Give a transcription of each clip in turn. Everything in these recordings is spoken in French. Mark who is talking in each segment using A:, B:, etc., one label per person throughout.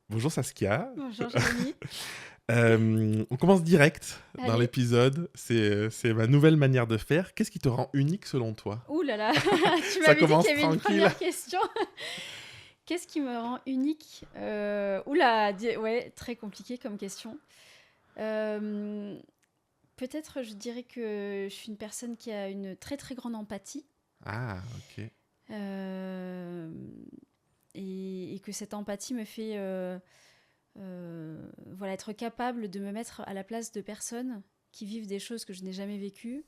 A: Bonjour Saskia.
B: Bonjour Jérémy.
A: On commence direct dans
B: Allez.
A: l'épisode. C'est ma nouvelle manière de faire. Qu'est-ce qui te rend unique selon toi?
B: Ouh là là, tu
A: Ça
B: m'avais dit qu'il
A: commence
B: y avait une
A: tranquille.
B: première question. Qu'est-ce qui me rend unique? Ouh là, ouais, très compliqué comme question. Euh, Peut-être je dirais que je suis une personne qui a une très très grande empathie.
A: Ah, ok.
B: euh, et que cette empathie me fait voilà, être capable de me mettre à la place de personnes qui vivent des choses que je n'ai jamais vécues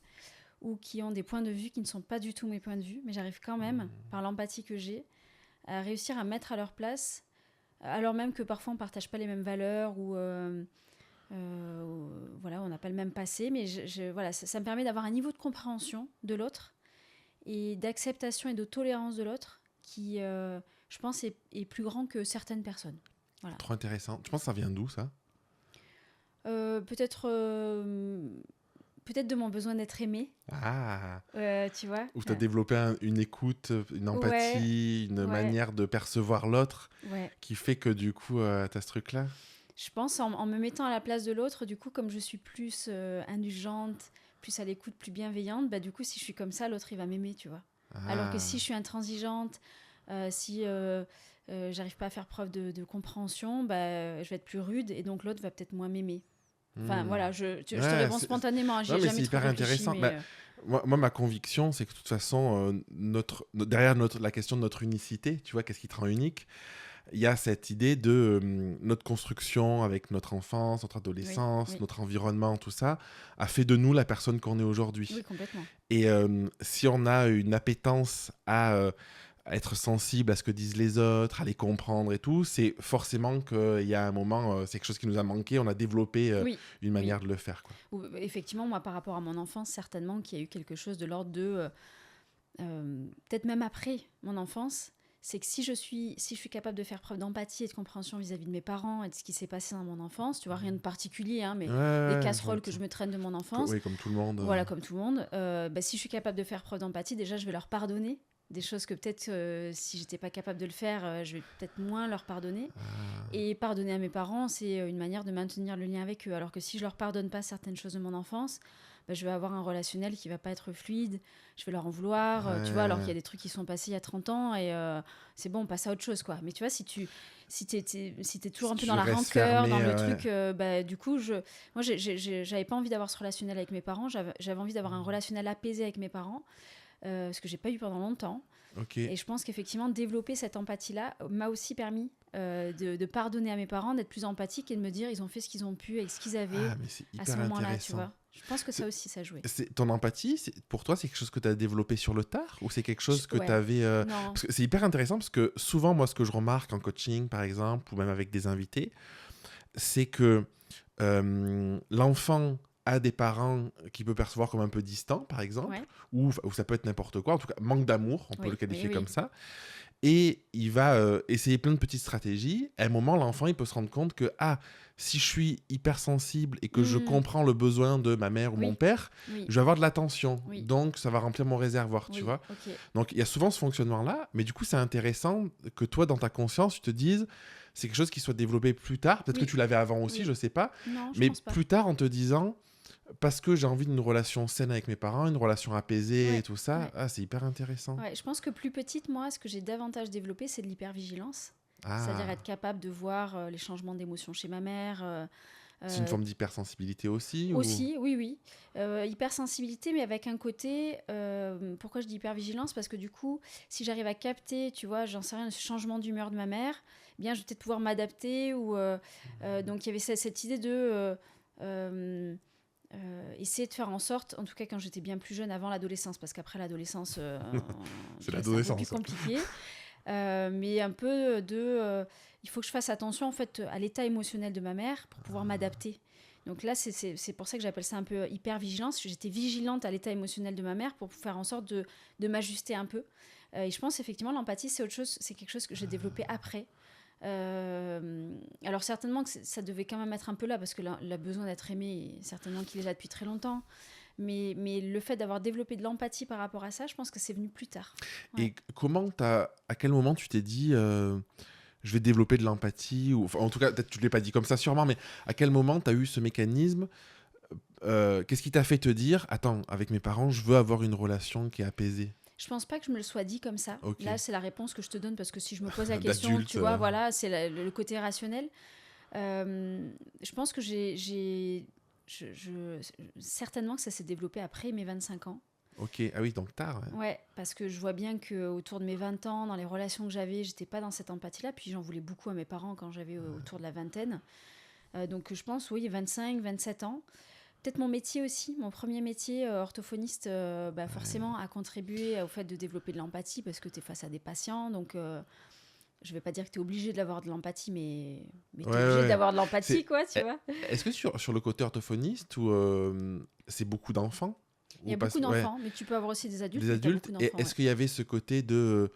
B: ou qui ont des points de vue qui ne sont pas du tout mes points de vue, mais j'arrive quand même, par l'empathie que j'ai, à réussir à mettre à leur place, alors même que parfois on ne partage pas les mêmes valeurs ou voilà, on n'a pas le même passé, mais voilà, ça me permet d'avoir un niveau de compréhension de l'autre et d'acceptation et de tolérance de l'autre qui, je pense, est plus grand que certaines personnes. Voilà.
A: Trop intéressant. Tu penses que ça vient d'où ça?
B: Peut-être peut-être de mon besoin d'être aimé,
A: Ah,
B: tu vois.
A: où tu as développé une écoute, une
B: Ouais,
A: empathie, une
B: ouais,
A: manière de percevoir l'autre
B: ouais.
A: qui fait que du coup, tu as ce truc-là.
B: Je pense en me mettant à la place de l'autre, du coup, comme je suis plus indulgente, plus à l'écoute, plus bienveillante, bah du coup, si je suis comme ça, l'autre, il va m'aimer, tu vois. Alors que si
A: Ah,
B: je suis intransigeante, si j'arrive pas à faire preuve de compréhension, bah, je vais être plus rude et donc l'autre va peut-être moins m'aimer. Enfin,
A: hmm.
B: voilà, je te
A: Ouais,
B: réponds spontanément, hein, j'y
A: non,
B: ai
A: mais
B: jamais
A: c'est
B: trop
A: hyper
B: réfléchi,
A: intéressant. Bah,
B: mais
A: moi, ma conviction, c'est que de toute façon, derrière la question de notre unicité, tu vois, qu'est-ce qui te rend unique, il y a cette idée de notre construction avec notre enfance, notre
B: oui,
A: adolescence,
B: oui,
A: notre environnement, tout ça, a fait de nous la personne qu'on est aujourd'hui.
B: oui, complètement.
A: Et si on a une appétence à être sensible à ce que disent les autres, à les comprendre et tout, c'est forcément qu'il y a un moment, c'est quelque chose qui nous a manqué, on a développé
B: Oui,
A: une
B: oui.
A: manière de le faire, quoi.
B: Effectivement, moi, par rapport à mon enfance, certainement qu'il y a eu quelque chose de l'ordre de peut-être même après mon enfance, c'est que si je suis capable de faire preuve d'empathie et de compréhension vis-à-vis de mes parents et de ce qui s'est passé dans mon enfance, tu vois, rien de particulier, hein, mais
A: Ouais,
B: des
A: ouais,
B: casseroles que je me traîne de mon enfance,
A: oui, comme tout le monde.
B: voilà, comme tout le monde, bah, si je suis capable de faire preuve d'empathie, déjà, je vais leur pardonner des choses que peut-être, si j'étais pas capable de le faire, je vais peut-être moins leur pardonner.
A: Ah,
B: Et pardonner à mes parents, c'est une manière de maintenir le lien avec eux. Alors que si je leur pardonne pas certaines choses de mon enfance, bah, je vais avoir un relationnel qui va pas être fluide, je vais leur en vouloir, tu vois, alors qu'il y
A: ouais,
B: a des trucs qui sont passés il y a 30 ans et c'est bon, on passe à autre chose, quoi. Mais tu vois, si t'es toujours
A: si
B: un peu dans
A: tu
B: la
A: restes
B: rancœur, dans
A: fermé,
B: le
A: ouais.
B: truc, bah, du coup, moi, j'avais pas envie d'avoir ce relationnel avec mes parents, j'avais envie d'avoir un relationnel apaisé avec mes parents, ce que j'ai pas eu pendant longtemps.
A: Ok.
B: Et je pense qu'effectivement, développer cette empathie-là m'a aussi permis de pardonner à mes parents, d'être plus empathique et de me dire ils ont fait ce qu'ils ont pu avec ce qu'ils avaient
A: Ah, mais c'est
B: à ce
A: hyper
B: moment-là, tu
A: intéressant.
B: vois. Je pense que ça
A: C'est,
B: aussi, ça a joué.
A: ton empathie, pour toi, c'est quelque chose que tu as développé sur le tard ou c'est quelque chose que tu
B: Ouais,
A: avais.
B: non,
A: Parce que c'est hyper intéressant parce que souvent, moi, ce que je remarque en coaching, par exemple, ou même avec des invités, c'est que l'enfant a des parents qui peut percevoir comme un peu distants, par exemple,
B: ouais,
A: ou ça peut être n'importe quoi, en tout cas, manque d'amour, on peut le
B: oui, oui,
A: qualifier comme
B: oui,
A: ça. Et il va essayer plein de petites stratégies. À un moment, l'enfant, il peut se rendre compte que, ah, si je suis hypersensible et que je
B: Hmm,
A: comprends le besoin de ma mère ou mon
B: oui,
A: père,
B: oui,
A: je vais avoir de l'attention.
B: oui,
A: Donc, ça va remplir mon réservoir, tu
B: oui,
A: vois.
B: ok.
A: Donc, il y a souvent ce fonctionnement-là. Mais du coup, c'est intéressant que toi, dans ta conscience, tu te dises, c'est quelque chose qui soit développé plus tard. Peut-être que
B: Oui,
A: tu l'avais avant aussi,
B: oui,
A: je sais pas.
B: non, je
A: Mais
B: pense pas.
A: plus tard, en te disant, parce que j'ai envie d'une relation saine avec mes parents, une relation apaisée et
B: Ouais,
A: tout ça,
B: ouais,
A: ah, c'est hyper intéressant.
B: ouais. Je pense que plus petite, moi, ce que j'ai davantage développé, c'est de l'hypervigilance. C'est-à-dire
A: Ah.
B: être capable de voir les changements d'émotions chez ma mère,
A: C'est une
B: euh,
A: forme d'hypersensibilité aussi ou...
B: aussi, oui, oui. Hypersensibilité, mais avec un côté. Pourquoi je dis hypervigilance? Parce que du coup, si j'arrive à capter, tu vois, j'en sais rien, le changement d'humeur de ma mère, eh bien, je vais peut-être pouvoir m'adapter. Donc, il y avait cette idée de. Euh, essayer de faire en sorte, en tout cas quand j'étais bien plus jeune, avant l'adolescence, parce qu'après l'adolescence,
A: C'est
B: tu vois, c'est un peu plus
A: l'adolescence.
B: compliqué. Mais un peu il faut que je fasse attention en fait à l'état émotionnel de ma mère pour pouvoir m'adapter. Donc là, c'est pour ça que j'appelle ça un peu hyper vigilance. J'étais vigilante à l'état émotionnel de ma mère pour faire en sorte de m'ajuster un peu. Et je pense effectivement l'empathie, c'est autre chose, c'est quelque chose que j'ai développé après. Alors certainement que ça devait quand même être un peu là parce que le besoin d'être aimé, certainement qu'il est là depuis très longtemps. Mais le fait d'avoir développé de l'empathie par rapport à ça, je pense que c'est venu plus tard. Ouais.
A: Et comment à quel moment tu t'es dit je vais développer de l'empathie, ou enfin, en tout cas, peut-être tu ne l'as pas dit comme ça sûrement, mais à quel moment tu as eu ce mécanisme? Qu'est-ce qui t'a fait te dire, attends, avec mes parents, je veux avoir une relation qui est apaisée?
B: Je pense pas que je me le sois dit comme ça.
A: Ok.
B: Là, c'est la réponse que je te donne parce que si je me pose la question,
A: D'adulte.
B: tu vois, voilà, c'est le côté rationnel. Je pense que certainement que ça s'est développé après mes 25 ans.
A: Ok, ah oui, donc tard. Ouais.
B: Ouais, parce que je vois bien qu'autour de mes 20 ans, dans les relations que j'avais, j'étais pas dans cette empathie-là. Puis j'en voulais beaucoup à mes parents quand j'avais autour de la vingtaine. Donc je pense, oui, 25, 27 ans. Peut-être mon métier aussi, mon premier métier, orthophoniste, forcément a contribué au fait de développer de l'empathie parce que tu es face à des patients. Donc je vais pas dire que tu es obligé d'avoir de l'empathie, mais tu es obligé d'avoir de l'empathie, quoi, tu vois.
A: Est-ce que sur le côté orthophoniste, ou c'est beaucoup d'enfants?
B: Il y a beaucoup d'enfants, mais tu peux avoir aussi des adultes.
A: Des adultes. Et est-ce qu'il y avait ce côté de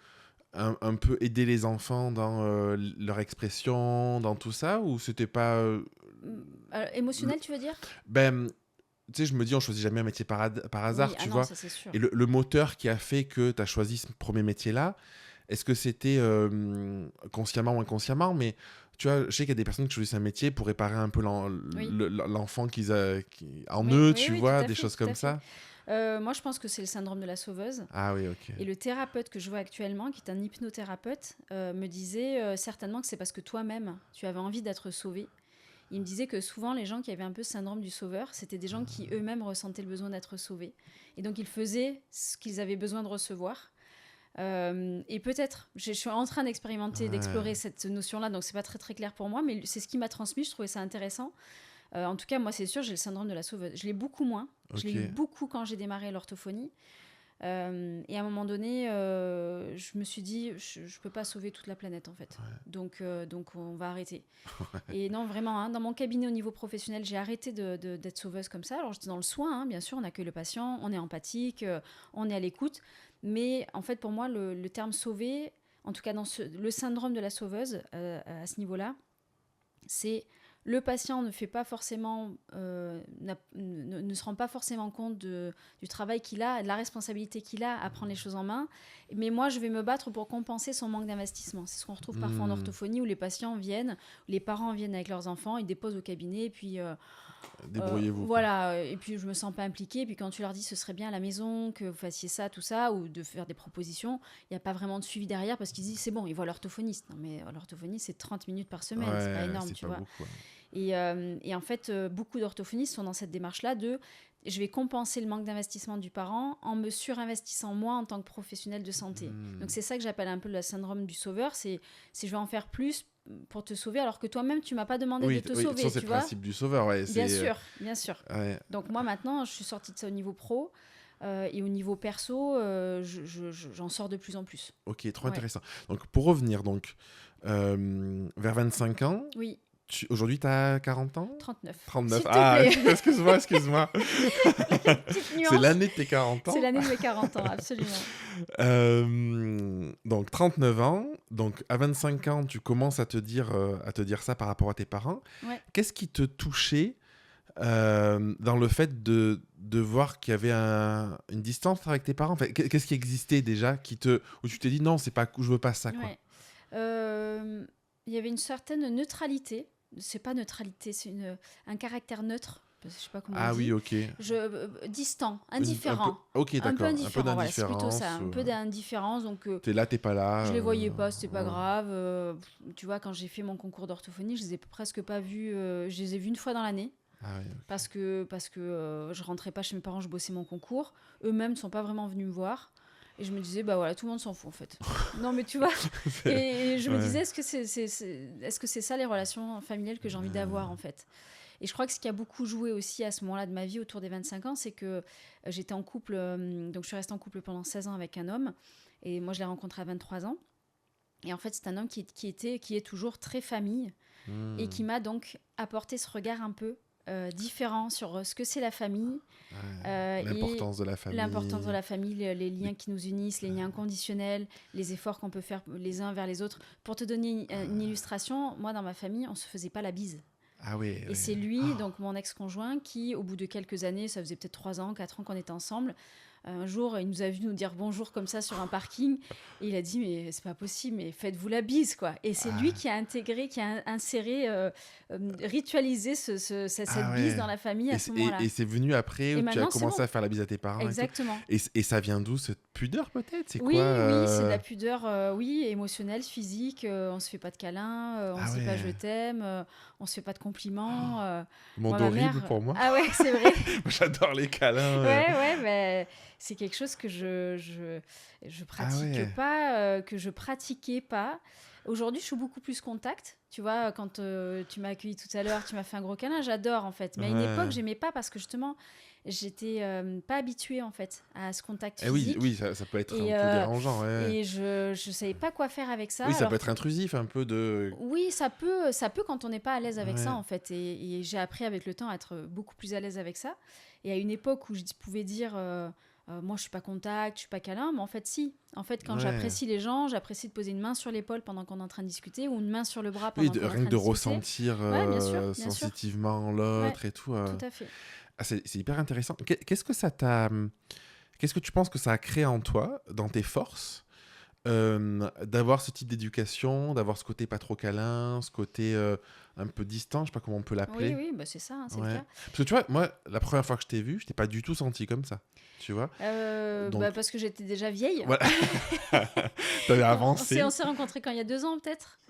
A: un peu aider les enfants dans leur expression, dans tout ça, ou c'était pas
B: émotionnel, tu veux dire?
A: Ben, tu sais, je me dis, on choisit jamais un métier par hasard,
B: Oui,
A: tu
B: non,
A: vois.
B: ça, c'est sûr.
A: Et le moteur qui a fait que tu as choisi ce premier métier-là, est-ce que c'était consciemment ou inconsciemment? Mais tu vois, je sais qu'il y a des personnes qui choisissent un métier pour réparer un peu l'enfant en eux, tu vois, des choses comme ça.
B: Moi, je pense que c'est le syndrome de la sauveuse.
A: Ah oui, ok.
B: Et le thérapeute que je vois actuellement, qui est un hypnothérapeute, me disait certainement que c'est parce que toi-même, tu avais envie d'être sauvé. Il me disait que souvent, les gens qui avaient un peu ce syndrome du sauveur, c'était des gens qui eux-mêmes ressentaient le besoin d'être sauvés. Et donc, ils faisaient ce qu'ils avaient besoin de recevoir. Et peut-être, je suis en train d'expérimenter, d'explorer cette notion-là, donc c'est pas très très clair pour moi, mais c'est ce qui m'a transmis, je trouvais ça intéressant. En tout cas, moi, c'est sûr, j'ai le syndrome de la sauveuse. Je l'ai beaucoup moins. Je l'ai eu beaucoup quand j'ai démarré l'orthophonie. Et à un moment donné, je me suis dit, je ne peux pas sauver toute la planète, en fait. Ouais. Donc, on va arrêter. Et non, vraiment, hein, dans mon cabinet au niveau professionnel, j'ai arrêté d'être sauveuse comme ça. Alors, j'étais dans le soin, hein, bien sûr, on accueille le patient, on est empathique, on est à l'écoute. Mais en fait, pour moi, le terme sauver, en tout cas, le syndrome de la sauveuse, à ce niveau-là, c'est... Le patient ne fait pas forcément, ne se rend pas forcément compte du travail qu'il a, de la responsabilité qu'il a à prendre les choses en main. Mais moi, je vais me battre pour compenser son manque d'investissement. C'est ce qu'on retrouve parfois en orthophonie, où les patients viennent, où les parents viennent avec leurs enfants, ils déposent au cabinet, et puis...
A: débrouillez-vous.
B: Voilà, et puis je me sens pas impliquée. Et puis quand tu leur dis ce serait bien à la maison, que vous fassiez ça, tout ça, ou de faire des propositions, il n'y a pas vraiment de suivi derrière parce qu'ils disent c'est bon, ils voient l'orthophoniste. Non, mais l'orthophoniste, c'est 30 minutes par semaine, c'est pas énorme, tu vois.
A: Beaucoup, ouais.
B: Et en fait, beaucoup d'orthophonistes sont dans cette démarche-là de je vais compenser le manque d'investissement du parent en me surinvestissant moi en tant que professionnel de santé. Donc c'est ça que j'appelle un peu le syndrome du sauveur, c'est je vais en faire plus pour te sauver alors que toi-même tu m'as pas demandé de te sauver.
A: Ça, c'est le principe du sauveur, ouais.
B: Bien sûr.
A: Ouais.
B: Donc moi maintenant, je suis sortie de ça au niveau pro. Et au niveau perso, j'en sors de plus en plus.
A: Ok, trop intéressant. Donc pour revenir vers 25 ans,
B: oui.
A: Aujourd'hui, tu as 40 ans?
B: 39.
A: 39. Ah, excuse-moi. C'est l'année de tes 40 ans.
B: C'est l'année de mes 40 ans, absolument.
A: Donc, 39 ans. Donc, à 25 ans, tu commences à te dire ça par rapport à tes parents.
B: Ouais.
A: Qu'est-ce qui te touchait dans le fait de voir qu'il y avait une distance avec tes parents? Enfin, qu'est-ce qui existait déjà où tu t'es dit non, je veux pas ça, quoi.
B: Ouais. Il y avait une certaine neutralité. C'est pas neutralité, c'est un caractère neutre. Je sais pas comment on dit.
A: Oui, ok.
B: Distant, indifférent.
A: Ok, d'accord.
B: Un peu indifférent,
A: voilà,
B: c'est plutôt ça. Un peu d'indifférence. Donc,
A: t'es là, t'es pas là.
B: Je les voyais pas, c'était pas grave. Tu vois, quand j'ai fait mon concours d'orthophonie, je les ai presque pas vus. Je les ai vus une fois dans l'année.
A: Ah oui, okay.
B: Parce que je rentrais pas chez mes parents, je bossais mon concours. Eux-mêmes ne sont pas vraiment venus me voir. Et je me disais, bah voilà, tout le monde s'en fout en fait. Non, mais tu vois. Et je me disais, est-ce que c'est ça les relations familiales que j'ai envie d'avoir en fait? Et je crois que ce qui a beaucoup joué aussi à ce moment-là de ma vie, autour des 25 ans, c'est que j'étais en couple, donc je suis restée en couple pendant 16 ans avec un homme. Et moi, je l'ai rencontré à 23 ans. Et en fait, c'est un homme qui est toujours très famille et qui m'a donc apporté ce regard un peu différent sur ce que c'est la famille.
A: L'importance de la famille.
B: L'importance de la famille, les liens qui nous unissent, les liens inconditionnels, les efforts qu'on peut faire les uns vers les autres. Pour te donner une illustration, moi, dans ma famille, on ne se faisait pas la bise.
A: Ah oui.
B: Et c'est lui, donc mon ex-conjoint, qui, au bout de quelques années, ça faisait peut-être 3 ans, 4 ans qu'on était ensemble, Un jour, il nous a vu nous dire bonjour comme ça sur un parking et il a dit mais c'est pas possible, mais faites-vous la bise quoi. Et c'est lui qui a intégré, qui a inséré, ritualisé cette bise dans la famille à ce moment-là.
A: Et c'est venu après
B: Et
A: où tu as
B: maintenant, c'est
A: commencé
B: bon.
A: à faire la bise à tes parents et tout.
B: Exactement.
A: Et ça vient d'où, cette pudeur peut-être? C'est
B: Oui,
A: quoi
B: oui, c'est de la pudeur, oui, émotionnelle, physique. On se fait pas de câlins, on
A: Ah
B: se dit pas je
A: ouais.
B: t'aime, on se fait pas de compliments.
A: Monde
B: Moi, ma
A: horrible
B: mère.
A: pour moi.
B: Ah ouais, c'est vrai.
A: J'adore les câlins.
B: Ouais, ouais, mais c'est quelque chose que je
A: Ah
B: pratique
A: ouais.
B: pas, que je pratiquais pas. Aujourd'hui, je suis beaucoup plus contact. Tu vois, quand tu m'as accueilli tout à l'heure, tu m'as fait un gros câlin, j'adore en fait. Mais à une époque,
A: Ouais.
B: j'aimais pas parce que justement, j'étais pas habituée en fait à ce contact
A: Eh oui,
B: physique.
A: oui, ça peut être un
B: Et,
A: peu dérangeant. Ouais.
B: et je savais pas quoi faire avec ça.
A: Oui, ça peut
B: Alors
A: être intrusif un peu de.
B: oui, ça peut quand on n'est pas à l'aise avec ça,
A: Ouais.
B: en fait. Et j'ai appris avec le temps à être beaucoup plus à l'aise avec ça. Et à une époque où je pouvais dire, moi, je suis pas contact, je suis pas câlin, mais en fait, si. En fait, quand
A: Ouais.
B: j'apprécie les gens, j'apprécie de poser une main sur l'épaule pendant qu'on est en train de discuter ou une main sur le bras
A: Oui,
B: pendant qu'on est en
A: rien que
B: train
A: de
B: de discuter.
A: ressentir
B: Ouais, bien sûr, bien sûr.
A: sensitivement
B: Ouais,
A: l'autre et tout.
B: tout à fait.
A: Ah, c'est hyper intéressant. Qu'est-ce que ça t'a. Qu'est-ce que tu penses que ça a créé en toi, dans tes forces, d'avoir ce type d'éducation, d'avoir ce côté pas trop câlin, ce côté un peu distant, je sais pas comment on peut
B: Oui,
A: l'appeler.
B: oui, bah c'est ça, hein, c'est le
A: Ouais.
B: cas.
A: Parce que tu vois, moi, la première fois que je t'ai vu, je t'ai pas du tout senti comme ça. Tu vois? Donc,
B: Parce que j'étais déjà vieille.
A: voilà. T'avais avancé.
B: On s'est rencontrés quand il y a 2 ans, peut-être.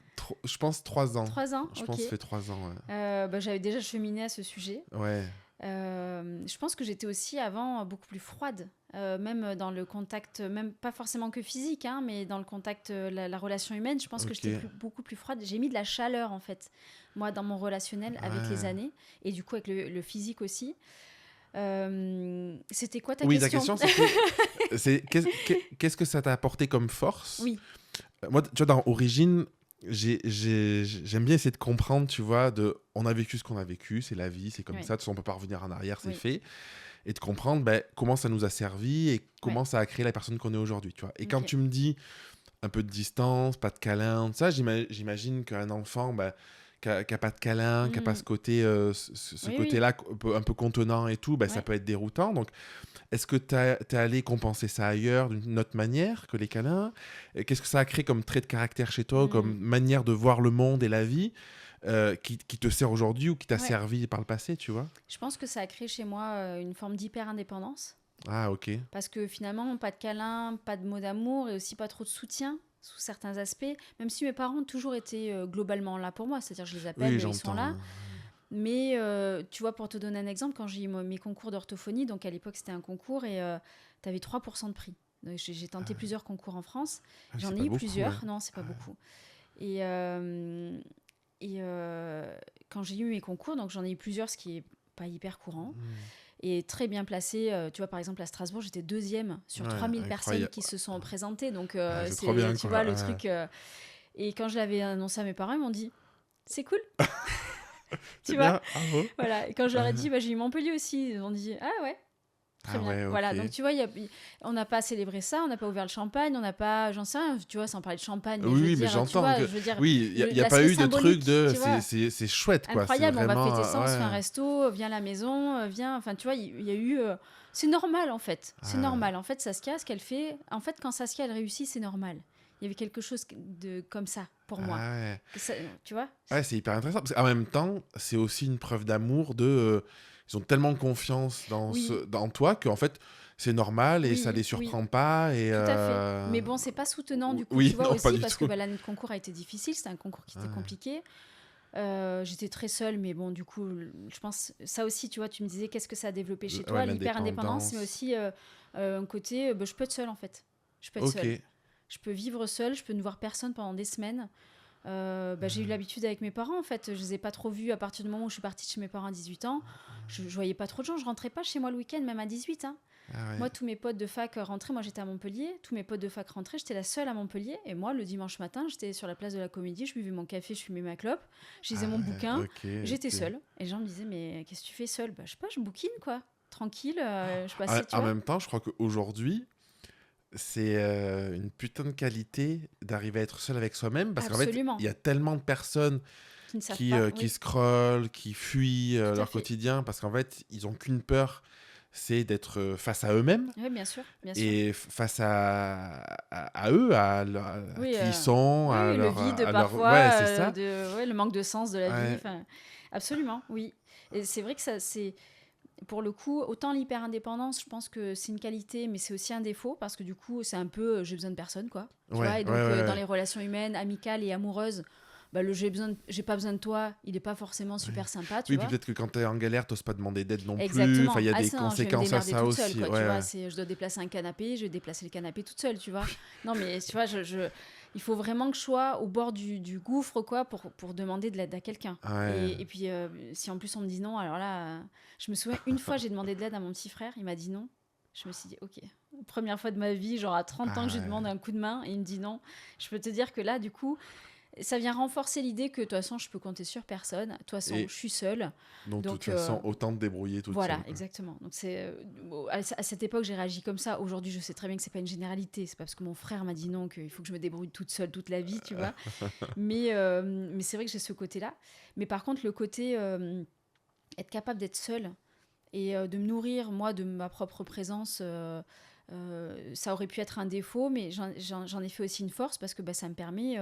A: Je pense 3 ans.
B: 3 ans,
A: Je
B: ok.
A: pense que ça fait 3 ans. Ouais.
B: J'avais déjà cheminé à ce sujet.
A: Ouais.
B: Je pense que j'étais aussi avant beaucoup plus froide, même dans le contact, même pas forcément que physique, hein, mais dans le contact, la relation humaine, je pense que
A: Ok.
B: j'étais beaucoup plus froide. J'ai mis de la chaleur, en fait, moi, dans mon relationnel avec les
A: Ouais.
B: années, et du coup avec le physique aussi. C'était quoi ta
A: Oui,
B: question?
A: ta question, c'était. Qu'est-ce que ça t'a apporté comme force?
B: Oui,
A: Moi, tu vois, dans Origine, j'aime bien essayer de comprendre, tu vois, on a vécu ce qu'on a vécu, c'est la vie, c'est comme
B: oui,
A: ça, de toute façon, on peut pas revenir en arrière, c'est
B: oui,
A: fait. Et de comprendre ben, comment ça nous a servi et comment
B: ouais,
A: ça a créé la personne qu'on est aujourd'hui, tu vois. Et quand
B: ok.
A: tu me dis un peu de distance, pas de câlin, ça, j'imagine qu'un enfant ben, qui a pas de câlin, qui a pas ce
B: Mhm.
A: côté, ce
B: Oui, oui,
A: côté-là un peu contenant et tout, ben, ça
B: ouais.
A: peut être déroutant. Donc, est-ce que t'es allé compenser ça ailleurs d'une autre manière que les câlins? Et qu'est-ce que ça a créé comme trait de caractère chez toi, ou comme
B: Mhm.
A: manière de voir le monde et la vie qui te sert aujourd'hui ou qui t'a
B: Ouais.
A: servi par le passé, tu vois?
B: Je pense que ça a créé chez moi une forme d'hyper-indépendance.
A: Ah, ok.
B: Parce que finalement, pas de câlin, pas de mots d'amour et aussi pas trop de soutien sous certains aspects. Même si mes parents ont toujours été globalement là pour moi, c'est-à-dire je les appelle,
A: Oui,
B: ils sont
A: j'entends.
B: là. Mais tu vois, pour te donner un exemple, quand j'ai eu mes concours d'orthophonie, donc à l'époque c'était un concours et tu avais 3% de prix. Donc, j'ai tenté plusieurs concours en France,
A: Ah,
B: j'en
A: c'est
B: ai
A: pas
B: eu
A: beaucoup, ouais.
B: plusieurs, non, c'est pas beaucoup. Et, quand j'ai eu mes concours, donc j'en ai eu plusieurs, ce qui est pas hyper courant et très bien placé. Tu vois, par exemple, à Strasbourg, j'étais deuxième sur
A: Ouais,
B: 3000 personnes
A: incroyable.
B: qui se sont présentées. Donc,
A: Ah, c'est trop bien,
B: tu
A: quoi.
B: vois, le
A: Ouais.
B: truc. Et quand je l'avais annoncé à mes parents, ils m'ont dit c'est cool.
A: C'est
B: Tu vois,
A: bien, bravo.
B: voilà. Et quand je leur ai dit j'ai eu Montpellier aussi, ils ont dit ah ouais. Très
A: Ah
B: bien.
A: ouais,
B: Voilà,
A: ok.
B: donc tu vois, on n'a pas célébré ça, on n'a pas ouvert le champagne, on n'a pas, j'en sais rien, tu vois, sans parler de champagne, mais
A: Oui,
B: je veux
A: oui, mais
B: dire, tu
A: j'entends
B: vois,
A: que...
B: je veux dire,
A: Oui, il n'y a pas
B: l'aspect
A: eu de truc
B: symbolique,
A: de...
B: tu vois.
A: C'est chouette, quoi. C'est
B: Incroyable, on va
A: vraiment...
B: fêter ça, on se fait un
A: Ouais.
B: resto, viens à la maison, viens, enfin tu vois, il y a eu... c'est normal en fait, c'est
A: Ah,
B: normal. En fait, Saskia, ce qu'elle fait, en fait, quand Saskia, elle réussit, c'est normal. Il y avait quelque chose de comme ça, pour moi.
A: ah ouais.
B: Tu vois.
A: Ouais, c'est hyper intéressant. Parce qu'en même temps, c'est aussi une preuve d'amour de... ils ont tellement confiance
B: Oui,
A: dans toi qu'en fait, c'est normal et ça les
B: oui, oui,
A: surprend pas. Et,
B: tout à fait. Mais bon, c'est pas soutenant du coup, tu
A: oui,
B: vois,
A: non, pas
B: aussi,
A: du
B: parce que
A: tout.
B: l'année de concours a été difficile, c'était un concours qui était
A: Ouais.
B: compliqué. J'étais très seule, mais bon, du coup, je pense, ça aussi, tu vois, tu me disais, qu'est-ce que ça a développé chez toi,
A: Ouais,
B: l'hyper-indépendance, mais
A: l'indépendance.
B: aussi un côté, je peux être seule en fait. Je peux être
A: Ok.
B: seule. Je peux vivre seule, je peux ne voir personne pendant des semaines. J'ai eu l'habitude avec mes parents en fait. Je les ai pas trop vus à partir du moment où je suis partie de chez mes parents à 18 ans. Je voyais pas trop de gens. Je rentrais pas chez moi le week-end, même à 18. Hein.
A: Ah ouais.
B: Moi, tous mes potes de fac rentraient. Moi, j'étais à Montpellier. Tous mes potes de fac rentraient. J'étais la seule à Montpellier. Et moi, le dimanche matin, j'étais sur la place de la Comédie. Je buvais mon café, je fumais ma clope. Je lisais
A: Ah
B: mon
A: ouais,
B: bouquin.
A: ok,
B: J'étais
A: ok.
B: seule. Et les gens me disaient, mais qu'est-ce que tu fais seule? Je sais pas, je bouquine quoi. Tranquille. Je
A: En,
B: passais, tu
A: en
B: vois.
A: même temps, je crois qu'aujourd'hui, c'est une putain de qualité d'arriver à être seul avec soi-même parce qu'en fait,
B: Absolument.
A: il y a tellement de personnes
B: Qui ne savent
A: qui,
B: pas.
A: qui
B: Oui,
A: scrollent, qui fuient
B: tout à
A: leur
B: fait.
A: quotidien parce qu'en fait, ils ont qu'une peur, c'est d'être face à eux-mêmes
B: Oui, bien sûr, bien sûr.
A: et face à eux, à
B: Oui,
A: qui ils sont,
B: oui,
A: à
B: oui, le
A: leur,
B: vide
A: Ouais,
B: parfois,
A: c'est ça.
B: ouais, le manque de sens de la vie,
A: Ouais,
B: enfin, absolument, oui. Et c'est vrai que ça, c'est, pour le coup, autant l'hyper-indépendance, je pense que c'est une qualité, mais c'est aussi un défaut, parce que du coup, c'est un peu, j'ai besoin de personne, quoi. Tu vois,
A: ouais,
B: et
A: ouais,
B: donc, dans
A: ouais.
B: les relations humaines, amicales et amoureuses, bah, j'ai pas besoin de toi, il est pas forcément
A: Ouais.
B: super sympa, tu
A: Oui, puis
B: vois.
A: peut-être que quand t'es en galère, t'oses pas demander d'aide non plus. Enfin, il
B: Exactement.
A: y a
B: Ah
A: des
B: ça, non, je vais me
A: conséquences à
B: démerder
A: ça
B: toute seule,
A: aussi.
B: quoi.
A: Ouais,
B: Tu vois,
A: ouais.
B: c'est, je dois déplacer un canapé, je vais déplacer le canapé toute seule, tu vois. Non, mais tu vois, il faut vraiment que je sois au bord du gouffre, quoi, pour demander de l'aide à quelqu'un.
A: Ouais.
B: Et puis, si en plus on me dit non, alors là, je me souviens, une fois, j'ai demandé de l'aide à mon petit frère, il m'a dit non. Je me suis dit, ok, première fois de ma vie, genre à 30 ans que
A: Ah
B: je lui demande
A: ouais.
B: un coup de main, et il me dit non. Je peux te dire que là, du coup, ça vient renforcer l'idée que de toute façon, je peux compter sur personne. De toute façon, je
A: Et
B: suis seule.
A: donc, de toute
B: Donc,
A: façon, autant te débrouiller toute
B: voilà,
A: seule, quoi.
B: exactement. Donc c'est à cette époque j'ai réagi comme ça. Aujourd'hui je sais très bien que c'est pas une généralité. C'est pas parce que mon frère m'a dit non qu'il faut que je me débrouille toute seule toute la vie, tu vois. Mais c'est vrai que j'ai ce côté-là. Mais par contre le côté être capable d'être seule et de me nourrir moi de ma propre présence, ça aurait pu être un défaut, mais j'en ai fait aussi une force parce que bah, ça me permet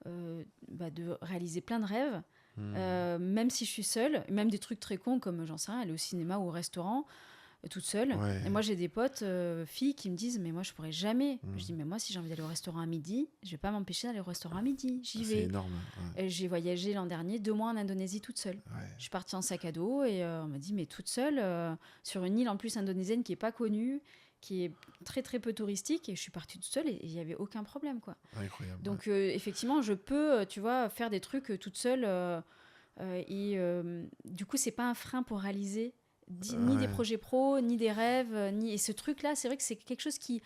B: de réaliser plein de rêves.
A: Hmm.
B: Même si je suis seule, même des trucs très cons comme j'en sais rien, aller au cinéma ou au restaurant toute seule.
A: Ouais.
B: Et moi j'ai des potes filles qui me disent mais moi je pourrais jamais. Je
A: Hmm.
B: dis mais moi si j'ai envie d'aller au restaurant à midi, je vais pas m'empêcher d'aller au restaurant à midi, j'y
A: C'est
B: vais.
A: énorme.
B: J'ai voyagé l'an dernier 2 mois en Indonésie toute seule.
A: Ouais.
B: Je suis partie en sac à dos et on m'a dit mais toute seule sur une île en plus indonésienne qui est pas connue, qui est très très peu touristique, et je suis partie toute seule et il y avait aucun problème quoi.
A: Incroyable.
B: Donc effectivement je peux tu vois faire des trucs toute seule. Du coup, c'est pas un frein pour réaliser ni des
A: Ouais.
B: projets pro, ni des rêves, ni... Et ce truc-là, c'est vrai que c'est quelque chose qui...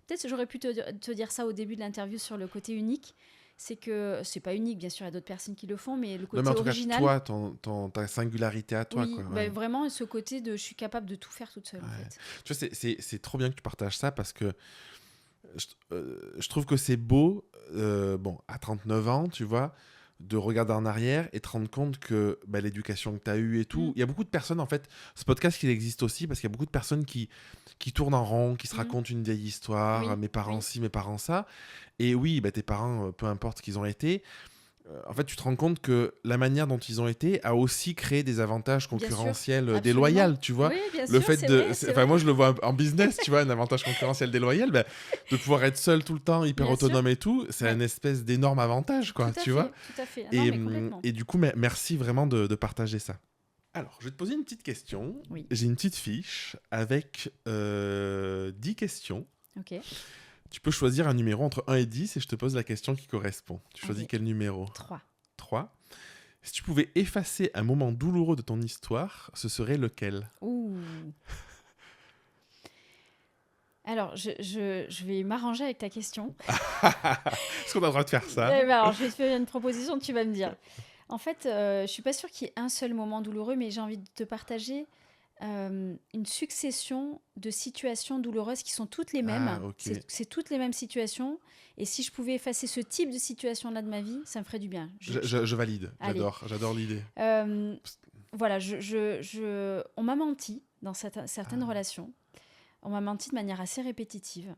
B: Peut-être que j'aurais pu te dire ça au début de l'interview sur le côté unique. C'est que c'est pas unique, bien sûr, il y a d'autres personnes qui le font, mais le
A: Non, mais
B: côté
A: en tout cas,
B: original,
A: toi, ta singularité à toi,
B: oui,
A: quoi.
B: ben
A: Ouais.
B: vraiment ce côté de je suis capable de tout faire toute seule, en
A: Ouais.
B: fait.
A: Tu vois, c'est trop bien que tu partages ça parce que je trouve que c'est beau, bon, à 39 ans, tu vois, de regarder en arrière et te rendre compte que bah, l'éducation que tu as eue et tout,
B: Mm,
A: il y a beaucoup de personnes, en fait, ce podcast, il existe aussi parce qu'il y a beaucoup de personnes qui tournent en rond, qui se
B: mm,
A: racontent une vieille histoire,
B: oui,
A: mes parents
B: oui,
A: ci, mes parents ça. Et oui, bah, tes parents, peu importe ce qu'ils ont été, en fait, tu te rends compte que la manière dont ils ont été a aussi créé des avantages
B: bien sûr,
A: concurrentiels
B: absolument.
A: déloyaux, tu vois.
B: Oui, bien
A: Le
B: sûr,
A: fait
B: c'est vrai,
A: de...
B: c'est
A: Enfin,
B: vrai.
A: moi, je le vois en business, tu vois, un avantage concurrentiel déloyal, ben, de pouvoir être seul tout le temps, hyper
B: Bien sûr,
A: autonome et tout, c'est
B: ouais.
A: un espèce d'énorme avantage, quoi, tu vois.
B: Tout à fait. Ah non, mais complètement.
A: Et du coup, merci vraiment de partager ça. Alors, je vais te poser une petite question.
B: Oui,
A: J'ai une petite fiche avec 10 questions.
B: ok,
A: Tu peux choisir un numéro entre 1 et 10 et je te pose la question qui correspond. Tu choisis
B: allez,
A: quel numéro?
B: 3.
A: 3. Si tu pouvais effacer un moment douloureux de ton histoire, ce serait lequel?
B: Ouh. Alors, je vais m'arranger avec ta question.
A: Est-ce qu'on a le droit de faire ça?
B: Alors, je vais te faire une proposition, tu vas me dire. En fait, je suis pas sûre qu'il y ait un seul moment douloureux, mais j'ai envie de te partager une succession de situations douloureuses qui sont toutes les
A: Ah,
B: mêmes.
A: ok.
B: C'est toutes les mêmes situations. Et si je pouvais effacer ce type de situation-là de ma vie, ça me ferait du bien.
A: Je valide.
B: Allez.
A: J'adore l'idée.
B: Euh, voilà, on m'a menti dans certaines
A: Ah,
B: relations. On m'a menti de manière assez répétitive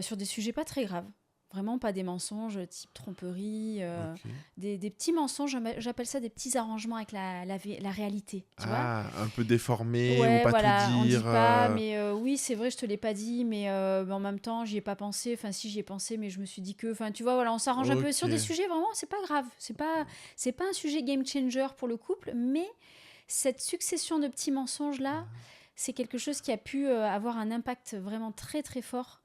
B: sur des sujets pas très graves. Vraiment pas des mensonges type tromperie,
A: ok.
B: des petits mensonges, j'appelle ça des petits arrangements avec la réalité, tu vois.
A: Ah, un peu déformé ou
B: Ouais,
A: pas tout
B: voilà, on dit
A: dire.
B: pas, mais oui, c'est vrai, je te l'ai pas dit, mais en même temps, j'y ai pas pensé. Enfin, si, j'y ai pensé, mais je me suis dit que. Enfin, tu vois, voilà, on s'arrange un peu
A: Ok.
B: sur des sujets, vraiment, c'est pas grave. C'est pas un sujet game changer pour le couple, mais cette succession de petits mensonges-là, c'est quelque chose qui a pu avoir un impact vraiment très, très fort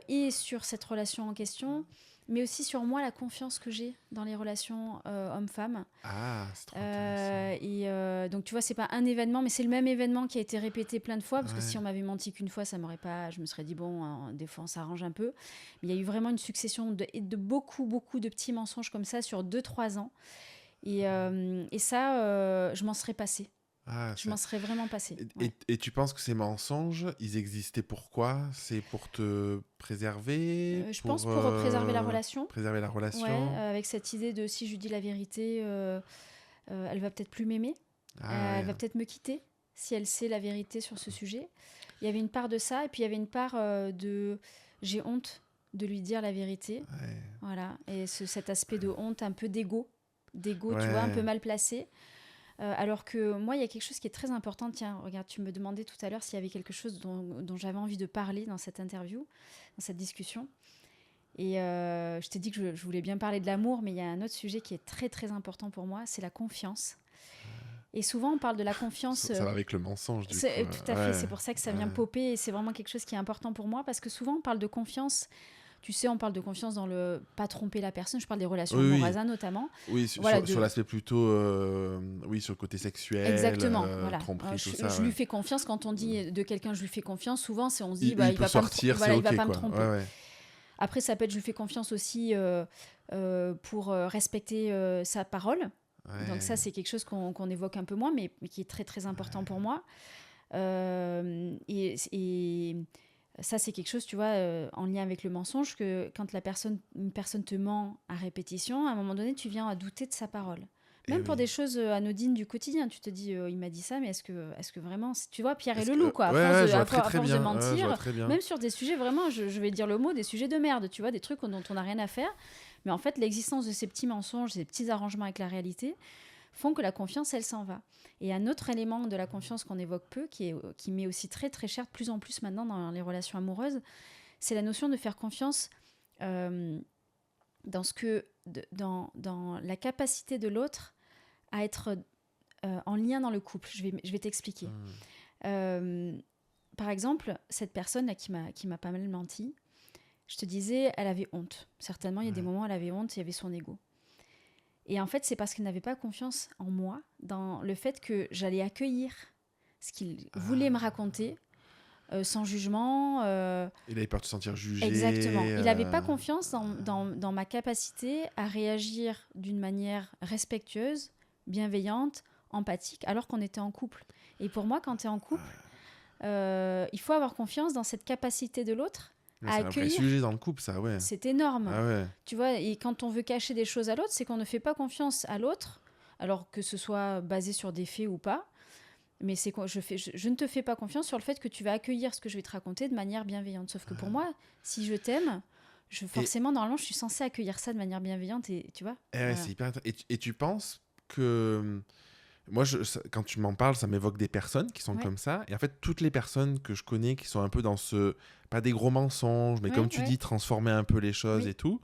B: et sur cette relation en question, mais aussi sur moi, la confiance que j'ai dans les relations hommes-femmes.
A: Ah, c'est trop intéressant.
B: Donc tu vois, c'est pas un événement, mais c'est le même événement qui a été répété plein de fois, parce que
A: Ouais.
B: si on m'avait menti qu'une fois, ça m'aurait pas, je me serais dit bon, hein, des fois on s'arrange un peu. Mais il y a eu vraiment une succession de beaucoup, beaucoup de petits mensonges comme ça sur 2-3 ans. Et ça, je m'en serais passée.
A: Ah,
B: Je m'en serais vraiment passée. Ouais.
A: et tu penses que ces mensonges, ils existaient pourquoi? C'est pour te préserver?
B: Je pense pour préserver la relation.
A: Préserver la
B: Ouais,
A: relation?
B: avec cette idée de si je lui dis la vérité, elle va peut-être plus m'aimer,
A: Ah,
B: elle va peut-être me quitter. si elle sait la vérité sur ce sujet. Il y avait une part de ça, et puis il y avait une part de j'ai honte de lui dire la vérité.
A: Ouais.
B: Voilà. Et cet aspect de honte, un peu d'ego, tu vois,
A: Ouais.
B: un peu mal placé. Alors que moi, il y a quelque chose qui est très important. Tiens, regarde, tu me demandais tout à l'heure s'il y avait quelque chose dont j'avais envie de parler dans cette interview, dans cette discussion. Et je t'ai dit que je voulais bien parler de l'amour, mais il y a un autre sujet qui est très, très important pour moi, c'est la confiance. Et souvent, on parle de la confiance...
A: Ça va avec le mensonge, du coup.
B: Tout à fait, c'est pour ça que ça vient popper, et c'est vraiment quelque chose qui est important pour moi, parce que souvent, on parle de confiance... Tu sais, on parle de confiance dans le pas tromper la personne. Je parle des relations amoureuses, notamment.
A: Oui, sur l'aspect plutôt... sur le côté sexuel.
B: Exactement, voilà.
A: Tromperie, tout ça.
B: Je lui fais confiance. Quand on dit de quelqu'un, je lui fais confiance, souvent, on se dit,
A: il va pas
B: me tromper.
A: Ouais.
B: Après, ça peut être, je lui fais confiance aussi pour respecter sa parole. Ouais. Donc ça, c'est quelque chose qu'on évoque un peu moins, mais qui est très, très important pour moi. Et ça, c'est quelque chose, tu vois, en lien avec le mensonge, que quand une personne te ment à répétition, à un moment donné, tu viens à douter de sa parole. Même pour des choses anodines du quotidien. Tu te dis, il m'a dit ça, mais est-ce que vraiment... Tu vois, Pierre et le loup, quoi. À force de mentir, même sur des sujets, vraiment, je vais dire le mot, des sujets de merde, tu vois, des trucs dont on n'a rien à faire. Mais en fait, l'existence de ces petits mensonges, ces petits arrangements avec la réalité, font que la confiance, elle s'en va. Et un autre élément de la confiance qu'on évoque peu, qui m'est aussi très, très cher, de plus en plus maintenant dans les relations amoureuses, c'est la notion de faire confiance dans la capacité de l'autre à être en lien dans le couple. Je vais t'expliquer. Par exemple, cette personne là, qui m'a pas mal menti, je te disais, elle avait honte. Certainement, il y a des moments où elle avait honte, il y avait son ego. Et en fait, c'est parce qu'elle n'avait pas confiance en moi, dans le fait que j'allais accueillir ce qu'il voulait me raconter, sans jugement.
A: Il avait peur de se sentir jugé.
B: Exactement. Il n'avait pas confiance dans ma capacité à réagir d'une manière respectueuse, bienveillante, empathique, alors qu'on était en couple. Et pour moi, quand tu es en couple, il faut avoir confiance dans cette capacité de l'autre.
A: C'est un vrai sujet dans le couple, ça, ouais.
B: C'est énorme.
A: Ah ouais.
B: Tu vois, et quand on veut cacher des choses à l'autre, c'est qu'on ne fait pas confiance à l'autre, alors que ce soit basé sur des faits ou pas. Mais c'est que je ne te fais pas confiance sur le fait que tu vas accueillir ce que je vais te raconter de manière bienveillante. Sauf que pour moi, si je t'aime, forcément, normalement, je suis censée accueillir ça de manière bienveillante. Et tu vois.
A: Voilà. C'est hyper intéressant. Et tu penses que... Moi, quand tu m'en parles, ça m'évoque des personnes qui sont comme ça. Et en fait, toutes les personnes que je connais qui sont un peu dans ce... Pas des gros mensonges, mais comme tu dis, transformer un peu les choses et tout.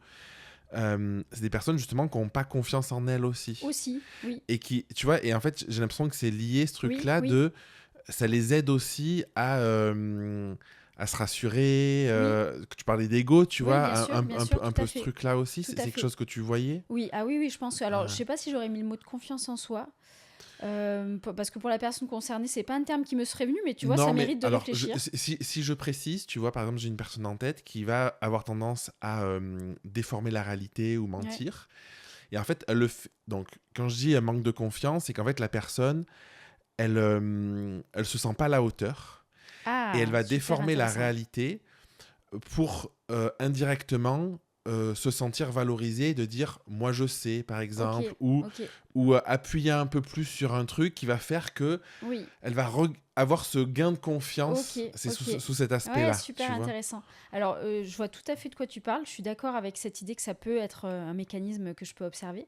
A: C'est des personnes, justement, qui n'ont pas confiance en elles aussi.
B: Aussi, oui.
A: Et qui, tu vois, et en fait, j'ai l'impression que c'est lié, ce truc-là, de... Ça les aide aussi à se rassurer. Que tu parlais d'ego, tu vois, un peu ce truc-là aussi. C'est quelque chose que tu voyais?
B: Oui, oui, je pense. Alors, je ne sais pas si j'aurais mis le mot de confiance en soi. Parce que pour la personne concernée, c'est pas un terme qui me serait venu, mais tu vois, ça mérite de réfléchir.
A: Si je précise, tu vois, par exemple, j'ai une personne en tête qui va avoir tendance à déformer la réalité ou mentir. Et en fait, donc, quand je dis manque de confiance, c'est qu'en fait, la personne, elle se sent pas à la hauteur. Et elle va déformer la réalité pour indirectement se sentir valorisé, de dire moi je sais par exemple, ou appuyer un peu plus sur un truc qui va faire que elle va avoir ce gain de confiance. C'est sous cet aspect-là.
B: Super intéressant. Alors je vois tout à fait de quoi tu parles. Je suis d'accord avec cette idée que ça peut être un mécanisme que je peux observer.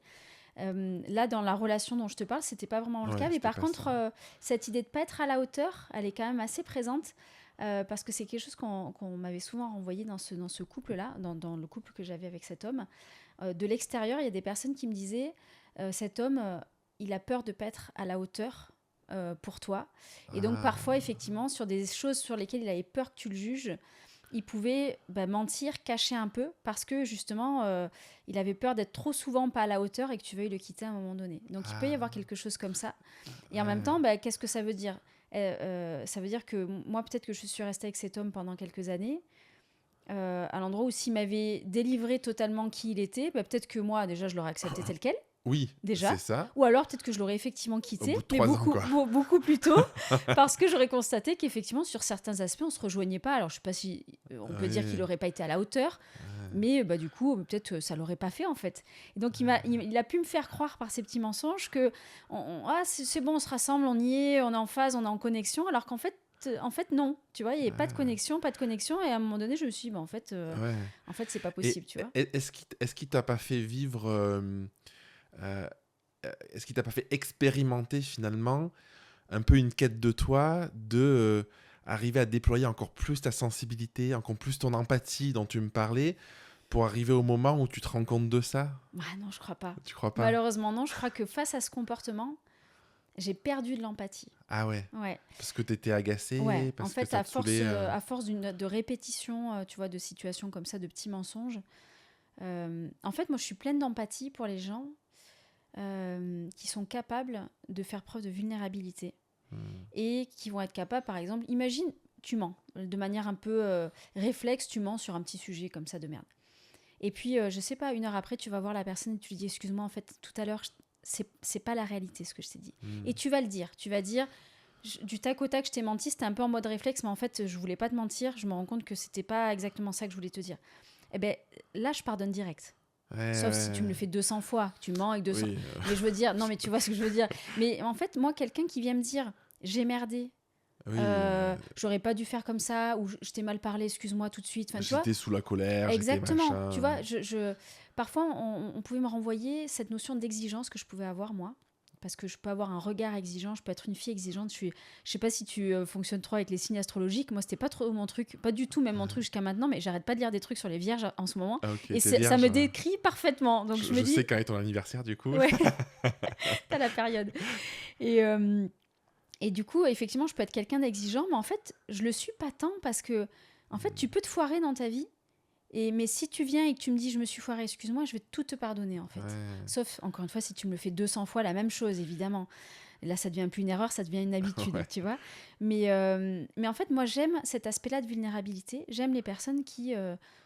B: Là, dans la relation dont je te parle, c'était pas vraiment le cas. Mais par contre, cette idée de pas être à la hauteur, elle est quand même assez présente. Parce que c'est quelque chose qu'on m'avait souvent renvoyé dans ce couple-là, dans le couple que j'avais avec cet homme. De l'extérieur, il y a des personnes qui me disaient cet homme, il a peur de ne pas être à la hauteur pour toi. Et donc, parfois, effectivement, sur des choses sur lesquelles il avait peur que tu le juges, il pouvait mentir, cacher un peu, parce que justement, il avait peur d'être trop souvent pas à la hauteur et que tu veuilles le quitter à un moment donné. Donc, il peut y avoir quelque chose comme ça. Et en même temps, qu'est-ce que ça veut dire ? Ça veut dire que moi, peut-être que je suis restée avec cet homme pendant quelques années, à l'endroit où s'il m'avait délivré totalement qui il était, peut-être que moi, déjà, je l'aurais accepté tel quel.
A: Oui,
B: déjà.
A: C'est ça.
B: Ou alors, peut-être que je l'aurais effectivement quitté,
A: mais
B: beaucoup plus tôt, parce que j'aurais constaté qu'effectivement, sur certains aspects, on ne se rejoignait pas. Alors, je ne sais pas si on peut dire qu'il n'aurait pas été à la hauteur, Mais du coup, peut-être ça l'aurait pas fait en fait. Et donc il a pu me faire croire par ces petits mensonges que c'est bon, on se rassemble, on y est, on est en phase, on est en connexion, alors qu'en fait non, tu vois, il n'y avait pas de connexion, et à un moment donné, je me suis dit, en fait, c'est pas possible, tu vois.
A: Est-ce qu'il t'a pas fait vivre, est-ce qu'il t'a pas fait expérimenter finalement un peu une quête de toi, de arriver à déployer encore plus ta sensibilité, encore plus ton empathie dont tu me parlais, pour arriver au moment où tu te rends compte de ça?
B: Non, je crois pas.
A: Tu crois pas?
B: Malheureusement, non, je crois que face à ce comportement, j'ai perdu de l'empathie.
A: Ah ouais.
B: Ouais.
A: Parce que t'étais agacée.
B: Ouais.
A: Parce
B: en fait,
A: que ça te saoulait,
B: à force de répétition, tu vois, de situations comme ça, de petits mensonges. En fait, moi, je suis pleine d'empathie pour les gens qui sont capables de faire preuve de vulnérabilité et qui vont être capables, par exemple, imagine, tu mens de manière un peu réflexe, tu mens sur un petit sujet comme ça de merde. Et puis, je sais pas, 1 heure après, tu vas voir la personne et tu lui dis, excuse-moi, en fait, tout à l'heure, c'est pas la réalité ce que je t'ai dit. Et tu vas le dire, du tac au tac, je t'ai menti, c'était un peu en mode réflexe, mais en fait, je voulais pas te mentir, je me rends compte que c'était pas exactement ça que je voulais te dire. Eh ben, là, je pardonne direct. Sauf si tu me le fais 200 fois, tu mens avec 200. Oui, mais je veux dire, non, mais tu vois ce que je veux dire. Mais en fait, moi, quelqu'un qui vient me dire, j'ai merdé, j'aurais pas dû faire comme ça, ou je t'ai mal parlé, excuse-moi tout de suite.
A: J'étais sous la colère.
B: Exactement. Tu vois, parfois, on pouvait me renvoyer cette notion d'exigence que je pouvais avoir, moi. Parce que je peux avoir un regard exigeant, je peux être une fille exigeante. Je sais pas si tu fonctionnes trop avec les signes astrologiques. Moi, c'était pas trop mon truc, pas du tout même mon truc jusqu'à maintenant, mais j'arrête pas de lire des trucs sur les vierges en ce moment. Et ça me décrit parfaitement. Donc je me dis...
A: sais quand est ton anniversaire, du coup.
B: Ouais. T'as la période. Et du coup, effectivement, je peux être quelqu'un d'exigeant, mais en fait, je le suis pas tant parce que, en fait, tu peux te foirer dans ta vie. Mais si tu viens et que tu me dis je me suis foirée, excuse-moi, je vais tout te pardonner en fait. Sauf, encore une fois, si tu me le fais 200 fois, la même chose, évidemment. Là, ça devient plus une erreur, ça devient une habitude, tu vois. Mais en fait, moi, j'aime cet aspect-là de vulnérabilité. J'aime les personnes qui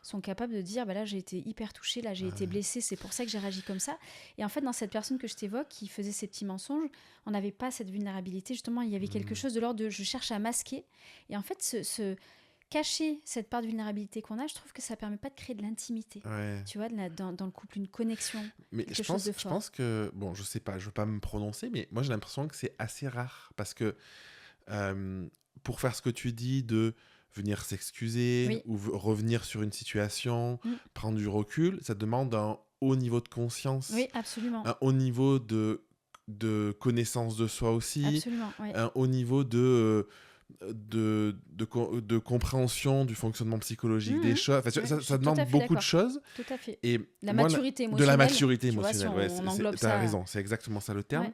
B: sont capables de dire, là, j'ai été hyper touchée, là, j'ai été blessée, c'est pour ça que j'ai réagi comme ça. Et en fait, dans cette personne que je t'évoque, qui faisait ces petits mensonges, on n'avait pas cette vulnérabilité. Justement, il y avait quelque chose de l'ordre de je cherche à masquer. Et en fait, cacher cette part de vulnérabilité qu'on a, je trouve que ça permet pas de créer de l'intimité. Tu vois, dans le couple, une connexion.
A: Mais je pense que, bon, je sais pas, je veux pas me prononcer, mais moi j'ai l'impression que c'est assez rare parce que pour faire ce que tu dis de venir s'excuser ou revenir sur une situation, prendre du recul, ça demande un haut niveau de conscience.
B: Oui, absolument.
A: Un haut niveau de connaissance de soi aussi.
B: Absolument, oui.
A: Un haut niveau de compréhension du fonctionnement psychologique des choses. Enfin, ça demande beaucoup de choses.
B: Tout à fait.
A: Et
B: maturité émotionnelle.
A: De la maturité émotionnelle,
B: tu as
A: raison, c'est exactement ça le terme.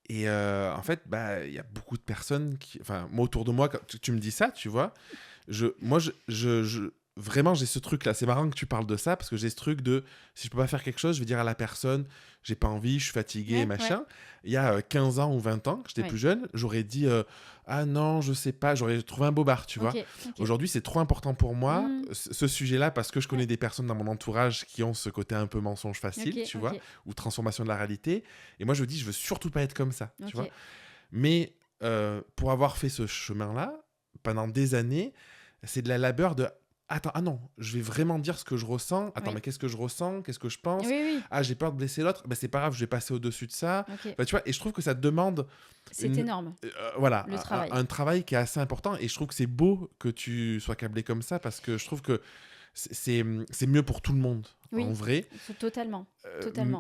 A: Et en fait, il y a beaucoup de personnes qui... Enfin, moi, autour de moi, quand tu me dis ça, tu vois, vraiment, j'ai ce truc-là. C'est marrant que tu parles de ça, parce que j'ai ce truc de... Si je peux pas faire quelque chose, je vais dire à la personne, j'ai pas envie, je suis fatigué, machin. Il y a 15 ans ou 20 ans, que j'étais plus jeune, j'aurais dit... ah non, je sais pas, j'aurais trouvé un bobard, tu vois. Aujourd'hui, c'est trop important pour moi, ce sujet-là, parce que je connais des personnes dans mon entourage qui ont ce côté un peu mensonge facile, tu vois, ou transformation de la réalité. Et moi, je me dis, je veux surtout pas être comme ça, tu vois. Mais pour avoir fait ce chemin-là, pendant des années, c'est de la labeur de... Attends, ah non, je vais vraiment dire ce que je ressens. Attends, mais qu'est-ce que je ressens? Qu'est-ce que je pense? Ah, j'ai peur de blesser l'autre. C'est pas grave, je vais passer au-dessus de ça. Tu vois, et je trouve que ça demande...
B: C'est énorme.
A: Voilà, un travail qui est assez important. Et je trouve que c'est beau que tu sois câblé comme ça, parce que je trouve que c'est mieux pour tout le monde, en vrai.
B: Totalement.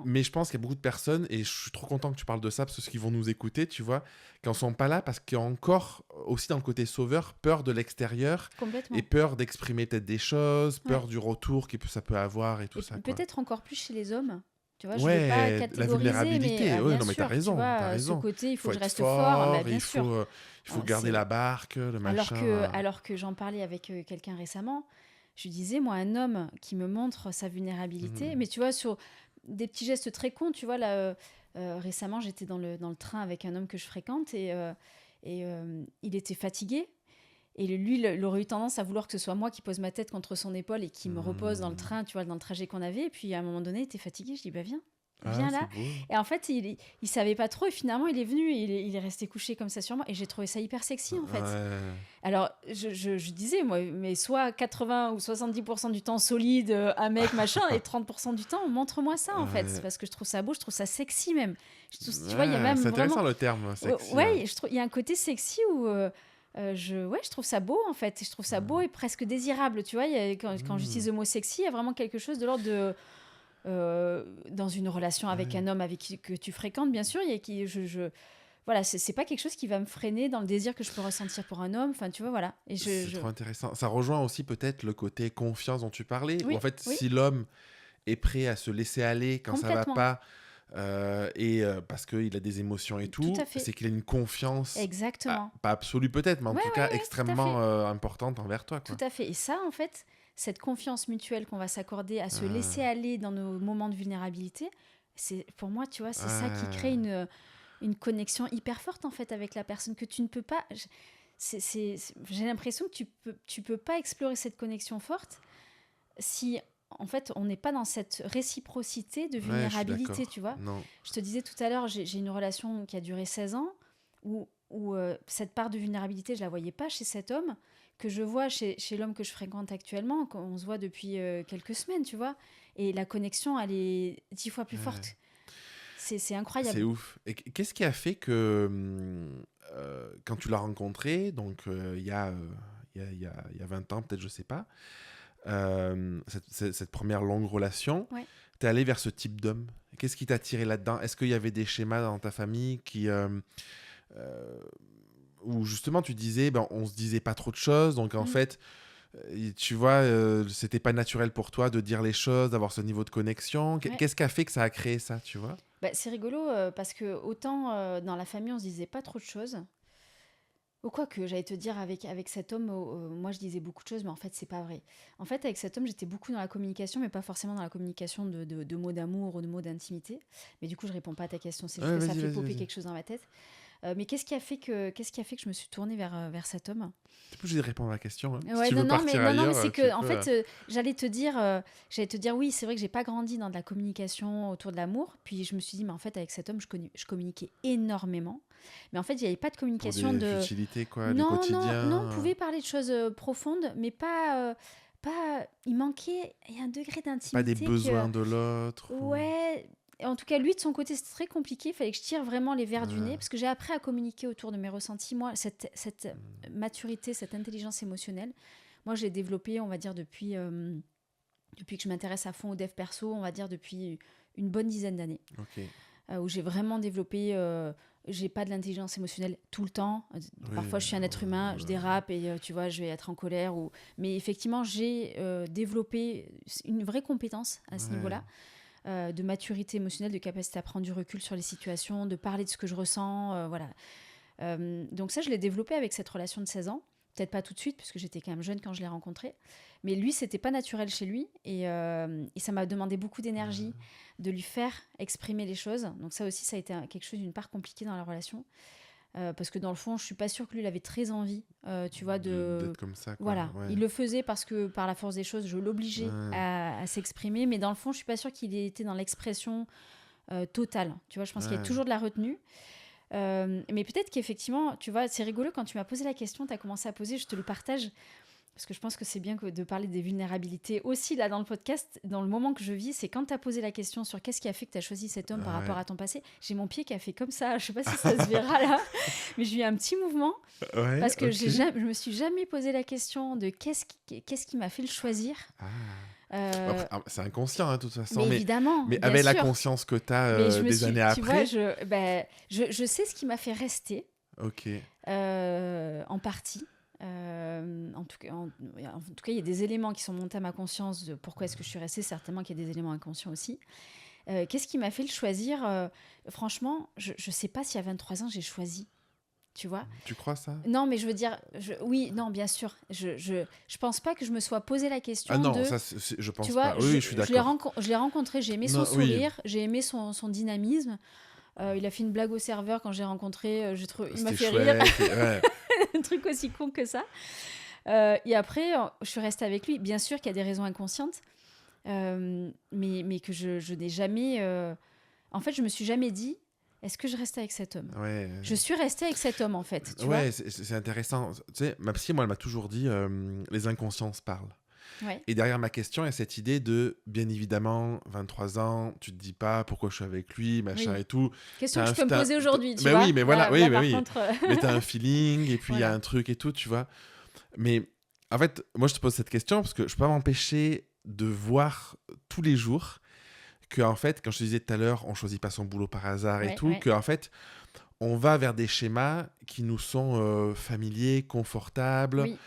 A: Mais je pense qu'il y a beaucoup de personnes, et je suis trop content que tu parles de ça, parce que ceux qui vont nous écouter, tu vois, qui n'en sont pas là, parce qu'il y a encore, aussi dans le côté sauveur, peur de l'extérieur.
B: Complètement.
A: Et peur d'exprimer peut-être des choses, peur du retour que ça peut avoir et tout ça.
B: Peut-être encore plus chez les hommes. Tu vois, je ne veux pas catégoriser,
A: la vulnérabilité,
B: mais bien
A: non, mais
B: sûr,
A: t'as raison,
B: tu vois,
A: t'as raison.
B: Ce côté, il faut que je reste fort, bien
A: sûr. Il faut garder la barque, le machin.
B: Alors que j'en parlais avec quelqu'un récemment, je disais, moi, un homme qui me montre sa vulnérabilité, mais tu vois, sur des petits gestes très cons, tu vois, là, récemment, j'étais dans le train avec un homme que je fréquente et il était fatigué. Et lui, il aurait eu tendance à vouloir que ce soit moi qui pose ma tête contre son épaule et qui me repose dans le train, tu vois, dans le trajet qu'on avait. Et puis, à un moment donné, il était fatigué. Je dis, viens. viens
A: c'est
B: là.
A: beau.
B: Et en fait, il savait pas trop et finalement, il est venu et il est resté couché comme ça sur moi et j'ai trouvé ça hyper sexy en fait.
A: Ouais.
B: Alors, je disais, moi, mais soit 80 ou 70% du temps solide, un mec, machin, et 30% du temps, montre-moi ça, en fait. C'est
A: Ouais.
B: parce que je trouve ça beau, je trouve ça sexy même. Tu vois, il y a même
A: C'est
B: vraiment...
A: intéressant le terme sexy.
B: Ouais, il y a un côté sexy où... je trouve ça beau, en fait. Et je trouve ça beau et presque désirable, tu vois. Quand j'utilise le mot sexy, il y a vraiment quelque chose de l'ordre de... dans une relation avec
A: Ouais.
B: un homme que tu fréquentes, bien sûr, il y a qui... Voilà, c'est pas quelque chose qui va me freiner dans le désir que je peux ressentir pour un homme. Enfin, tu vois, voilà. Et
A: C'est trop intéressant. Ça rejoint aussi peut-être le côté confiance dont tu parlais. Où
B: Oui,
A: en fait,
B: oui,
A: si l'homme est prêt à se laisser aller quand ça va
B: complètement.
A: pas, parce qu'il a des émotions et
B: Tout
A: tout,
B: à fait.
A: c'est qu'il a une confiance,
B: Exactement.
A: pas absolue peut-être, mais en
B: Ouais,
A: tout
B: ouais,
A: cas
B: ouais, tout à
A: extrêmement
B: fait.
A: importante envers toi, quoi.
B: Tout à fait. Et ça, en fait, cette confiance mutuelle qu'on va s'accorder à se laisser
A: Ah,
B: aller dans nos moments de vulnérabilité, c'est pour moi, tu vois, c'est ça qui crée
A: ah,
B: une connexion hyper forte, en fait, avec la personne que tu ne peux pas... J'ai l'impression que tu peux pas explorer cette connexion forte si, en fait, on n'est pas dans cette réciprocité de
A: ouais, je suis
B: vulnérabilité,
A: d'accord.
B: tu vois.
A: Non.
B: Je te disais tout à l'heure, j'ai une relation qui a duré 16 ans où cette part de vulnérabilité, je la voyais pas chez cet homme, que je vois chez l'homme que je fréquente actuellement, qu'on se voit depuis quelques semaines, tu vois. Et la connexion, elle est 10 fois plus
A: Ouais.
B: forte. C'est
A: C'est
B: incroyable.
A: ouf. Et qu'est-ce qui a fait que quand tu l'as rencontré, donc il y a 20 ans peut-être, je sais pas, cette première longue relation,
B: Ouais.
A: t'es allé vers ce type d'homme. Qu'est-ce qui t'a attiré là-dedans? Est-ce qu'il y avait des schémas dans ta famille euh, où justement tu disais, ben, on se disait pas trop de choses, donc en
B: Mm.
A: fait, tu vois, c'était pas naturel pour toi de dire les choses, d'avoir ce niveau de connexion.
B: Ouais.
A: Qu'est-ce qui a fait que ça a créé ça, tu vois?
B: Bah, c'est rigolo parce que autant dans la famille, on se disait pas trop de choses. Ou quoi que j'allais te dire avec cet homme, moi je disais beaucoup de choses, mais en fait c'est pas vrai. En fait avec cet homme j'étais beaucoup dans la communication, mais pas forcément dans la communication de mots d'amour ou de mots d'intimité. Mais du coup je réponds pas à ta question, c'est juste
A: Ouais,
B: que ça
A: vas-y,
B: fait
A: vas-y,
B: popper
A: vas-y.
B: quelque chose dans ma tête. Mais qu'est-ce qui a fait que je me suis tournée vers cet homme?
A: T'es pas obligé de répondre à la question, hein. Si
B: Ouais,
A: tu veux partir
B: non, mais
A: ailleurs,
B: c'est
A: tu
B: que, en
A: peux.
B: fait, j'allais te dire, oui, c'est vrai que j'ai pas grandi dans de la communication autour de l'amour. Puis je me suis dit, mais en fait, avec cet homme, je communiquais énormément. Mais en fait, il n'y avait pas de
A: Pour
B: communication
A: des
B: de.
A: futilités, quoi, du
B: Non, non,
A: quotidien.
B: non, on pouvait parler de choses profondes, mais pas. Il manquait. Il y a un degré
A: Pas des
B: d'intimité que.
A: besoins de l'autre.
B: Ouais. En tout cas, lui, de son côté, c'était très compliqué. Il fallait que je tire vraiment les verres du
A: Ouais.
B: nez. Parce que j'ai appris à communiquer autour de mes ressentis. Moi, cette maturité, cette intelligence émotionnelle, moi, je l'ai développée, on va dire, depuis que je m'intéresse à fond au dev perso, on va dire depuis une bonne dizaine d'années.
A: Ok.
B: Où j'ai vraiment développé. J'ai pas de l'intelligence émotionnelle tout le temps.
A: Oui,
B: Parfois, je suis un être humain, je dérape et tu vois, je vais être en colère. Mais effectivement, j'ai développé une vraie compétence à ce
A: ouais.
B: niveau-là de maturité émotionnelle, de capacité à prendre du recul sur les situations, de parler de ce que je ressens. Voilà. Donc ça, je l'ai développé avec cette relation de 16 ans. Peut-être pas tout de suite, puisque j'étais quand même jeune quand je l'ai rencontré. Mais lui, c'était pas naturel chez lui. Et ça m'a demandé beaucoup d'énergie de lui faire exprimer les choses. Donc ça aussi, ça a été quelque chose d'une part compliquée dans la relation. Parce que dans le fond, je suis pas sûre que lui, il avait très envie, tu vois,
A: D'être comme ça, quoi.
B: Voilà.
A: Ouais.
B: Il le faisait parce que par la force des choses, je l'obligeais
A: Ouais.
B: à s'exprimer. Mais dans le fond, je suis pas sûre qu'il était dans l'expression totale. Tu vois, je pense qu'il y a
A: Ouais.
B: toujours de la retenue. Mais peut-être qu'effectivement, tu vois, c'est rigolo quand tu m'as posé la question, tu as commencé à poser, je te le partage, parce que je pense que c'est bien de parler des vulnérabilités aussi là dans le podcast, dans le moment que je vis, c'est quand tu as posé la question sur qu'est-ce qui a fait que tu as choisi cet homme par
A: Ouais.
B: rapport à ton passé, j'ai mon pied qui a fait comme ça, je sais pas si ça se verra là, mais j'ai eu un petit mouvement,
A: Ouais,
B: parce que
A: ok.
B: je me suis jamais posé la question de qu'est-ce qui m'a fait le choisir.
A: Ah.
B: Euh,
A: Après, c'est inconscient, hein, de toute façon.
B: mais évidemment,
A: Mais
B: bien
A: avec la
B: sûr.
A: conscience que tu as
B: Mais je me
A: des
B: suis,
A: années
B: tu vois,
A: après.
B: je sais ce qui m'a fait rester.
A: Ok.
B: En partie. En tout cas, il y a des éléments qui sont montés à ma conscience de pourquoi est-ce que je suis restée. Certainement qu'il y a des éléments inconscients aussi. Qu'est-ce qui m'a fait le choisir Franchement, je ne sais pas si à 23 ans, j'ai choisi. Tu vois
A: Tu crois ça?
B: Non, mais je veux dire... oui, non, bien sûr. Je pense pas que je me sois posé la question
A: Ah non,
B: de...
A: ça, je
B: Tu
A: pense
B: vois,
A: pas. Oui, oui, je suis d'accord.
B: je l'ai rencontré, j'ai aimé son
A: Non, oui,
B: sourire, j'ai aimé son dynamisme. Il a fait une blague au serveur quand j'ai rencontré, il m'a
A: c'était
B: fait rire.
A: chouette. Ouais.
B: Un truc aussi con que ça. Et après, je suis restée avec lui. Bien sûr qu'il y a des raisons inconscientes, mais que je n'ai jamais... en fait, je me suis jamais dit, est-ce que je reste avec cet homme?
A: Ouais.
B: Je suis restée avec cet homme, en fait. Tu
A: Ouais,
B: vois.
A: c'est intéressant. Tu sais, ma psy, moi, elle m'a toujours dit les inconscients se parlent.
B: Ouais.
A: Et derrière ma question, il y a cette idée de, bien évidemment, 23 ans, tu te dis pas pourquoi je suis avec lui, machin
B: Oui.
A: et tout.
B: Question que
A: T'as
B: je peux me poser aujourd'hui, tu
A: Mais
B: vois.
A: oui, mais voilà,
B: Là,
A: oui,
B: là,
A: mais
B: par
A: oui.
B: contre,
A: Mais t'as un feeling, et puis il y a
B: voilà.
A: un truc et tout, tu vois. Mais en fait, moi, je te pose cette question parce que je peux pas m'empêcher de voir tous les jours que, en fait, quand je te disais tout à l'heure, on choisit pas son boulot par hasard et
B: Ouais,
A: tout,
B: ouais.
A: que, en fait, on va vers des schémas qui nous sont familiers, confortables,
B: Oui,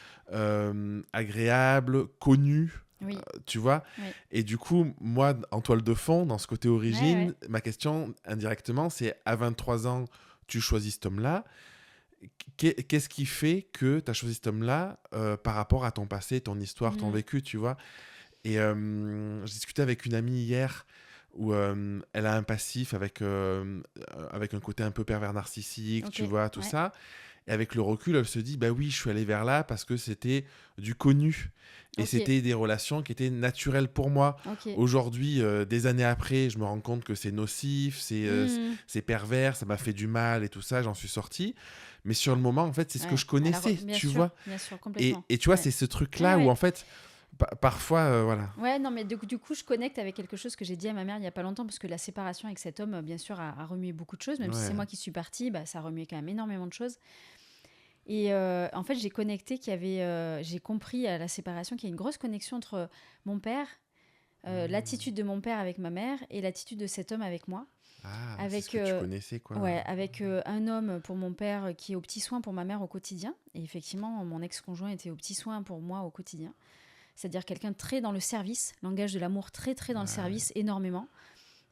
A: agréables, connus,
B: oui,
A: tu vois.
B: oui.
A: Et du coup, moi, en toile de fond, dans ce côté
B: Ouais,
A: origine,
B: ouais.
A: ma question, indirectement, c'est à 23 ans, tu choisis cet homme-là. Qu'est-ce qui fait que tu as choisi cet homme-là par rapport à ton passé, ton histoire, ton
B: Mm.
A: vécu, tu vois. Et je discutais avec une amie hier où elle a un passif avec un côté un peu pervers narcissique,
B: Ok,
A: tu vois, tout
B: ouais.
A: ça. Et avec le recul, elle se dit, bah oui, je suis allée vers là parce que c'était du connu. Et
B: Ok,
A: c'était des relations qui étaient naturelles pour moi.
B: ok.
A: Aujourd'hui, des années après, je me rends compte que c'est nocif,
B: Mm.
A: c'est pervers, ça m'a fait du mal et tout ça, j'en suis sorti. Mais sur le moment, en fait, c'est ce que
B: Ouais.
A: je connaissais, tu vois.
B: Bien sûr, complètement.
A: Et tu vois,
B: Ouais.
A: c'est ce
B: Ouais,
A: truc-là où,
B: ouais.
A: en fait, parfois, voilà.
B: Ouais, non, mais du coup, je connecte avec quelque chose que j'ai dit à ma mère il y a pas longtemps, parce que la séparation avec cet homme, bien sûr, a remué beaucoup de choses. Même si c'est
A: Ouais.
B: moi qui suis partie, bah, ça a remué quand même énormément de choses. Et en fait, j'ai connecté j'ai compris à la séparation qu'il y a une grosse connexion entre mon père, l'attitude de mon père avec ma mère, et l'attitude de cet homme avec moi.
A: Ah, c'est ce
B: Avec,
A: que tu connaissais, quoi.
B: ouais, avec un homme pour mon père qui est aux petits soins pour ma mère au quotidien. Et effectivement, mon ex-conjoint était aux petits soins pour moi au quotidien. C'est-à-dire quelqu'un très dans le service, langage de l'amour très très dans le
A: Ouais,
B: service, énormément.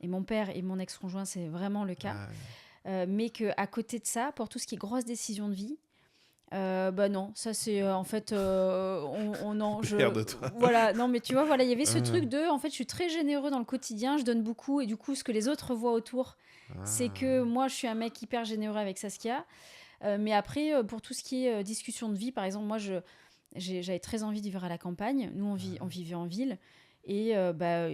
B: Et mon père et mon ex-conjoint, c'est vraiment le cas. Mais qu'à côté de ça, pour tout ce qui est grosses décisions de vie, bah non, ça c'est en fait, non,
A: Merde-toi.
B: voilà, non, mais tu vois, voilà, il y avait ce
A: Euh,
B: truc de, en fait, je suis très généreux dans le quotidien, je donne beaucoup, et du coup, ce que les autres voient autour, c'est que
A: ah,
B: moi, je suis un mec hyper généreux avec Saskia. Mais après, pour tout ce qui est discussion de vie, par exemple, moi, j'avais très envie de vivre à la campagne. Nous, on vivait en ville. Et bah,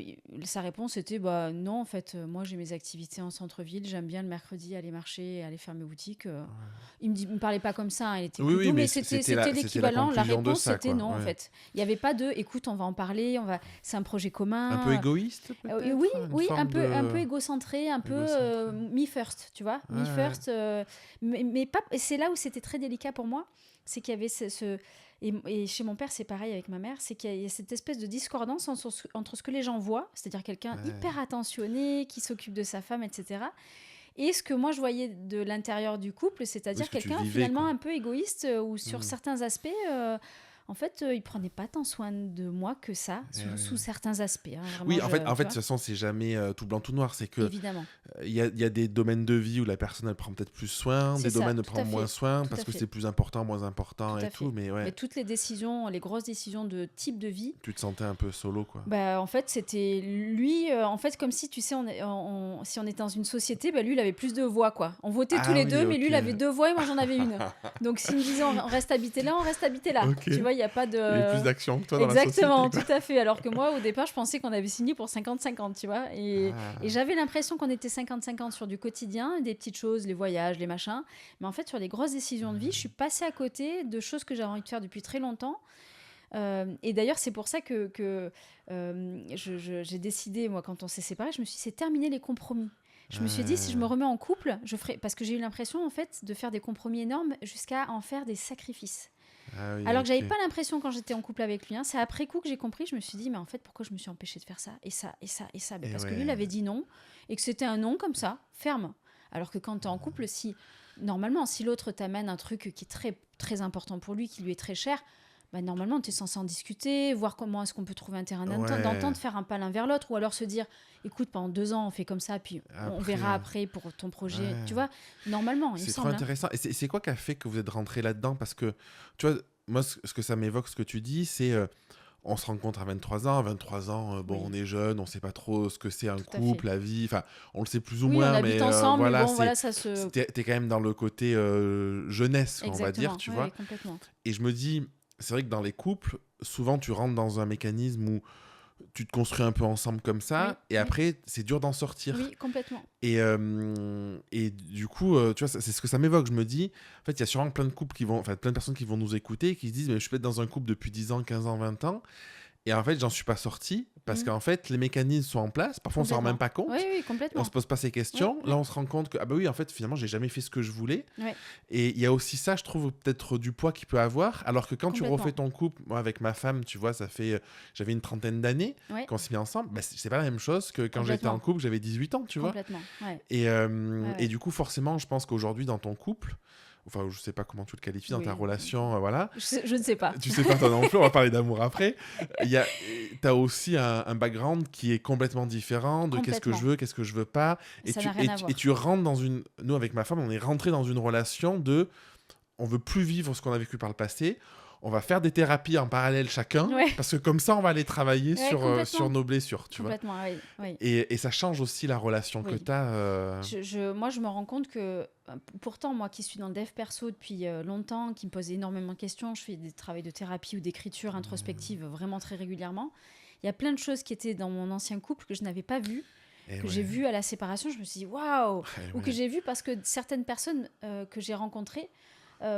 B: sa réponse était bah, non, en fait, moi j'ai mes activités en centre-ville. J'aime bien le mercredi aller marcher et aller faire mes boutiques. Il me parlait pas comme ça, hein, il était
A: Oui,
B: plus
A: oui,
B: doux,
A: mais
B: mais c'était
A: c'était la
B: l'équivalent. La
A: conclusion de
B: réponse
A: ça,
B: c'était
A: quoi.
B: non, en
A: Ouais.
B: fait. Il n'y avait pas de écoute, on va en parler, c'est un projet
A: Un peu
B: commun.
A: égoïste,
B: Oui,
A: peut-être? Une
B: oui,
A: forme
B: un peu
A: de...
B: égocentré, un peu
A: égocentré.
B: me first, tu vois,
A: Ouais,
B: me
A: ouais.
B: first. Mais pas. Et c'est là où c'était très délicat pour moi, c'est qu'il y avait et chez mon père, c'est pareil avec ma mère, c'est qu'il y a cette espèce de discordance entre ce que les gens voient, c'est-à-dire quelqu'un
A: Ouais.
B: hyper attentionné, qui s'occupe de sa femme, etc., et ce que moi je voyais de l'intérieur du couple,
A: Oui,
B: c'est-à-dire
A: ce que tu
B: quelqu'un
A: vivais,
B: finalement
A: quoi.
B: un peu égoïste, ou sur
A: Hmm.
B: certains aspects, en fait, il prenait pas tant soin de moi que ça, sous certains aspects, hein, vraiment,
A: Oui, en fait, de
B: tu
A: toute
B: vois,
A: façon, c'est jamais tout blanc, tout noir. C'est que
B: évidemment.
A: il y a des domaines de vie où la personne, elle prend peut-être plus soin,
B: C'est
A: des
B: ça,
A: domaines, elle
B: tout
A: prend
B: à
A: moins
B: fait,
A: soin
B: tout
A: parce
B: à
A: que
B: fait,
A: c'est plus important, moins important
B: tout
A: et
B: à
A: tout.
B: fait.
A: Mais
B: Mais
A: ouais,
B: toutes les décisions, les grosses décisions de type de vie,
A: tu te sentais un peu solo, quoi.
B: bah, en fait, c'était lui, en fait, comme si, tu sais, si on était dans une société, bah, lui, il avait plus de voix, quoi. On votait tous
A: Ah
B: les
A: oui,
B: deux, mais lui,
A: ok.
B: il avait deux voix et moi, j'en avais une. Donc, s'il me disait, on reste habité là, on reste habité là.
A: Ok.
B: Tu vois, il n'y a pas
A: Il y avait plus
B: de...
A: d'action que toi dans la société,
B: Exactement,
A: quoi.
B: tout à fait. Alors que moi, au départ, je pensais qu'on avait signé pour 50-50, tu vois. Et
A: Ah,
B: j'avais l'impression qu'on était 50-50 sur du quotidien, des petites choses, les voyages, les machins. Mais en fait, sur les grosses décisions de vie, je suis passée à côté de choses que j'avais envie de faire depuis très longtemps. Et d'ailleurs, c'est pour ça que j'ai décidé, moi, quand on s'est séparés, je me suis dit, c'est terminer les compromis. Je me suis dit, si je me remets en couple, je ferai... Parce que j'ai eu l'impression, en fait, de faire des compromis énormes jusqu'à en faire des sacrifices.
A: ah oui,
B: Alors que j'avais
A: ok.
B: pas l'impression quand j'étais en couple avec lui, hein. C'est après coup que j'ai compris, je me suis dit, mais en fait, pourquoi je me suis empêchée de faire ça, et ça, et ça, et ça? Mais
A: Et
B: parce que lui,
A: ouais.
B: il avait dit non, et que c'était un non comme ça, ferme. Alors que quand tu es en couple, normalement, si l'autre t'amène un truc qui est très, très important pour lui, qui lui est très cher, bah, normalement, tu es censé en discuter, voir comment est-ce qu'on peut trouver un terrain
A: Ouais.
B: d'entente, faire un pas l'un vers l'autre, ou alors se dire, écoute, pendant 2 ans, on fait comme ça, puis on verra
A: Après,
B: après pour ton projet. Tu
A: ouais.
B: vois, normalement, il me
A: C'est trop
B: semble, hein.
A: intéressant. Et c'est quoi qui a fait que vous êtes rentré là-dedans? Parce que, tu vois, moi, ce que ça m'évoque, ce que tu dis, c'est on se rencontre à 23 ans. À 23 ans, bon,
B: Oui,
A: on est jeune, on sait pas trop ce que c'est un
B: tout à fait.
A: couple, la vie. Enfin, on le sait plus ou
B: Oui, on
A: moins,
B: habite
A: mais
B: ensemble, mais
A: voilà,
B: bon, voilà, ça se...
A: t'es quand même dans le côté jeunesse, on va dire,
B: Exactement,
A: tu
B: oui,
A: vois.
B: complètement.
A: Et je me dis, c'est vrai que dans les couples, souvent, tu rentres dans un mécanisme où tu te construis un peu ensemble comme ça,
B: Oui,
A: et
B: oui.
A: après, c'est dur d'en sortir.
B: Oui, complètement.
A: Et du coup, tu vois, c'est ce que ça m'évoque. Je me dis, en fait, il y a sûrement plein de couples enfin, plein de personnes qui vont nous écouter et qui se disent, mais je suis peut-être dans un couple depuis 10 ans, 15 ans, 20 ans. Et en fait, j'en suis pas sorti parce
B: Mm.
A: qu'en fait, les mécanismes sont en place. Parfois, on s'en rend même pas compte.
B: Oui, oui,
A: Et on
B: complètement.
A: se pose pas ces questions. Là, on se rend compte que, ah bah oui, en fait, finalement, j'ai jamais fait ce que je voulais.
B: Ouais.
A: Et il y a aussi ça, je trouve, peut-être du poids qu'il peut avoir. Alors que quand tu
B: Complètement.
A: refais ton couple, moi, avec ma femme, tu vois, j'avais une trentaine d'années
B: Ouais.
A: qu'on s'est mis ensemble. Bah, c'est pas la même chose que quand j'étais en couple, j'avais 18 ans, tu vois.
B: Complètement, ouais.
A: Et du coup, forcément, je pense qu'aujourd'hui, dans ton couple, enfin, je sais pas comment tu le qualifies dans ta relation, voilà.
B: Je ne sais pas.
A: Tu sais pas toi non plus, on va parler d'amour après. T'as aussi un background qui est complètement différent de qu'est-ce que je veux, qu'est-ce que je veux pas.
B: Ça n'a rien à voir.
A: Et tu rentres dans une... Nous, avec ma femme, on est rentré dans une relation de... On veut plus vivre ce qu'on a vécu par le passé. On va faire des thérapies en parallèle chacun, parce que comme ça, on va aller travailler sur nos blessures, tu vois.
B: Complètement, oui.
A: Et ça change aussi la relation que tu as.
B: Moi, je me rends compte que, pourtant, moi qui suis dans le dev perso depuis longtemps, qui me pose énormément de questions, je fais des travaux de thérapie ou d'écriture introspective vraiment très régulièrement. Il y a plein de choses qui étaient dans mon ancien couple que je n'avais pas vues, que j'ai vues à la séparation. Je me suis dit, waouh! Ou que j'ai vues parce que certaines personnes que j'ai rencontrées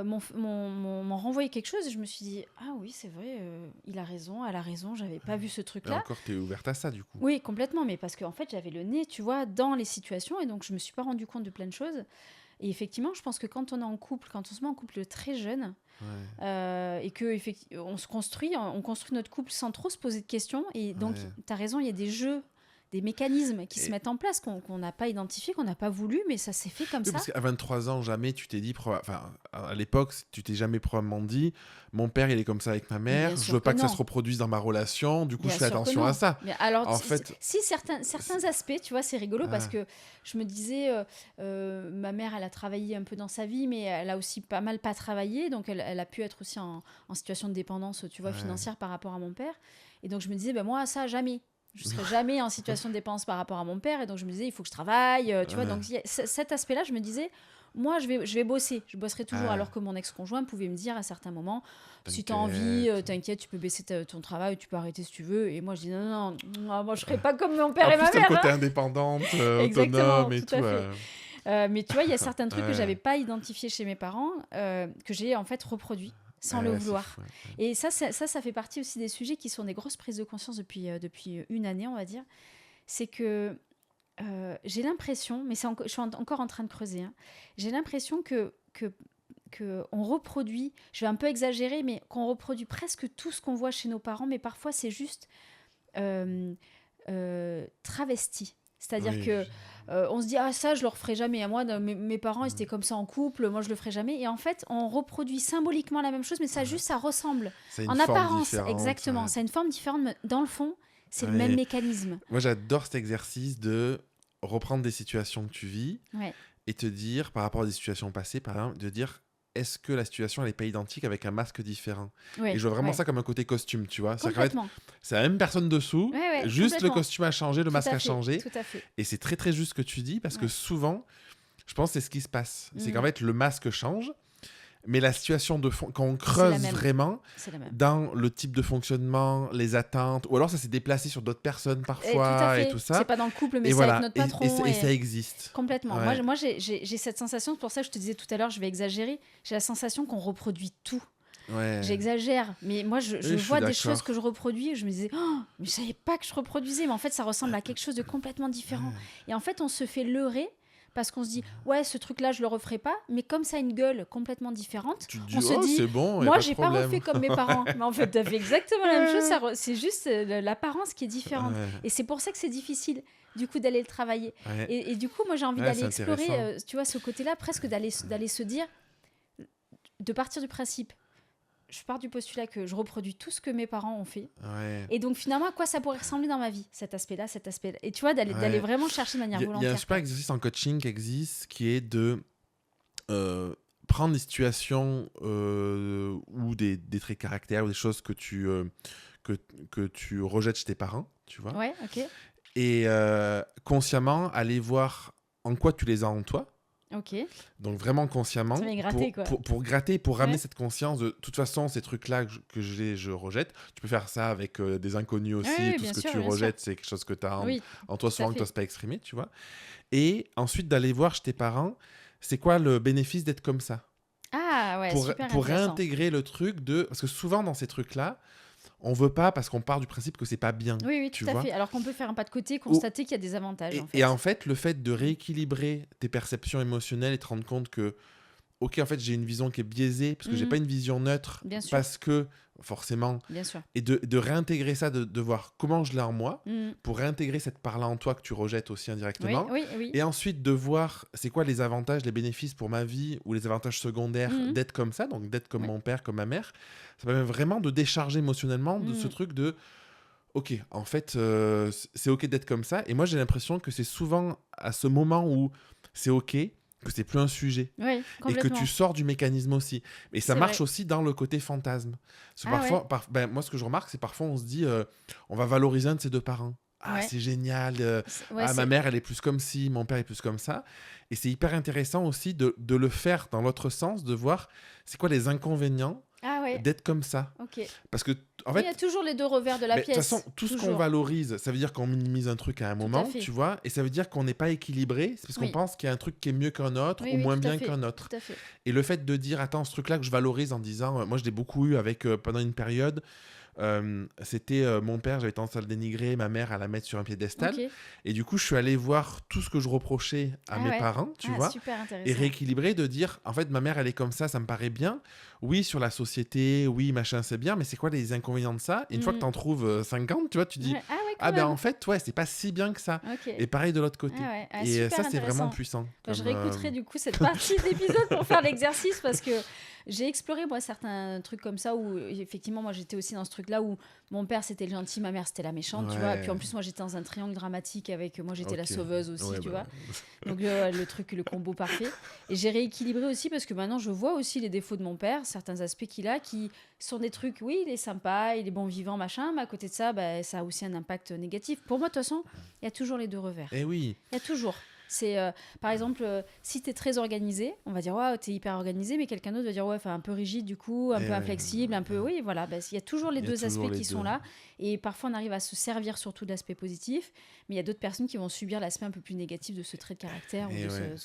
B: m'ont renvoyé quelque chose et je me suis dit ah oui c'est vrai, il a raison, elle a raison, j'avais pas vu ce truc là.
A: Et encore t'es ouverte à ça du coup.
B: Oui complètement, mais parce qu'en fait j'avais le nez tu vois dans les situations et donc je me suis pas rendu compte de plein de choses et effectivement je pense que quand on est en couple, quand on se met en couple très jeune et que on construit notre couple sans trop se poser de questions et donc t'as raison, il y a des jeux, des mécanismes qui se mettent en place qu'on n'a pas identifiés, qu'on n'a pas voulu, mais ça s'est fait comme ça.
A: Parce qu'à 23 ans, jamais tu t'es dit... Enfin, à l'époque, tu t'es jamais probablement dit mon père, il est comme ça avec ma mère, je veux pas que ça se reproduise dans ma relation, du coup, je fais attention à ça.
B: Mais alors,
A: en fait...
B: si certains aspects, tu vois, c'est rigolo parce que je me disais, ma mère, elle a travaillé un peu dans sa vie, mais elle a aussi pas mal pas travaillé, donc elle a pu être aussi en situation de dépendance, tu vois, financière par rapport à mon père. Et donc, je me disais, moi, ça, jamais. Je ne serais jamais en situation de dépense par rapport à mon père. Et donc, je me disais, il faut que je travaille. Tu vois, donc, cet aspect-là, je me disais, moi, je vais bosser. Je bosserai toujours. Alors que mon ex-conjoint pouvait me dire à certains moments, si tu as envie, t'inquiète, tu peux baisser ton travail, tu peux arrêter si tu veux. Et moi, je dis, non, moi, je ne serais pas comme mon père et ma mère.
A: En plus, t'as le côté indépendante, autonome et tout.
B: Mais tu vois, il y a certains trucs que je n'avais pas identifiés chez mes parents, que j'ai en fait reproduits. Sans le vouloir. Et ça fait partie aussi des sujets qui sont des grosses prises de conscience depuis une année, on va dire. C'est que j'ai l'impression, mais je suis encore en train de creuser, j'ai l'impression que on reproduit, je vais un peu exagérer, mais qu'on reproduit presque tout ce qu'on voit chez nos parents, mais parfois c'est juste travesti. C'est-à-dire que on se dit ça je le referai jamais. Moi mes parents ils étaient comme ça en couple, moi je le ferai jamais. Et en fait on reproduit symboliquement la même chose, mais ça ressemble en apparence. Exactement, ça a une forme différente, mais dans le fond c'est le même mécanisme.
A: Moi j'adore cet exercice de reprendre des situations que tu vis et te dire par rapport à des situations passées, par exemple, de dire est-ce que la situation elle est pas identique avec un masque différent. Et je vois vraiment ça comme un côté costume, tu vois. C'est la même personne dessous, juste le costume a changé, le masque a changé.
B: Tout à fait.
A: Et c'est très très juste ce que tu dis parce que souvent, je pense que c'est ce qui se passe. C'est qu'en fait le masque change, mais la situation de fond, quand on creuse vraiment dans le type de fonctionnement, les attentes, ou alors ça s'est déplacé sur d'autres personnes parfois et tout ça.
B: C'est pas dans le couple, mais c'est avec notre patron.
A: Et ça existe.
B: Complètement. Moi j'ai cette sensation, c'est pour ça que je te disais tout à l'heure, je vais exagérer, j'ai la sensation qu'on reproduit tout. J'exagère, mais moi je vois des choses que je reproduis et je me disais mais je savais pas que je reproduisais, mais en fait ça ressemble à quelque chose de complètement différent. Et en fait on se fait leurrer parce qu'on se dit ce truc là je le referai pas, mais comme ça a une gueule complètement différente,
A: on se dit
B: c'est
A: bon,
B: moi j'ai pas refait comme mes parents. Mais en fait t'as fait exactement la même chose, c'est juste l'apparence qui est différente. Et c'est pour ça que c'est difficile du coup d'aller le travailler. Et du coup moi j'ai envie d'aller explorer tu vois ce côté là, presque d'aller se dire, de partir du principe, je pars du postulat que je reproduis tout ce que mes parents ont fait. Et donc, finalement, à quoi ça pourrait ressembler dans ma vie, cet aspect-là. Et tu vois, d'aller vraiment chercher de manière volontaire.
A: Il y a un super exercice en coaching qui existe, qui est de prendre des situations ou des traits de caractère ou des choses que tu rejettes chez tes parents, tu vois.
B: Ok.
A: Et consciemment, aller voir en quoi tu les as en toi.
B: Ok.
A: Donc vraiment consciemment,
B: Ça vient gratter, quoi.
A: pour gratter, pour ramener
B: Ouais.
A: cette conscience de toute façon, ces trucs-là que j'ai, je rejette. Tu peux faire ça avec des inconnus aussi,
B: Oui,
A: tout
B: bien
A: ce que
B: sûr,
A: tu
B: bien sûr.
A: rejettes, c'est quelque chose que tu as
B: Oui,
A: en toi
B: tout à
A: souvent que tu
B: fait.
A: n'oses pas exprimer, tu vois. Et ensuite d'aller voir chez tes parents, c'est quoi le bénéfice d'être comme ça?
B: Ah ouais, super
A: Pour
B: intéressant.
A: réintégrer le truc de... Parce que souvent dans ces trucs-là, on veut pas parce qu'on part du principe que c'est pas bien,
B: Oui, oui,
A: tu
B: tout à
A: vois.
B: fait. Alors qu'on peut faire un pas de côté,
A: Ou-
B: constater qu'il y a des avantages, en
A: Et
B: fait.
A: en fait, le fait de rééquilibrer tes perceptions émotionnelles et te rendre compte que ok, en fait, j'ai une vision qui est biaisée parce que j'ai
B: Mhm.
A: pas une vision neutre,
B: Bien sûr,
A: parce que forcément,
B: bien sûr.
A: et de réintégrer ça, de voir comment je l'ai en moi,
B: Mhm.
A: pour réintégrer cette part-là en toi que tu rejettes aussi
B: Oui,
A: indirectement,
B: oui, oui.
A: et ensuite de voir c'est quoi les avantages, les bénéfices pour ma vie ou les avantages secondaires
B: Mhm.
A: d'être comme ça, donc d'être comme
B: Oui.
A: mon père, comme ma mère. Ça permet vraiment de décharger émotionnellement de ce
B: Mhm.
A: truc de ok, en fait, c'est ok d'être comme ça. Et moi, j'ai l'impression que c'est souvent à ce moment où c'est ok que c'est plus un sujet
B: Oui,
A: et que
B: complètement.
A: tu sors du mécanisme aussi. Et ça
B: C'est
A: marche
B: vrai.
A: aussi dans le côté fantasme. Parce que
B: Ah ouais.
A: parfois, ben, moi, ce que je remarque, c'est parfois on se dit, on va valoriser un de ses deux parents. Ah,
B: Ouais.
A: c'est génial.
B: Ouais,
A: Ah, ma
B: c'est...
A: mère, elle est plus comme ci, mon père est plus comme ça. Et c'est hyper intéressant aussi de le faire dans l'autre sens, de voir c'est quoi les inconvénients
B: Ah ouais,
A: d'être comme ça.
B: ok.
A: Parce que, en
B: Oui, il y
A: fait,
B: a toujours les deux revers de la
A: mais de toute
B: pièce.
A: façon, tout ce qu'on
B: Toujours.
A: valorise, ça veut dire qu'on minimise un truc à un
B: Tout à
A: moment,
B: fait.
A: tu vois, et ça veut dire qu'on n'est pas équilibré, c'est parce qu'on
B: Oui.
A: pense qu'il y a un truc qui est mieux qu'un autre
B: Oui,
A: ou
B: oui,
A: moins
B: tout à
A: bien
B: fait.
A: qu'un autre.
B: Tout à fait.
A: Et le fait de dire, attends, ce truc-là que je valorise en disant, moi je l'ai beaucoup eu avec, pendant une période, c'était mon père, j'avais tendance à le dénigrer, ma mère à la mettre sur un piédestal,
B: Ok.
A: et du coup je suis allé voir tout ce que je reprochais à
B: Ah
A: mes
B: ouais.
A: parents, tu
B: Ah,
A: vois,
B: super
A: et
B: intéressant.
A: rééquilibrer, de dire, en fait, ma mère, elle est comme ça me paraît bien. Oui, sur la société, oui, machin, c'est bien, mais c'est quoi les inconvénients de ça? Et une fois que
B: Mhm.
A: t'en trouves 50, tu vois, tu dis,
B: Ouais. Ah ouais, quand
A: ah ben
B: même.
A: en fait, ouais, c'est pas si bien que ça.
B: Ok.
A: Et pareil de l'autre côté.
B: Ah ouais. Ah,
A: Et
B: super
A: ça, c'est vraiment
B: intéressant.
A: puissant.
B: Bah, je
A: Comme,
B: réécouterai du coup cette partie de l'épisode pour faire l'exercice parce que j'ai exploré moi certains trucs comme ça où effectivement moi j'étais aussi dans ce truc là où mon père c'était le gentil, ma mère c'était la méchante, tu vois. Et puis en
A: ouais,
B: plus moi j'étais dans un triangle dramatique avec moi j'étais la
A: ok.
B: sauveuse aussi,
A: Ouais,
B: tu
A: bah,
B: vois. Donc le truc, le combo parfait. Et j'ai rééquilibré aussi parce que maintenant je vois aussi les défauts de mon père, certains aspects qu'il a qui sont des trucs, oui il est sympa, il est bon vivant machin, mais à côté de ça bah, ça a aussi un impact négatif. Pour moi de toute façon il y a toujours les deux revers.
A: eh oui.
B: Il y a toujours. C'est par exemple, si tu es très organisé, on va dire ouais, tu es hyper organisé, mais quelqu'un d'autre va dire ouais, un peu rigide du coup, un
A: Eh
B: peu
A: ouais.
B: inflexible, un peu oui, voilà, bah, il y a toujours les
A: Il y a
B: deux
A: toujours
B: aspects
A: les
B: qui sont
A: deux.
B: là et parfois on arrive à se servir surtout de l'aspect positif, mais il y a d'autres personnes qui vont subir l'aspect un peu plus négatif de ce trait de caractère ou
A: Eh
B: de
A: ouais.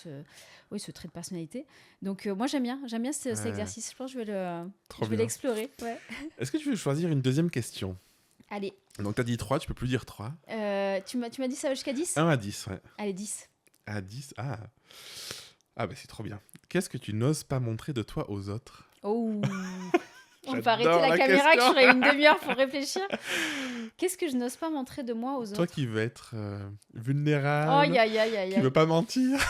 B: oui, ce trait de personnalité. Donc moi j'aime bien cet
A: Ouais.
B: exercice, je pense que
A: Trop
B: je vais
A: bien.
B: l'explorer. Ouais.
A: Est-ce que tu veux choisir une deuxième question?
B: Allez,
A: Donc, tu as dit 3, tu peux plus dire 3.
B: tu m'as dit ça va jusqu'à 10.
A: 1 à 10, ouais.
B: Allez, 10.
A: À 10, ah. Ah, bah c'est trop bien. Qu'est-ce que tu n'oses pas montrer de toi aux autres?
B: Oh. On peut
A: J'adore
B: arrêter la
A: la
B: caméra que
A: question.
B: j'aurai une demi-heure pour réfléchir. Qu'est-ce que je n'ose pas montrer de moi aux
A: Toi
B: autres?
A: qui veux être
B: Oh,
A: vulnérable,
B: aïe, aïe, aïe,
A: qui veut
B: aïe.
A: pas mentir.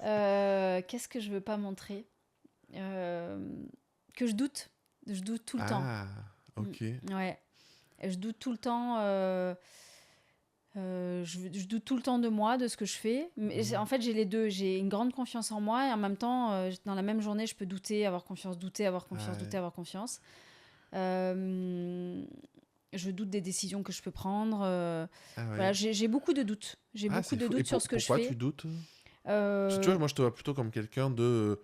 B: Qu'est-ce que je veux pas montrer? Que je doute. Je doute tout le temps.
A: Ah, ok.
B: Ouais. Je doute tout le temps. Je doute tout le temps de moi, de ce que je fais. Mais en fait, j'ai les deux. J'ai une grande confiance en moi et en même temps, dans la même journée, je peux douter, avoir confiance, douter, avoir confiance,
A: Ouais.
B: douter, avoir confiance. Je doute des décisions que je peux prendre.
A: Ah ouais.
B: Voilà, j'ai beaucoup de doutes. J'ai
A: Ah,
B: beaucoup
A: c'est
B: de
A: fou.
B: doutes
A: Et
B: sur ce que je
A: pourquoi
B: fais.
A: tu doutes?
B: Euh,
A: Parce que tu vois, moi je te vois plutôt comme quelqu'un de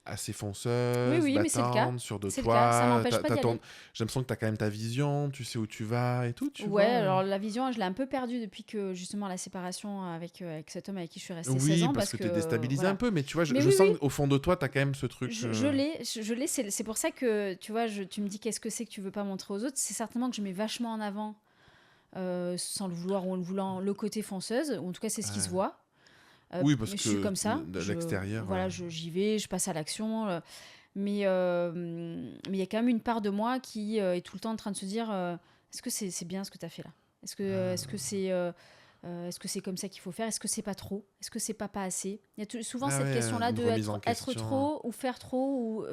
A: assez fonceuse,
B: oui, mais c'est le cas.
A: battante, sûr de
B: C'est le cas. Ça
A: toi.
B: m'empêche pas d'y aller.
A: J'ai l'impression que tu as quand même ta vision, tu sais où tu vas et tout, tu
B: Ouais,
A: vois.
B: alors la vision, je l'ai un peu perdue depuis que justement la séparation avec cet homme avec qui je suis restée 16
A: Oui,
B: ans.
A: parce que tu es
B: que,
A: déstabilisé
B: voilà.
A: un peu, mais tu vois,
B: Mais
A: je
B: oui,
A: sens
B: oui.
A: qu'au fond de toi, tu as quand même ce truc.
B: Je l'ai. C'est pour ça que, tu vois, tu me dis qu'est-ce que c'est que tu veux pas montrer aux autres. C'est certainement que je mets vachement en avant, sans le vouloir ou en le voulant, le côté fonceuse. Ou en tout cas, c'est ce qui se voit.
A: Oui, parce
B: mais
A: que
B: je suis comme ça.
A: de l'extérieur.
B: Voilà,
A: ouais.
B: j'y vais, je passe à l'action. Mais il y a quand même une part de moi qui est tout le temps en train de se dire est-ce que c'est bien ce que tu as fait là? Est-ce que c'est comme ça qu'il faut faire? Est-ce que c'est pas trop? Est-ce que c'est pas assez? Il y a souvent cette question-là
A: une
B: de
A: remise en
B: être
A: question.
B: trop ou faire trop ou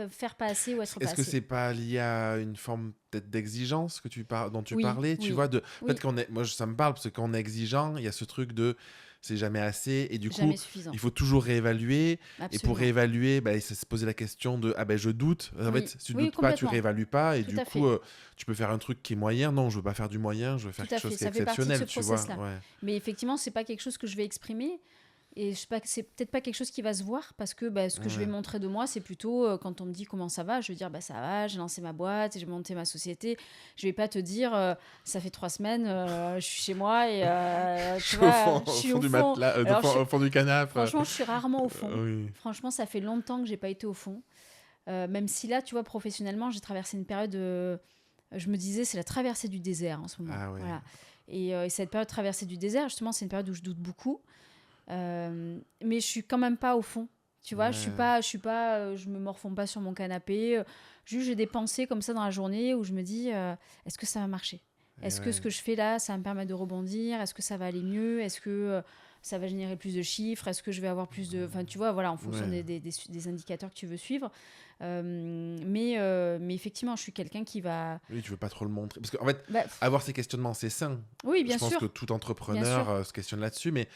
B: faire pas assez ou être pas
A: Est-ce que
B: assez.
A: c'est pas lié à une forme peut-être d'exigence que dont tu
B: Oui,
A: parlais, tu
B: oui,
A: vois,
B: oui.
A: peut-être moi ça me parle parce que quand on est exigeant, il y a ce truc de c'est jamais assez et du
B: Jamais
A: coup
B: suffisant.
A: il faut toujours réévaluer.
B: Absolument.
A: Et pour réévaluer, bah, ça se posait la question de ah ben je doute. En
B: Oui.
A: fait, si tu
B: Oui,
A: doutes pas, tu
B: complètement.
A: réévalues pas et
B: Tout
A: du
B: à
A: coup
B: fait.
A: tu peux faire un truc qui est moyen. Non, je veux pas faire du moyen, je veux faire
B: Tout à
A: quelque chose
B: fait,
A: qui est
B: ça fait partie de
A: exceptionnel,
B: ce
A: tu vois.
B: process-là.
A: Ouais.
B: Mais effectivement, c'est pas quelque chose que je vais exprimer. Et je sais pas, c'est peut-être pas quelque chose qui va se voir parce que ce que je vais
A: Ouais.
B: montrer de moi, c'est plutôt quand on me dit comment ça va, je vais dire ça va, j'ai lancé ma boîte, j'ai monté ma société. Je vais pas te dire ça fait 3 semaines, je suis chez moi et
A: Je
B: tu
A: suis
B: vois, je
A: au
B: suis
A: fond
B: au
A: du
B: fond.
A: matelas,
B: Alors,
A: au fond du canapé.
B: franchement, je suis rarement au fond.
A: Oui.
B: Franchement, ça fait longtemps que j'ai pas été au fond. Même si là, tu vois, professionnellement, j'ai traversé une période. Je me disais, c'est la traversée du désert en ce moment.
A: Ah ouais.
B: Voilà. Et cette période traversée du désert, justement, c'est une période où je doute beaucoup. Mais je suis quand même pas au fond. Tu vois,
A: Ouais.
B: je me morfonds pas sur mon canapé. Juste, j'ai des pensées comme ça dans la journée où je me dis, est-ce que ça va marcher?
A: Et
B: Est-ce que
A: ouais.
B: ce que je fais là, ça va me permettre de rebondir? Est-ce que ça va aller mieux? Est-ce que ça va générer plus de chiffres? Est-ce que je vais avoir plus de... Enfin, tu vois, voilà, en fonction
A: Ouais.
B: des indicateurs que tu veux suivre. Mais effectivement, je suis quelqu'un qui va...
A: Oui, tu veux pas trop le montrer. Parce qu'en fait,
B: Bah,
A: avoir ces questionnements, c'est sain.
B: oui,
A: Je
B: bien
A: pense que
B: sûr,
A: tout
B: bien sûr.
A: entrepreneur se questionne là-dessus, mais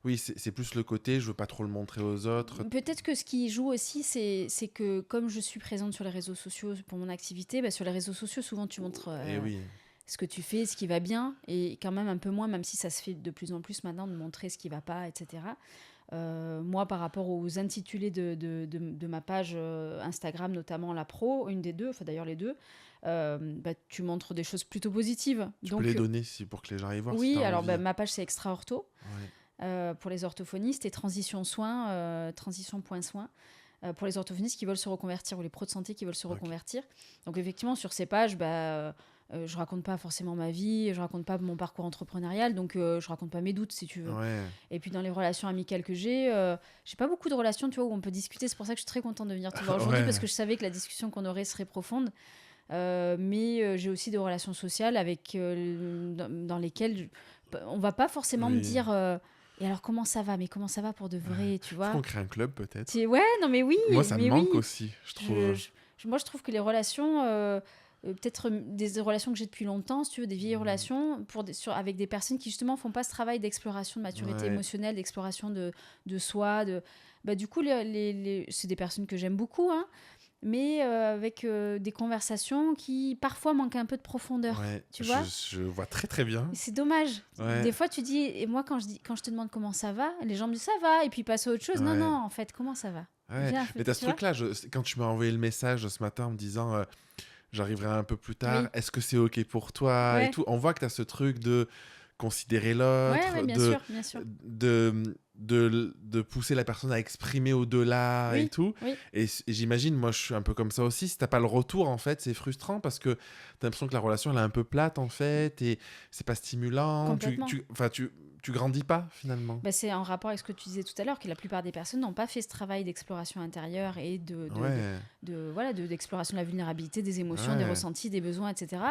A: oui, c'est plus le côté, je veux pas trop le montrer aux autres.
B: Peut-être que ce qui joue aussi, c'est que comme je suis présente sur les réseaux sociaux pour mon activité, sur les réseaux sociaux, souvent tu montres
A: Et oui.
B: ce que tu fais, ce qui va bien, et quand même un peu moins, même si ça se fait de plus en plus maintenant, de montrer ce qui va pas, etc. Moi, par rapport aux intitulés de ma page Instagram, notamment la pro, une des deux, enfin d'ailleurs les deux, tu montres des choses plutôt positives.
A: Tu peux les donner pour que les gens aillent voir si tu
B: Oui,
A: as
B: alors
A: envie.
B: ma page c'est Extra Ortho.
A: Ouais.
B: Pour les orthophonistes et transition soins, transition.soins pour les orthophonistes qui veulent se reconvertir ou les pros de santé qui veulent se reconvertir. Donc effectivement, sur ces pages, je raconte pas forcément ma vie, je raconte pas mon parcours entrepreneurial, donc je raconte pas mes doutes si tu veux.
A: Ouais.
B: Et puis dans les relations amicales que j'ai pas beaucoup de relations, tu vois, où on peut discuter. C'est pour ça que je suis très contente de venir te voir aujourd'hui
A: Ouais.
B: parce que je savais que la discussion qu'on aurait serait profonde. Mais j'ai aussi des relations sociales avec dans lesquelles on va pas forcément me
A: Oui.
B: dire et alors comment ça va, mais comment ça va pour de vrai, tu
A: Faut
B: vois.
A: qu'on crée un club peut-être.
B: Ouais, non mais oui,
A: Moi, ça me
B: mais oui.
A: manque aussi, je trouve.
B: Moi je trouve que les relations peut-être des relations que j'ai depuis longtemps, si tu veux, des vieilles relations avec des personnes qui justement font pas ce travail d'exploration de maturité
A: Ouais.
B: émotionnelle, d'exploration de soi, du coup c'est des personnes que j'aime beaucoup, hein, mais avec des conversations qui parfois manquent un peu de profondeur,
A: Ouais,
B: tu vois.
A: je vois très très bien.
B: Et c'est dommage.
A: Ouais.
B: Des fois, tu dis, et moi, quand je te demande comment ça va, les gens me disent ça va, et puis ils passent à autre chose. Non,
A: Ouais.
B: non, en fait, comment ça va?
A: Ouais.
B: Viens,
A: Mais t'as ce
B: tu vois.
A: truc-là, quand tu m'as envoyé le message ce matin en me disant j'arriverai un peu plus tard,
B: Oui.
A: est-ce que c'est OK pour toi et
B: Ouais.
A: tout, on voit que t'as ce truc de considérer
B: Ouais,
A: l'autre,
B: ouais, bien sûr, bien sûr.
A: de pousser la personne à exprimer au-delà et
B: Oui,
A: tout.
B: oui.
A: Et j'imagine, moi je suis un peu comme ça aussi, si t'as pas le retour en fait, c'est frustrant parce que t'as l'impression que la relation elle est un peu plate en fait et c'est pas stimulant,
B: Complètement.
A: tu grandis pas finalement.
B: C'est en rapport avec ce que tu disais tout à l'heure, que la plupart des personnes n'ont pas fait ce travail d'exploration intérieure et
A: Ouais.
B: d'exploration de la vulnérabilité, des émotions,
A: Ouais.
B: des ressentis, des besoins, etc.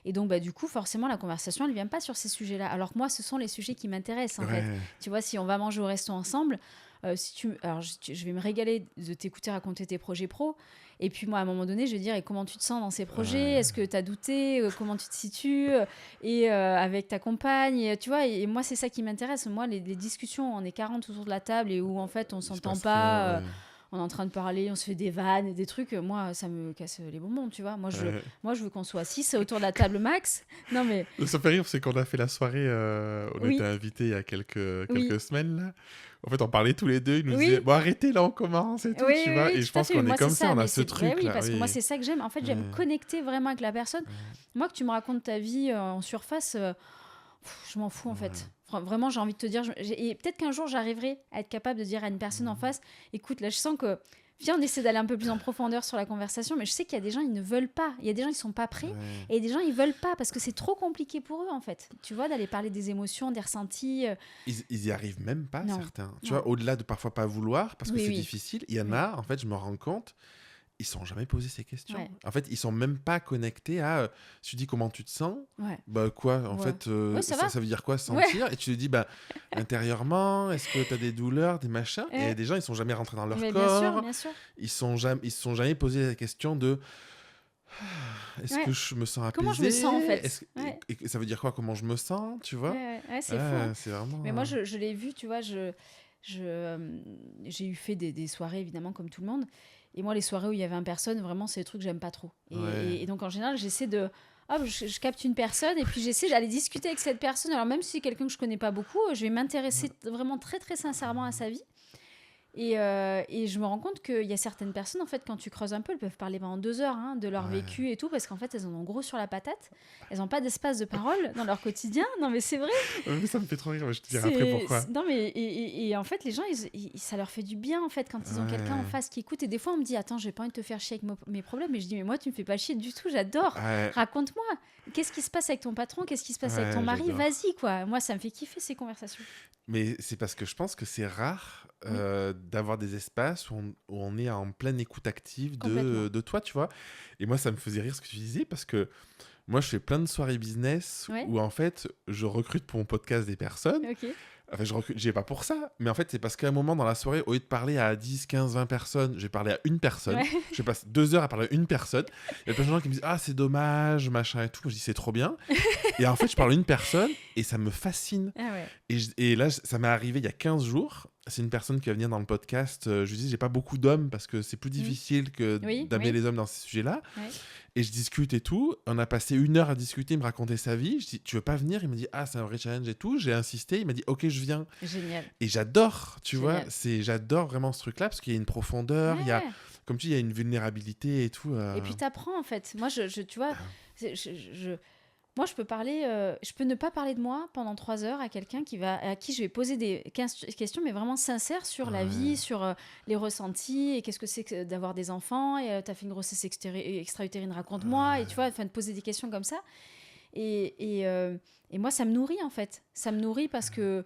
B: Et donc, du coup, forcément, la conversation, elle ne vient pas sur ces sujets-là. Alors que moi, ce sont les sujets qui m'intéressent, en fait.
A: Ouais.
B: Tu vois, si on va manger au resto ensemble, alors je vais me régaler de t'écouter raconter tes projets pro. Et puis moi, à un moment donné, je vais dire, et comment tu te sens dans ces projets?
A: Ouais.
B: Est-ce que tu as douté? Comment tu te situes? Et avec ta compagne, et, tu vois, et moi, c'est ça qui m'intéresse. Moi, les discussions, on est 40 autour de la table et où, en fait, on
A: Il se
B: s'entend
A: passe
B: pas,
A: rien, ouais.
B: on est en train de parler, on se fait des vannes et des trucs. Moi, ça me casse les bonbons, tu vois.
A: Ouais.
B: Moi, je veux qu'on soit 6 autour de la table max. Non, mais
A: Ça fait rire, c'est qu'on a fait la soirée, on
B: Oui.
A: était invités il y a quelques
B: Oui.
A: semaines là. En fait, on parlait tous les deux, ils nous
B: Oui.
A: disaient bon arrêtez là, on commence et tout,
B: oui,
A: tu
B: oui,
A: vois.
B: oui,
A: Et
B: tout
A: je
B: à
A: pense
B: fait.
A: qu'on
B: Moi,
A: est comme
B: c'est
A: ça, on
B: mais
A: a ce truc
B: oui,
A: là.
B: parce que
A: Oui.
B: moi, c'est ça que j'aime. En fait, j'aime
A: Ouais.
B: connecter vraiment avec la personne. Moi, que tu me racontes ta vie en surface, je m'en fous en fait. Vraiment, j'ai envie de te dire, et peut-être qu'un jour j'arriverai à être capable de dire à une personne en face, écoute, là je sens que, viens, on essaie d'aller un peu plus en profondeur sur la conversation, mais je sais qu'il y a des gens, ils ne veulent pas. Il y a des gens, ils sont pas prêts,
A: Ouais.
B: et des gens, ils veulent pas parce que c'est trop compliqué pour eux en fait. Tu vois, d'aller parler des émotions, des ressentis.
A: Ils y arrivent même pas,
B: Non.
A: certains. Tu
B: Non.
A: vois, au-delà de parfois pas vouloir, parce que
B: Oui,
A: c'est
B: oui.
A: difficile, il y en
B: Oui.
A: a, en fait, je me rends compte, ils sont jamais posé ces questions.
B: Ouais.
A: En fait, ils sont même pas connectés à. Tu dis comment tu te sens.
B: Ouais.
A: Bah quoi, en
B: Ouais.
A: fait,
B: Ouais, ça va.
A: ça veut dire quoi sentir? Et tu te dis, bah intérieurement, est-ce que tu as des douleurs, des machins? Et il y a des gens, ils sont jamais rentrés dans leur
B: Mais
A: corps.
B: bien sûr, bien sûr.
A: Ils se sont jamais posé la question de est-ce
B: Ouais.
A: que je me sens apaisé?
B: Comment je me sens, en fait?
A: Est-ce-
B: Ouais.
A: et ça veut dire quoi? Comment je me sens? Tu vois?
B: Ouais, c'est fou. Hein.
A: C'est vraiment.
B: Mais moi, je l'ai vu, tu vois, j'ai eu fait des soirées, évidemment, comme tout le monde. Et moi, les soirées où il y avait une personne, vraiment, c'est des trucs que j'aime pas trop.
A: Ouais.
B: Et donc, en général, j'essaie de... hop, je capte une personne et puis j'essaie d'aller discuter avec cette personne. Alors même si c'est quelqu'un que je connais pas beaucoup, je vais m'intéresser vraiment très très sincèrement à sa vie. Et je me rends compte qu'il y a certaines personnes, en fait, quand tu creuses un peu, elles peuvent parler pendant 2 heures de leur vécu et tout, parce qu'en fait, elles en ont gros sur la patate. Elles n'ont pas d'espace de parole dans leur quotidien. Non, mais c'est vrai.
A: Ça me fait trop rire, je te dirai après pourquoi.
B: Non, mais et en fait, les gens, ça leur fait du bien, en fait, quand ils ont quelqu'un en face qui écoute. Et des fois, on me dit, attends, j'ai pas envie de te faire chier avec mes problèmes. Et je dis, mais moi, tu me fais pas chier du tout, j'adore. Raconte-moi. Qu'est-ce qui se passe avec ton patron? Qu'est-ce qui se passe avec ton mari? Vas-y, quoi. Moi, ça me fait kiffer ces conversations.
A: Mais c'est parce que je pense que c'est rare d'avoir des espaces où on est en pleine écoute active de toi, tu vois. Et moi, ça me faisait rire ce que tu disais parce que moi, je fais plein de soirées business où en fait, je recrute pour mon podcast des personnes. Enfin, j'ai pas pour ça, mais en fait, c'est parce qu'à un moment dans la soirée, au lieu de parler à 10, 15, 20 personnes, j'ai parlé à une personne. Je passe 2 heures à parler à une personne. Il y a plein de gens qui me disent ah, c'est dommage, machin et tout. Je dis c'est trop bien. Et en fait, je parle à une personne et ça me fascine. Et là, ça m'est arrivé il y a 15 jours. C'est une personne qui va venir dans le podcast. Je lui dis j'ai pas beaucoup d'hommes parce que c'est plus difficile que d'amener les hommes dans ces sujets-là. Et je discute et tout. On a passé 1 heure à discuter, il me racontait sa vie. Je dis, tu veux pas venir? Il me dit, ah, c'est un vrai challenge et tout. J'ai insisté. Il m'a dit, ok, je viens.
B: Génial.
A: Et j'adore, tu vois. J'adore vraiment ce truc-là parce qu'il y a une profondeur. Il y a, comme tu dis, il y a une vulnérabilité et tout. Et
B: puis, t'apprends, en fait. Moi, tu vois, moi, je peux je peux ne pas parler de moi pendant 3 heures à quelqu'un à qui je vais poser des questions, mais vraiment sincères sur la vie, sur les ressentis, et qu'est-ce que c'est que d'avoir des enfants, et t'as fait une grossesse extra-utérine, raconte-moi, et tu vois, de poser des questions comme ça. Et moi, ça me nourrit, en fait. Ça me nourrit parce que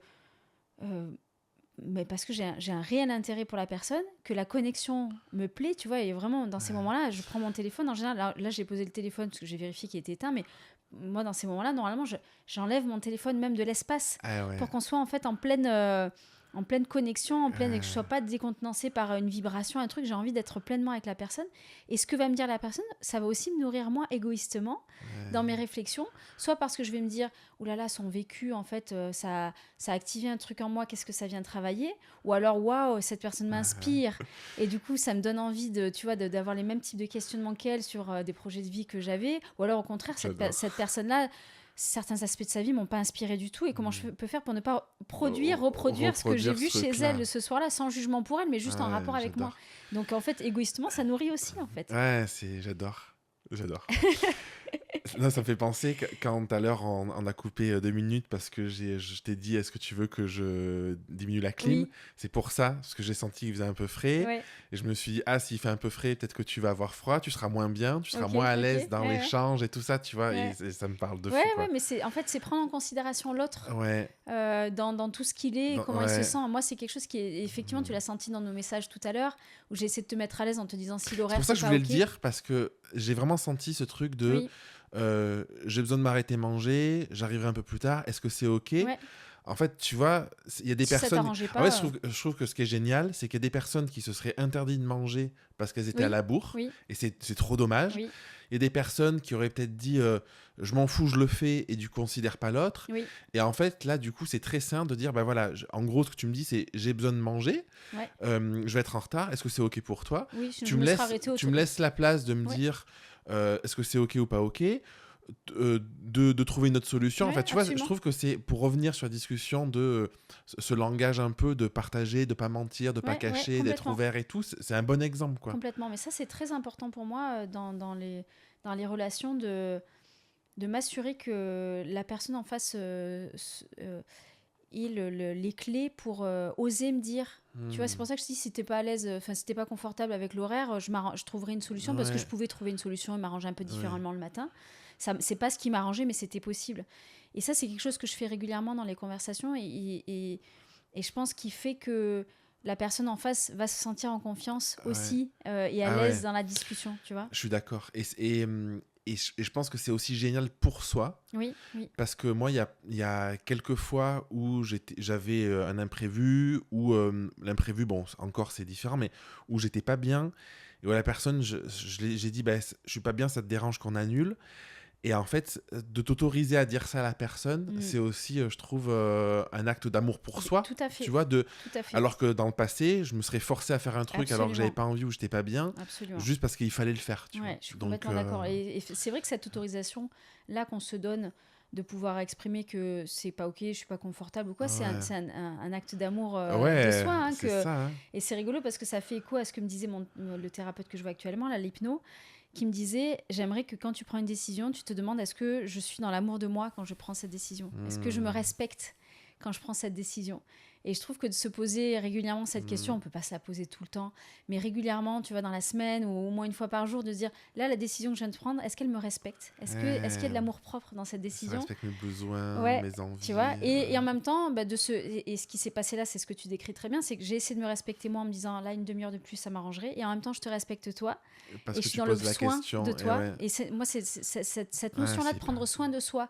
B: j'ai un réel intérêt pour la personne, que la connexion me plaît, tu vois, et vraiment, dans ces moments-là, je prends mon téléphone, en général, là j'ai posé le téléphone parce que j'ai vérifié qu'il était éteint, mais moi, dans ces moments-là, normalement, j'enlève mon téléphone même de l'espace pour qu'on soit en fait en pleine connexion, que je ne sois pas décontenancée par une vibration, un truc. J'ai envie d'être pleinement avec la personne. Et ce que va me dire la personne, ça va aussi me nourrir moi égoïstement dans mes réflexions. Soit parce que je vais me dire, oulala, son vécu, en fait, ça a activé un truc en moi, qu'est-ce que ça vient travailler? Ou alors, waouh, cette personne m'inspire. Et du coup, ça me donne envie d'avoir les mêmes types de questionnements qu'elle sur des projets de vie que j'avais. Ou alors, au contraire, cette personne-là, certains aspects de sa vie m'ont pas inspiré du tout, et comment je peux faire pour ne pas reproduire ce que j'ai vu chez elle ce soir-là, sans jugement pour elle, mais juste en rapport avec moi. Donc en fait, égoïstement, ça nourrit aussi, en fait.
A: J'adore. Non, ça me fait penser que quand tout à l'heure on a coupé 2 minutes parce que je t'ai dit est-ce que tu veux que je diminue la clim, c'est pour ça, parce que j'ai senti qu'il faisait un peu frais, et je me suis dit s'il fait un peu frais, peut-être que tu vas avoir froid, tu seras moins bien, tu seras moins à l'aise dans l'échange et tout ça, tu vois, et ça me parle de fou, quoi.
B: Mais c'est prendre en considération l'autre dans tout ce qu'il est, comment il se sent. Moi, c'est quelque chose qui est, effectivement, tu l'as senti dans nos messages tout à l'heure, où j'ai essayé de te mettre à l'aise en te disant si l'horaire,
A: c'est pour ça que je voulais le dire, parce que j'ai vraiment senti ce truc de j'ai besoin de m'arrêter manger, j'arriverai un peu plus tard, est-ce que c'est ok? En fait, tu vois, il y a des personnes.
B: Pas,
A: en fait, je trouve que ce qui est génial, c'est qu'il y a des personnes qui se seraient interdit de manger parce qu'elles étaient à la bourre, et c'est trop dommage. Il y a des personnes qui auraient peut-être dit je m'en fous, je le fais, et du coup, considère pas l'autre. Et en fait, là, du coup, c'est très sain de dire voilà, en gros, ce que tu me dis, c'est j'ai besoin de manger, je vais être en retard, est-ce que c'est ok pour toi? Tu me laisses la place de me dire est-ce que c'est ok ou pas ok, de trouver une autre solution. En fait, tu vois, je trouve que c'est pour revenir sur la discussion de ce langage un peu de partager, de pas mentir, de pas cacher, d'être ouvert et tout. C'est un bon exemple, quoi.
B: Complètement. Mais ça, c'est très important pour moi dans les relations de m'assurer que la personne en face ait les clés pour oser me dire. Tu vois, c'est pour ça que je dis, si t'es pas à l'aise, si t'es pas confortable avec l'horaire, je trouverai une solution, parce que je pouvais trouver une solution et m'arranger un peu différemment le matin. Ça, c'est pas ce qui m'arrangeait, mais c'était possible. Et ça, c'est quelque chose que je fais régulièrement dans les conversations, et je pense qu'il fait que la personne en face va se sentir en confiance aussi, et à l'aise dans la discussion, tu vois.
A: Je suis d'accord. Et je pense que c'est aussi génial pour soi.
B: Oui.
A: Parce que moi, il y a quelques fois où j'avais un imprévu, ou l'imprévu, bon, encore c'est différent, mais où j'étais pas bien. Et où la personne, j'ai dit, je suis pas bien, ça te dérange qu'on annule? Et en fait, de t'autoriser à dire ça à la personne, c'est aussi, je trouve, un acte d'amour pour soi.
B: Tout à fait.
A: Tu vois,
B: Tout à fait.
A: alors que dans le passé, je me serais forcé à faire un truc alors que j'avais pas envie ou j'étais pas bien, juste parce qu'il fallait le faire. Tu vois.
B: Je suis complètement d'accord. Et c'est vrai que cette autorisation-là qu'on se donne de pouvoir exprimer que c'est pas ok, je suis pas confortable ou quoi, c'est un acte d'amour de soi. Hein,
A: ça, hein.
B: Et c'est rigolo parce que ça fait écho à ce que me disait le thérapeute que je vois actuellement, là, l'hypno, qui me disait, j'aimerais que quand tu prends une décision, tu te demandes est-ce que je suis dans l'amour de moi quand je prends cette décision ? Est-ce que je me respecte quand je prends cette décision ? Et je trouve que de se poser régulièrement cette question, on ne peut pas se la poser tout le temps, mais régulièrement, tu vois, dans la semaine ou au moins une fois par jour, de se dire, là, la décision que je viens de prendre, est-ce qu'elle me respecte ? Est-ce qu'il y a de l'amour propre dans cette décision ?
A: Ça respecte mes besoins, mes envies.
B: Tu vois, et en même temps, et ce qui s'est passé là, c'est ce que tu décris très bien, c'est que j'ai essayé de me respecter moi en me disant, là, une demi-heure de plus, ça m'arrangerait, et en même temps, je te respecte toi,
A: parce
B: et
A: que
B: je suis
A: tu
B: dans le
A: poses la
B: soin
A: question,
B: de toi. Et moi, c'est cette notion-là de prendre soin de soi,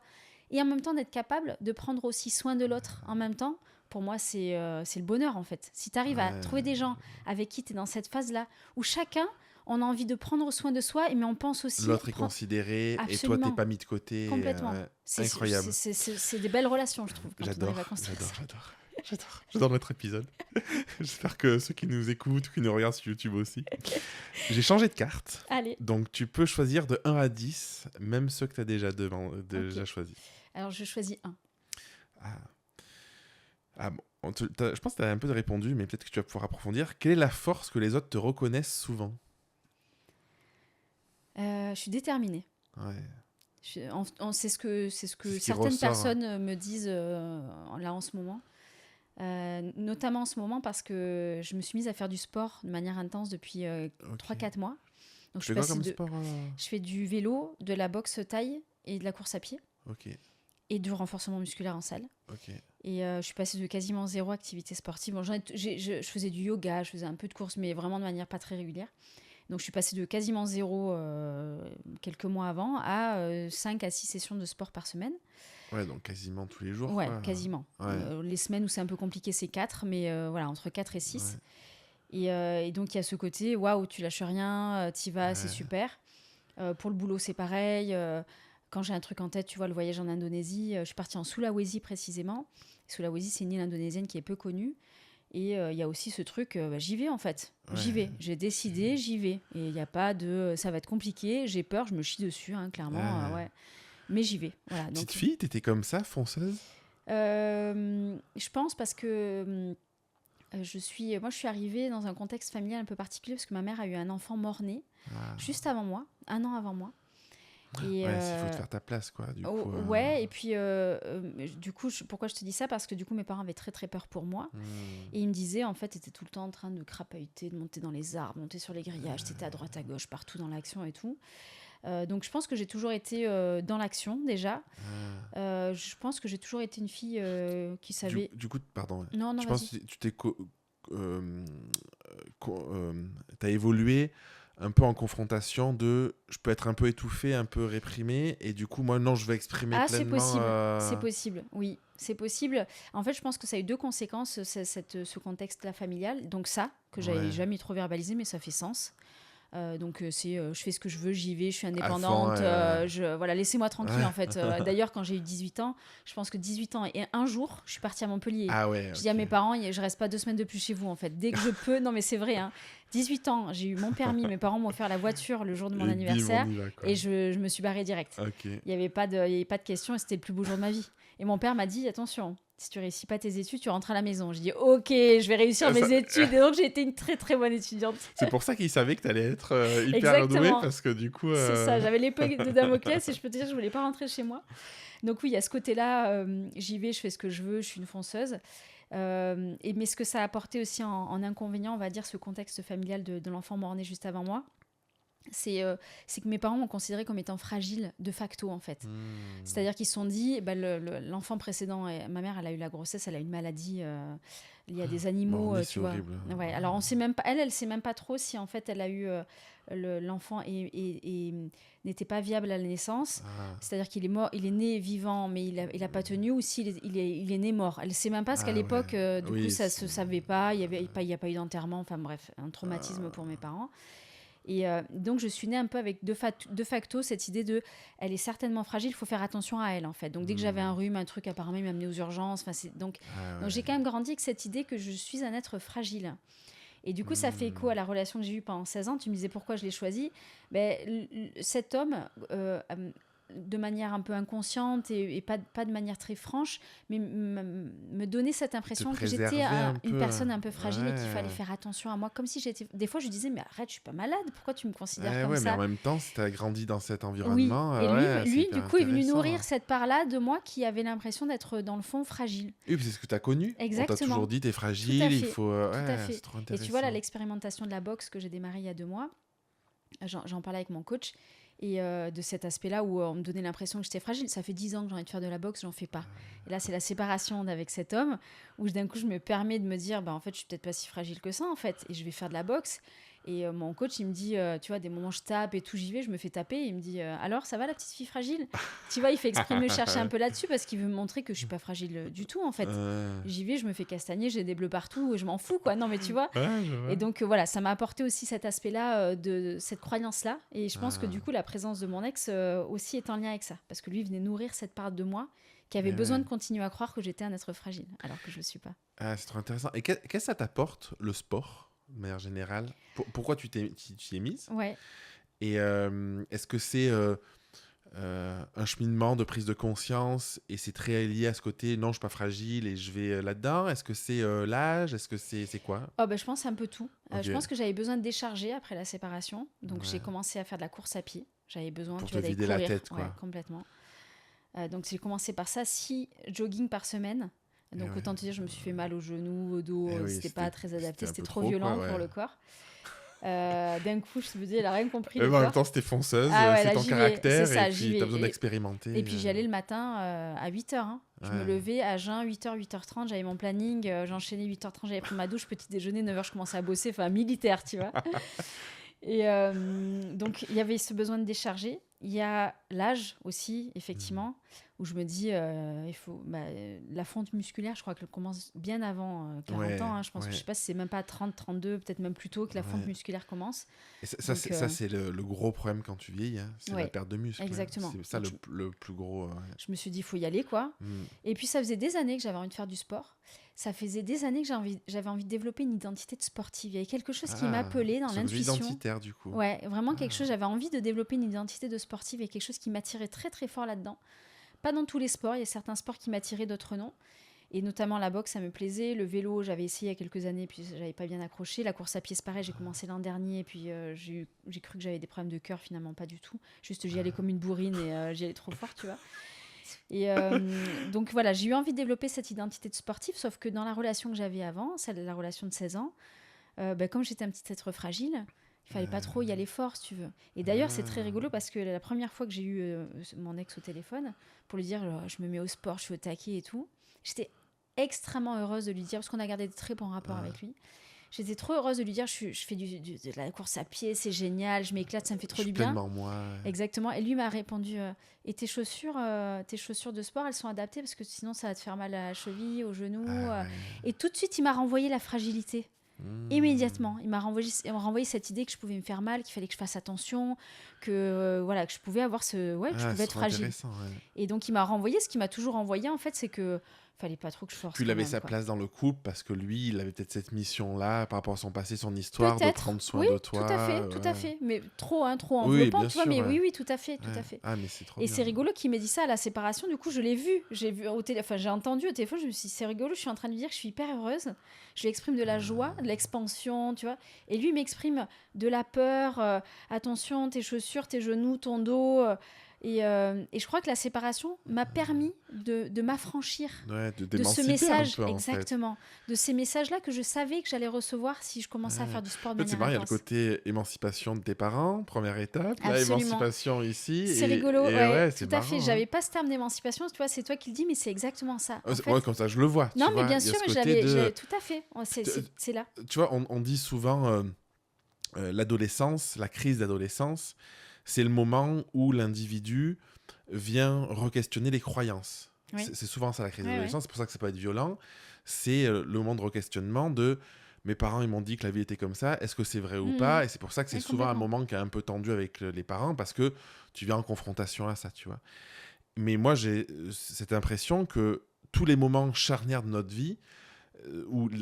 B: et en même temps d'être capable de prendre aussi soin de l'autre en même temps. Pour moi, c'est le bonheur, en fait. Si tu arrives à trouver des gens avec qui tu es dans cette phase-là, où chacun, on a envie de prendre soin de soi, mais on pense aussi...
A: L'autre est considéré, et toi, tu n'es pas mis de côté.
B: Complètement. C'est incroyable. C'est des belles relations, je trouve, quand on arrive à construire ça.
A: J'adore notre épisode. J'espère que ceux qui nous écoutent ou qui nous regardent sur YouTube aussi. J'ai changé de carte.
B: Allez.
A: Donc, tu peux choisir de 1 à 10, même ceux que tu as déjà choisis.
B: Alors, je choisis 1.
A: Bon, je pense que tu as un peu répondu, mais peut-être que tu vas pouvoir approfondir. Quelle est la force que les autres te reconnaissent souvent ?
B: Je suis déterminée.
A: Ouais.
B: C'est ce que certaines personnes me disent là en ce moment. Notamment en ce moment parce que je me suis mise à faire du sport de manière intense depuis 3-4 mois. Donc,
A: tu fais quoi comme sport
B: Je fais du vélo, de la boxe taille et de la course à pied.
A: Ok.
B: Et du renforcement musculaire en salle.
A: Ok.
B: Et je suis passée de quasiment 0 activité sportive. Bon, je faisais du yoga, je faisais un peu de course, mais vraiment de manière pas très régulière. Donc, je suis passée de quasiment 0 quelques mois avant à 5 à 6 sessions de sport par semaine.
A: Ouais, donc quasiment tous les jours.
B: Ouais,
A: quoi.
B: quasiment.
A: Ouais.
B: Les semaines où c'est un peu compliqué, c'est 4, mais voilà, entre 4 et 6. Ouais. Et donc, il y a ce côté, waouh, tu lâches rien, t'y vas, c'est super. Pour le boulot, c'est pareil. Quand j'ai un truc en tête, tu vois, le voyage en Indonésie, je suis partie en Sulawesi précisément. Sulawesi, c'est une île indonésienne qui est peu connue. Et il y a aussi ce truc, j'y vais en fait. Ouais. J'y vais. J'ai décidé, j'y vais. Et il n'y a pas de ça va être compliqué, j'ai peur, je me chie dessus, hein, clairement. Ouais. Mais j'y vais. Voilà, donc,
A: petite fille, t'étais comme ça, fonceuse ?
B: Je pense parce que moi, je suis arrivée dans un contexte familial un peu particulier parce que ma mère a eu un enfant mort-né juste avant moi, 1 an avant moi. Et
A: il faut te faire ta place, quoi. Du coup,
B: ouais, et puis du coup, pourquoi je te dis ça ? Parce que du coup, mes parents avaient très très peur pour moi. Et ils me disaient, en fait, t'étais tout le temps en train de crapahuter, de monter dans les arbres, monter sur les grillages, t'étais à droite, à gauche, partout dans l'action et tout. Donc je pense que j'ai toujours été dans l'action déjà. Je pense que j'ai toujours été une fille qui savait...
A: Du coup, pardon.
B: Non,
A: je pense que tu t'es... t'as évolué un peu en confrontation de je peux être un peu étouffé, un peu réprimé, et du coup moi non, je vais exprimer pleinement.
B: C'est possible, oui, c'est possible. En fait, je pense que ça a eu 2 conséquences, ce contexte-là familial. Donc ça, que j'avais jamais trop verbalisé, mais ça fait sens. Donc je fais ce que je veux, j'y vais, je suis indépendante, voilà, laissez-moi tranquille en fait. D'ailleurs, quand j'ai eu 18 ans, je pense que 18 ans et un jour, je suis partie à Montpellier. Je dis à mes parents, je reste pas 2 semaines de plus chez vous en fait. Dès que je peux, non mais c'est vrai, hein. 18 ans, j'ai eu mon permis, mes parents m'ont offert la voiture le jour de mon anniversaire et je me suis barrée direct. Il y avait pas de question et c'était le plus beau jour de ma vie. Et mon père m'a dit, attention, si tu réussis pas tes études, tu rentres à la maison. Je dis, ok, je vais réussir mes études. Et donc, j'ai été une très, très bonne étudiante.
A: C'est pour ça qu'il savait que tu allais être hyper douée, parce que du coup...
B: C'est ça, j'avais l'épée de Damoclès et je peux te dire que je voulais pas rentrer chez moi. Donc oui, il y a ce côté-là, j'y vais, je fais ce que je veux, je suis une fonceuse. Mais ce que ça a apporté aussi en inconvénient, on va dire, ce contexte familial de l'enfant mort-né juste avant moi, c'est que mes parents m'ont considérée comme étant fragile de facto en fait. C'est-à-dire qu'ils se sont dit, l'enfant précédent, ma mère elle a eu la grossesse, elle a une maladie liée à des animaux, tu vois. Ouais, alors on sait même pas, elle sait même pas trop si en fait elle a eu l'enfant et n'était pas viable à la naissance. C'est-à-dire qu'il est mort, il est né vivant mais il a pas tenu, ou s'il il est né mort. Elle sait même pas parce qu'à l'époque du coup ça se savait pas, il y a pas eu d'enterrement, enfin bref, un traumatisme pour mes parents. Et donc, je suis née un peu avec de facto cette idée de elle est certainement fragile, il faut faire attention à elle, en fait. Donc, dès que j'avais un rhume, un truc, apparemment, il m'amenait aux urgences. Donc, j'ai quand même grandi avec cette idée que je suis un être fragile. Et du coup, ça fait écho à la relation que j'ai eue pendant 16 ans. Tu me disais pourquoi je l'ai choisi. Cet homme, de manière un peu inconsciente et pas de manière très franche, mais me donnait cette impression que j'étais une personne un peu fragile et qu'il fallait faire attention à moi. Comme si j'étais... Des fois, je lui disais, mais arrête, je suis pas malade. Pourquoi tu me considères comme ça?
A: Mais en même temps, si tu as grandi dans cet environnement...
B: Oui, et lui du coup, est venu nourrir cette part-là de moi qui avait l'impression d'être, dans le fond, fragile.
A: Oui, c'est ce que tu as connu.
B: Exactement.
A: On t'a toujours dit, t'es fragile, il faut...
B: Tout à fait.
A: C'est trop intéressant.
B: Et tu vois, là, l'expérimentation de la boxe que j'ai démarrée il y a 2 mois, j'en parlais avec mon coach, et de cet aspect-là où on me donnait l'impression que j'étais fragile. Ça fait 10 ans que j'ai envie de faire de la boxe, j'en fais pas. Et là, c'est la séparation avec cet homme, où d'un coup, je me permets de me dire, en fait, je suis peut-être pas si fragile que ça, en fait, et je vais faire de la boxe. Et mon coach, il me dit, tu vois, des moments je tape et tout, j'y vais, je me fais taper. Et il me dit, alors, ça va la petite fille fragile? Tu vois, il fait exprès de me chercher un peu là-dessus parce qu'il veut me montrer que je suis pas fragile du tout, en fait. J'y vais, je me fais castagner, j'ai des bleus partout, et je m'en fous, quoi. Non, mais tu vois. Et donc, voilà, ça m'a apporté aussi cet aspect-là, de cette croyance-là. Et je pense que du coup, la présence de mon ex aussi est en lien avec ça. Parce que lui, il venait nourrir cette part de moi qui avait besoin de continuer à croire que j'étais un être fragile, alors que je le suis pas.
A: C'est trop intéressant. Et qu'est-ce que ça t'apporte, le sport, de manière générale? Pourquoi tu t'y es mise?
B: Ouais.
A: Et est-ce que c'est un cheminement de prise de conscience et c'est très lié à ce côté, non, je suis pas fragile et je vais là-dedans? Est-ce que c'est l'âge? Est-ce que c'est quoi?
B: Je pense un peu tout.
A: Okay.
B: Je pense que j'avais besoin de décharger après la séparation. Donc, j'ai commencé à faire de la course à pied. J'avais besoin
A: d'aller vider courir. La tête, quoi.
B: Ouais, complètement. Donc, j'ai commencé par ça, 6 jogging par semaine. Donc, autant te dire, je me suis fait mal au genou, au dos. C'était pas très adapté. C'était trop violent pour le corps. D'un coup, je me dis, elle a rien compris.
A: En même temps, c'était fonceuse, c'est ton caractère, et puis t'as besoin d'expérimenter.
B: Et puis j'y allais le matin à 8h. Hein. Je me levais à jeun, 8h, 8h30, j'avais mon planning, j'enchaînais 8h30, j'avais pris ma douche, petit déjeuner, 9h, je commençais à bosser, enfin militaire, tu vois. Et donc, il y avait ce besoin de décharger. Il y a l'âge aussi, effectivement, où je me dis, il faut la fonte musculaire, je crois qu'elle commence bien avant 40 ans. Hein, je pense que je sais pas si c'est même pas 30, 32, peut-être même plus tôt que la fonte musculaire commence.
A: Et ça, c'est le gros problème quand tu vieillis, hein, c'est la perte de muscle.
B: Exactement.
A: C'est ça le plus gros.
B: Je me suis dit, il faut y aller, quoi. Et puis, ça faisait des années que j'avais envie de faire du sport. Ça faisait des années que j'avais envie de développer une identité de sportive. Il y avait quelque chose qui m'appelait dans l'intuition.
A: Identitaire, du coup.
B: Ouais, vraiment quelque chose. J'avais envie de développer une identité de sportive et quelque chose qui m'attirait très, très fort là-dedans. Pas dans tous les sports. Il y a certains sports qui m'attiraient, d'autres non. Et notamment la boxe, ça me plaisait. Le vélo, j'avais essayé il y a quelques années, puis j'avais pas bien accroché. La course à pied, c'est pareil. J'ai commencé l'an dernier, puis j'ai cru que j'avais des problèmes de cœur. Finalement, pas du tout. Juste, j'y allais comme une bourrine et j'y allais trop fort, tu vois. Et donc voilà, j'ai eu envie de développer cette identité de sportive, sauf que dans la relation que j'avais avant, celle de la relation de 16 ans, comme j'étais un petit être fragile, il fallait pas trop y aller fort, si tu veux. Et d'ailleurs, c'est très rigolo parce que la première fois que j'ai eu mon ex au téléphone, pour lui dire je me mets au sport, je suis au taquet et tout, j'étais extrêmement heureuse de lui dire, parce qu'on a gardé de très bons rapports avec lui. J'étais trop heureuse de lui dire je fais de la course à pied, c'est génial, je m'éclate, ça me fait trop du bien.
A: Moi.
B: Exactement. Et lui m'a répondu et tes chaussures de sport, elles sont adaptées parce que sinon ça va te faire mal à la cheville, au genou. Et tout de suite, il m'a renvoyé la fragilité. Immédiatement, il m'a renvoyé cette idée que je pouvais me faire mal, qu'il fallait que je fasse attention, que que je pouvais avoir que je pouvais être fragile. Et donc il m'a renvoyé ce qui m'a toujours renvoyé en fait, c'est que fallait pas trop que je force.
A: Puis il avait sa place dans le couple parce que lui, il avait peut-être cette mission-là par rapport à son passé, son histoire, de prendre soin de toi.
B: Tout à fait. Mais trop enveloppant, tu vois. Mais tout à fait.
A: Ah, mais c'est trop
B: et
A: bien.
B: c'est rigolo qu'il m'ait dit ça à la séparation. Du coup, je l'ai vu. J'ai entendu au téléphone. Je me suis dit, c'est rigolo. Je suis en train de lui dire que je suis hyper heureuse. Je lui exprime de la joie, de l'expansion, tu vois. Et lui, il m'exprime de la peur. Attention, tes chaussures, tes genoux, ton dos. Et je crois que la séparation m'a permis de m'affranchir de ce message,
A: un peu,
B: exactement, de ces messages-là que je savais que j'allais recevoir si je commençais à faire du sport de manière
A: intense. C'est marrant, il y a le côté émancipation de tes parents, première étape, là, émancipation ici.
B: C'est rigolo,
A: c'est
B: tout à fait.
A: Marrant,
B: j'avais pas ce terme d'émancipation, tu vois, c'est toi qui le dis, mais c'est exactement ça.
A: Comme ça, je le vois.
B: Non, mais bien sûr, mais j'avais tout à fait. C'est là.
A: Tu vois, on dit souvent l'adolescence, la crise d'adolescence. C'est le moment où l'individu vient re-questionner les croyances. Oui. C'est souvent ça la crise d'adolescence, c'est pour ça que ça peut être violent. C'est le moment de re-questionnement de mes parents, ils m'ont dit que la vie était comme ça, est-ce que c'est vrai ou pas? Et c'est pour ça que c'est
B: Ouais,
A: souvent un
B: complètement.
A: moment qui est un peu tendu avec les parents, parce que tu viens en confrontation à ça, tu vois. Mais moi, j'ai cette impression que tous les moments charnières de notre vie,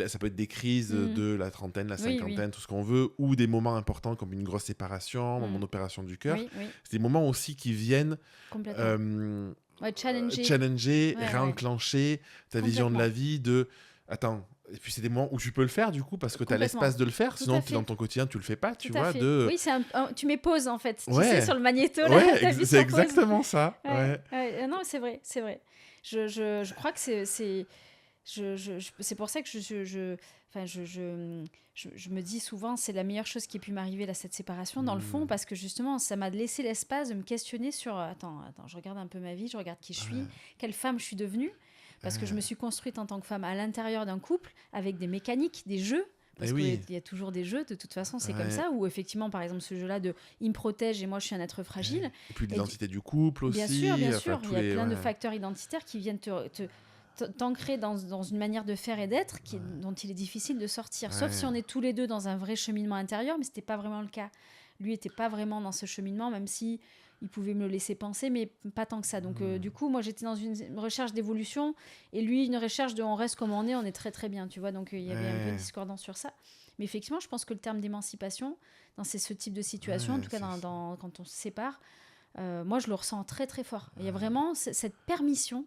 A: ça peut être des crises
B: Mm.
A: de la trentaine, la
B: Oui, oui.
A: cinquantaine, tout ce qu'on veut, ou des moments importants comme une grosse séparation, mon
B: Mm.
A: opération du cœur,
B: Oui, oui,
A: c'est des moments aussi qui viennent
B: complètement.
A: euh,
B: Ouais, challenger.
A: challenger,
B: Ouais, ouais,
A: réenclencher ta vision de
B: complètement.
A: la vie, de... Attends, et puis c'est des moments où tu peux le faire du coup, parce que tu as
B: Complètement.
A: l'espace de le faire,
B: Tout
A: sinon
B: à
A: dans
B: fait.
A: ton quotidien tu le fais pas,
B: Tout
A: tu
B: à
A: vois,
B: fait.
A: de...
B: Oui, tu mets pause en fait. Tu sais,
A: Ouais,
B: sur le magnéto, là,
A: ouais,
B: t'appuies
A: c'est
B: sur pause.
A: exactement ça,
B: Ouais,
A: ouais.
B: ouais. Non, c'est vrai, c'est vrai. Je crois que c'est pour ça que enfin, je me dis souvent, c'est la meilleure chose qui ait pu m'arriver, là, cette séparation, dans le fond, parce que justement, ça m'a laissé l'espace de me questionner sur, attends, je regarde un peu ma vie, je regarde qui je suis, quelle femme je suis devenue, parce que je me suis construite en tant que femme à l'intérieur d'un couple, avec des mécaniques, des jeux,
A: Et
B: parce
A: oui,
B: qu'il y a toujours des jeux, de toute façon, c'est comme
A: ouais.
B: ça, où effectivement, par exemple, ce jeu-là de il me protège et moi, je suis un être fragile.
A: Et puis
B: Et
A: l'identité du couple
B: bien
A: aussi, enfin
B: sûr, il
A: tous
B: y a
A: les...
B: plein de
A: Ouais,
B: facteurs identitaires qui viennent t'ancrer dans une manière de faire et d'être dont il est difficile de sortir. Sauf si
A: ouais.
B: on est tous les deux dans un vrai cheminement intérieur, mais ce n'était pas vraiment le cas. Lui n'était pas vraiment dans ce cheminement, même si il pouvait me le laisser penser, mais pas tant que ça. Donc du coup, moi j'étais dans une recherche d'évolution et lui une recherche de on reste comme on est très très bien, tu vois. Donc il y avait un peu une
A: Ouais,
B: discordance sur ça. Mais effectivement, je pense que le terme d'émancipation, dans ce type de situation, en
A: ouais,
B: tout cas
A: c'est ça.
B: quand on se sépare, moi, je le ressens très, très fort. Il y a vraiment cette permission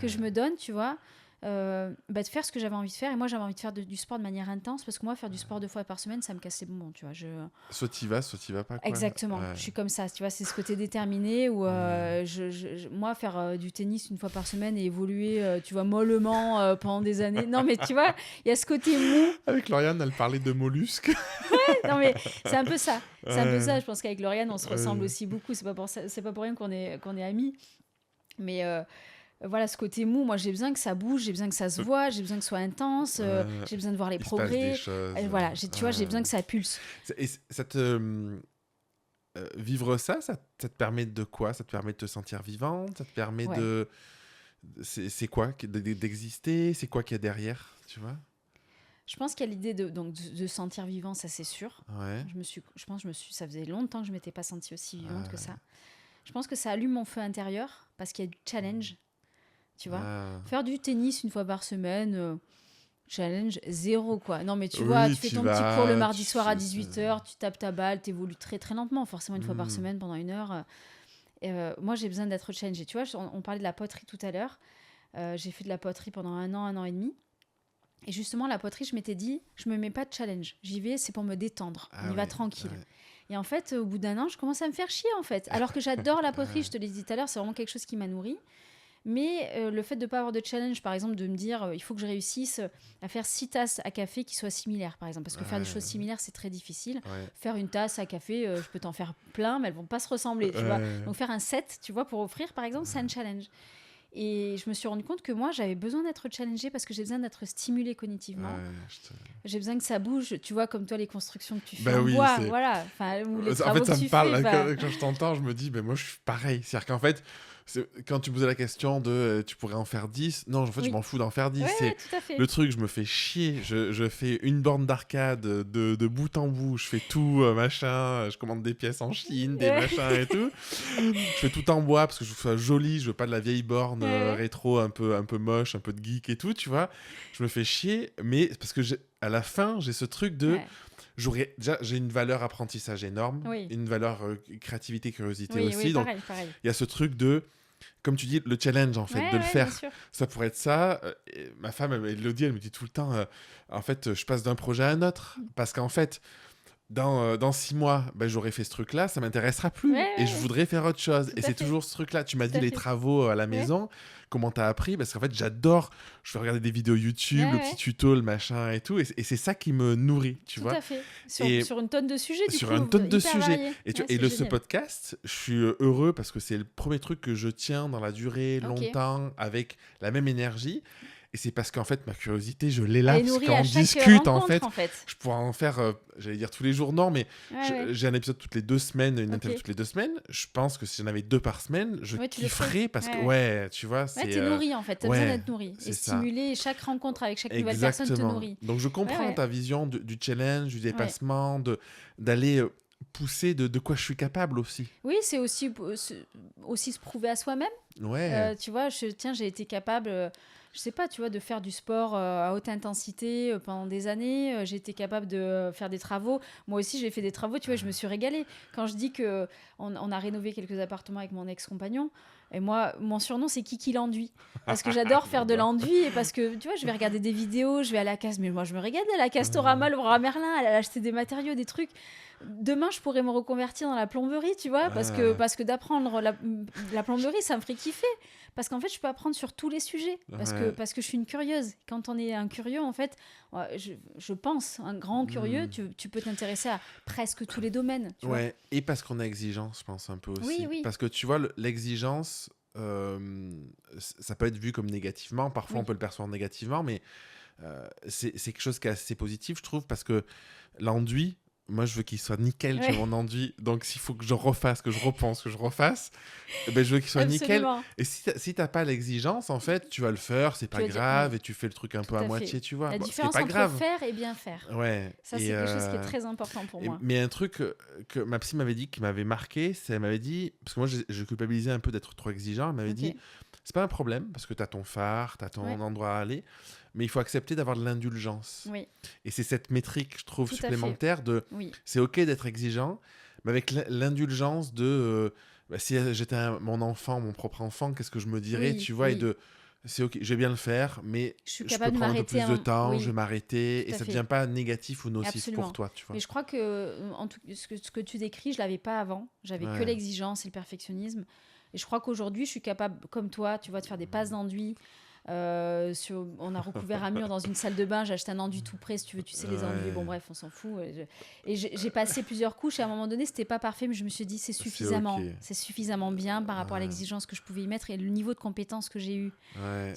B: que je me donne, tu vois, de faire ce que j'avais envie de faire. Et moi, j'avais envie de faire du sport de manière intense parce que moi, faire du sport 2 fois par semaine, ça me casse les bonbons, tu vois.
A: Soit t'y vas pas, quoi.
B: Exactement,
A: Ouais.
B: je suis comme ça, tu vois, c'est ce côté déterminé où
A: Ouais.
B: moi, faire du tennis 1 fois par semaine et évoluer, tu vois, mollement pendant des années. Non, mais tu vois, il y a ce côté mou.
A: Avec Lauriane, elle parlait de mollusques.
B: Non, mais c'est un peu ça. C'est un peu
A: Ouais.
B: ça. Je pense qu'avec Lauriane, on se ressemble aussi beaucoup. C'est pas pour rien qu'on est amis. Mais voilà, ce côté mou, moi j'ai besoin que ça bouge, j'ai besoin que ça se voit, j'ai besoin que ce soit intense, j'ai besoin de voir les
A: Il se passe des
B: progrès.
A: choses.
B: Voilà, tu vois, j'ai besoin que ça pulse.
A: Et ça te... vivre ça, ça te permet de quoi? Ça te permet de te sentir vivante? Ça te permet
B: Ouais.
A: de... C'est quoi d'exister? C'est quoi qu'il y a derrière, tu vois?
B: Je pense qu'il y a l'idée de sentir vivant, ça c'est sûr.
A: Ouais.
B: Je pense que ça faisait longtemps que je m'étais pas sentie aussi vivante que ça. Je pense que ça allume mon feu intérieur parce qu'il y a du challenge, tu vois.
A: Ah.
B: Faire du tennis 1 fois par semaine, challenge zéro, quoi. Non, mais tu vois,
A: Oui,
B: tu fais
A: tu
B: ton petit cours le
A: vas...
B: mardi soir à 18h, tu tapes ta balle, t'évolues très très lentement, forcément 1 fois par semaine pendant 1 heure. Moi, j'ai besoin d'être challengée. Tu vois, on parlait de la poterie tout à l'heure. J'ai fait de la poterie pendant 1 an et demi. Et justement, la poterie, je m'étais dit, je me mets pas de challenge. J'y vais, c'est pour me détendre.
A: Ah
B: On y
A: oui,
B: va tranquille.
A: ouais.
B: Et en fait, au bout d'1 an, je commence à me faire chier, en fait. Alors que j'adore la poterie, je te l'ai dit tout à l'heure, c'est vraiment quelque chose qui m'a nourrie. Mais le fait de ne pas avoir de challenge, par exemple, de me dire, il faut que je réussisse à faire 6 tasses à café qui soient similaires, par exemple. Parce que faire des choses similaires, c'est très difficile.
A: Ouais.
B: Faire une tasse à café, je peux t'en faire plein, mais elles vont pas se ressembler, tu vois. Donc faire un set, tu vois, pour offrir, par exemple, c'est un challenge. Et je me suis rendu compte que moi, j'avais besoin d'être challengée parce que j'ai besoin d'être stimulée cognitivement. J'ai besoin que ça bouge, tu vois, comme toi, les constructions que tu fais en bois, voilà. Enfin, ou les travaux
A: en fait, ça
B: que
A: me
B: tu
A: parle.
B: fais.
A: Quand je t'entends, je me dis, moi, je suis pareil. C'est-à-dire qu'en fait, quand tu posais la question de tu pourrais en faire 10, non, en fait, je m'en fous d'en faire 10.
B: Ouais, tout à fait.
A: Le truc, je me fais chier. Je fais une borne d'arcade de bout en bout. Je fais tout, machin. Je commande des pièces en Chine, des machins et tout. Je fais tout en bois parce que je veux que ce soit joli. Je veux pas de la vieille borne rétro, un peu moche, un peu de geek et tout, tu vois. Je me fais chier, mais parce que à la fin, j'ai ce truc de... j'ai une valeur apprentissage énorme, une valeur créativité, curiosité aussi.
B: Oui,
A: donc,
B: pareil.
A: il y a ce truc de, comme tu dis, le challenge, en fait, de le faire. Ça pourrait être ça. Ma femme, Elodie, elle me dit tout le temps, en fait, je passe d'un projet à un autre. Parce qu'en fait, dans 6 mois, j'aurais fait ce truc-là, ça m'intéressera plus. Et je voudrais faire autre chose. Et c'est toujours ce truc-là. Tu m'as dit les travaux à la maison. Comment t'as appris? Parce qu'en fait, j'adore. Je vais regarder des vidéos YouTube, le petit tuto, le machin et tout. Et c'est ça qui me nourrit, tu vois.
B: Tout à fait. Sur une tonne de sujets, du coup.
A: Sur une tonne de sujets.
B: Varié.
A: Ce podcast, je suis heureux parce que c'est le premier truc que je tiens dans la durée, longtemps, avec la même énergie. Et c'est parce qu'en fait, ma curiosité, je l'ai là,
B: Elle est
A: parce
B: nourrie
A: qu'on
B: à chaque
A: discute, en
B: rencontre,
A: fait.
B: en fait.
A: Je pourrais en faire, j'allais dire tous les jours, non, mais
B: Ouais.
A: j'ai un épisode toutes les 2 semaines, une interview
B: Ok.
A: toutes les 2 semaines. Je pense que si j'en avais 2 par semaine, je
B: Ouais, tu le ferais.
A: kifferais parce que,
B: Ouais.
A: ouais, tu vois,
B: Ouais,
A: c'est...
B: t'es nourri, en fait. T'as besoin
A: ouais,
B: d'être nourri. Et
A: c'est ça.
B: stimulé. Et chaque rencontre avec chaque nouvelle personne te
A: Exactement.
B: nourrit.
A: Donc, je comprends
B: Ouais.
A: ta vision du challenge, du
B: Ouais.
A: dépassement, d'aller pousser de quoi je suis capable aussi.
B: Oui, c'est aussi se prouver à soi-même.
A: Ouais.
B: Tu vois, j'ai été capable, je sais pas, tu vois, de faire du sport à haute intensité pendant des années. J'ai été capable de faire des travaux. Moi aussi, j'ai fait des travaux, tu vois, je me suis régalée. Quand je dis que on a rénové quelques appartements avec mon ex-compagnon, et moi, mon surnom, c'est Kiki l'enduit. Parce que j'adore faire de l'enduit et parce que, tu vois, je vais regarder des vidéos, je vais à la casse, mais moi, je me régale à la Castorama, le Leroy Merlin, à acheter des matériaux, des trucs. Demain, je pourrais me reconvertir dans la plomberie, tu vois, parce que d'apprendre la plomberie, ça me ferait kiffer. Parce qu'en fait, je peux apprendre sur tous les sujets. Parce que je suis une curieuse. Quand on est un curieux, en fait, je pense, un grand curieux, tu peux t'intéresser à presque tous les domaines. Tu vois.
A: Et parce qu'on a exigence, je pense, un peu aussi.
B: Oui.
A: Parce que tu vois, l'exigence, ça peut être vu comme négativement. Parfois, on peut le percevoir négativement, mais c'est quelque chose qui est assez positif, je trouve, parce que l'enduit, moi, je veux qu'il soit nickel, tu vois, mon enduit. Donc, s'il faut que je refasse, que je repense, que je refasse, ben, je veux qu'il soit nickel. Et si t'as pas l'exigence, en fait, tu vas le faire, c'est pas grave, et tu fais le truc un peu à moitié, tu vois.
B: La différence
A: pas
B: entre
A: grave.
B: faire et bien faire.
A: Ouais.
B: Ça, c'est quelque chose qui est très important pour moi.
A: Mais un truc que ma psy m'avait dit, qui m'avait marqué, c'est elle m'avait dit, parce que moi, je culpabilisais un peu d'être trop exigeant, elle m'avait dit, c'est pas un problème, parce que t'as ton phare, t'as ton endroit à aller, mais il faut accepter d'avoir de l'indulgence.
B: Oui.
A: Et c'est cette métrique, je trouve, supplémentaire de... C'est OK d'être exigeant, mais avec l'indulgence de... si j'étais mon enfant, mon propre enfant, qu'est-ce que je me dirais, tu vois, et de... C'est OK, je vais bien le faire, mais je peux prendre un peu plus de temps, je vais m'arrêter, et ça ne devient pas négatif ou nocif pour toi, tu vois.
B: Mais je crois que ce que tu décris, je ne l'avais pas avant. J'avais que l'exigence et le perfectionnisme. Et je crois qu'aujourd'hui, je suis capable, comme toi, tu vois, de faire des passes d'enduit. On a recouvert un mur dans une salle de bain, j'ai acheté un enduit tout prêt, si tu veux, tu sais, les enduits, bon bref, on s'en fout. Et j'ai passé plusieurs couches et à un moment donné, c'était pas parfait, mais je me suis dit, c'est suffisamment bien par rapport à l'exigence que je pouvais y mettre et le niveau de compétence que j'ai eu.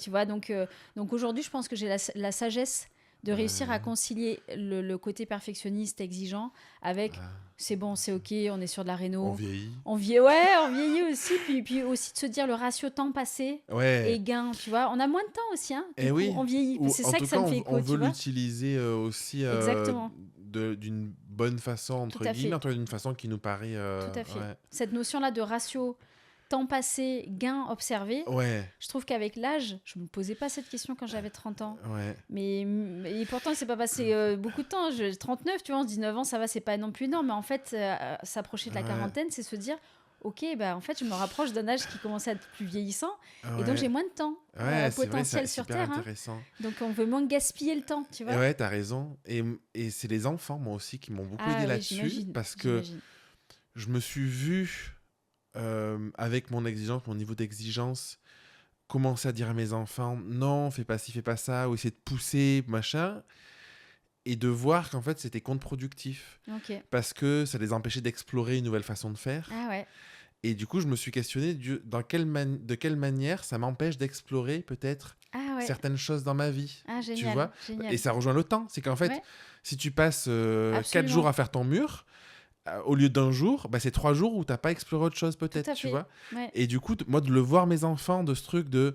B: Tu vois, donc aujourd'hui, je pense que j'ai la sagesse de réussir à concilier le côté perfectionniste, exigeant, avec c'est bon, c'est OK, on est sur de la réno.
A: On vieillit.
B: On vieillit aussi. Puis aussi de se dire le ratio temps passé et gain, tu vois. On a moins de temps aussi, hein. Du coup, on vieillit. C'est ça que ça me fait écho,
A: on veut l'utiliser aussi d'une bonne façon, entre guillemets, d'une façon qui nous paraît...
B: Tout à fait. Cette notion-là de ratio temps passé, gain observé, je trouve qu'avavec l'âge, je ne me posais pas cette question quand j'avais 30 ans. Mais pourtant, il ne s'est pas passé beaucoup de temps. J'ai 39, tu vois, en 19 ans, ça va, c'est pas non plus énorme. Mais en fait, s'approcher de la quarantaine, c'est se dire, OK, bah, en fait, je me rapproche d'un âge qui commence à être plus vieillissant. Et donc, j'ai moins de temps potentiel sur Terre. Hein. Donc, on veut moins gaspiller le temps, tu vois.
A: Ouais, tu as raison. Et c'est les enfants, moi aussi, qui m'ont beaucoup aidé là-dessus. Parce que je me suis vu... avec mon exigence, mon niveau d'exigence, commencer à dire à mes enfants non, fais pas ci, fais pas ça, ou essayer de pousser, machin, et de voir qu'en fait c'était contre-productif. Parce que ça les empêchait d'explorer une nouvelle façon de faire. Et du coup, je me suis questionné de quelle manière ça m'empêche d'explorer peut-être certaines choses dans ma vie.
B: Génial,
A: tu vois.
B: Génial.
A: Et ça rejoint le temps. C'est qu'en fait, si tu passes 4 jours à faire ton mur, au lieu d'un jour, bah, c'est 3 jours où tu n'as pas exploré autre chose peut-être, tu vois. Et du coup, moi, de le voir mes enfants, de ce truc de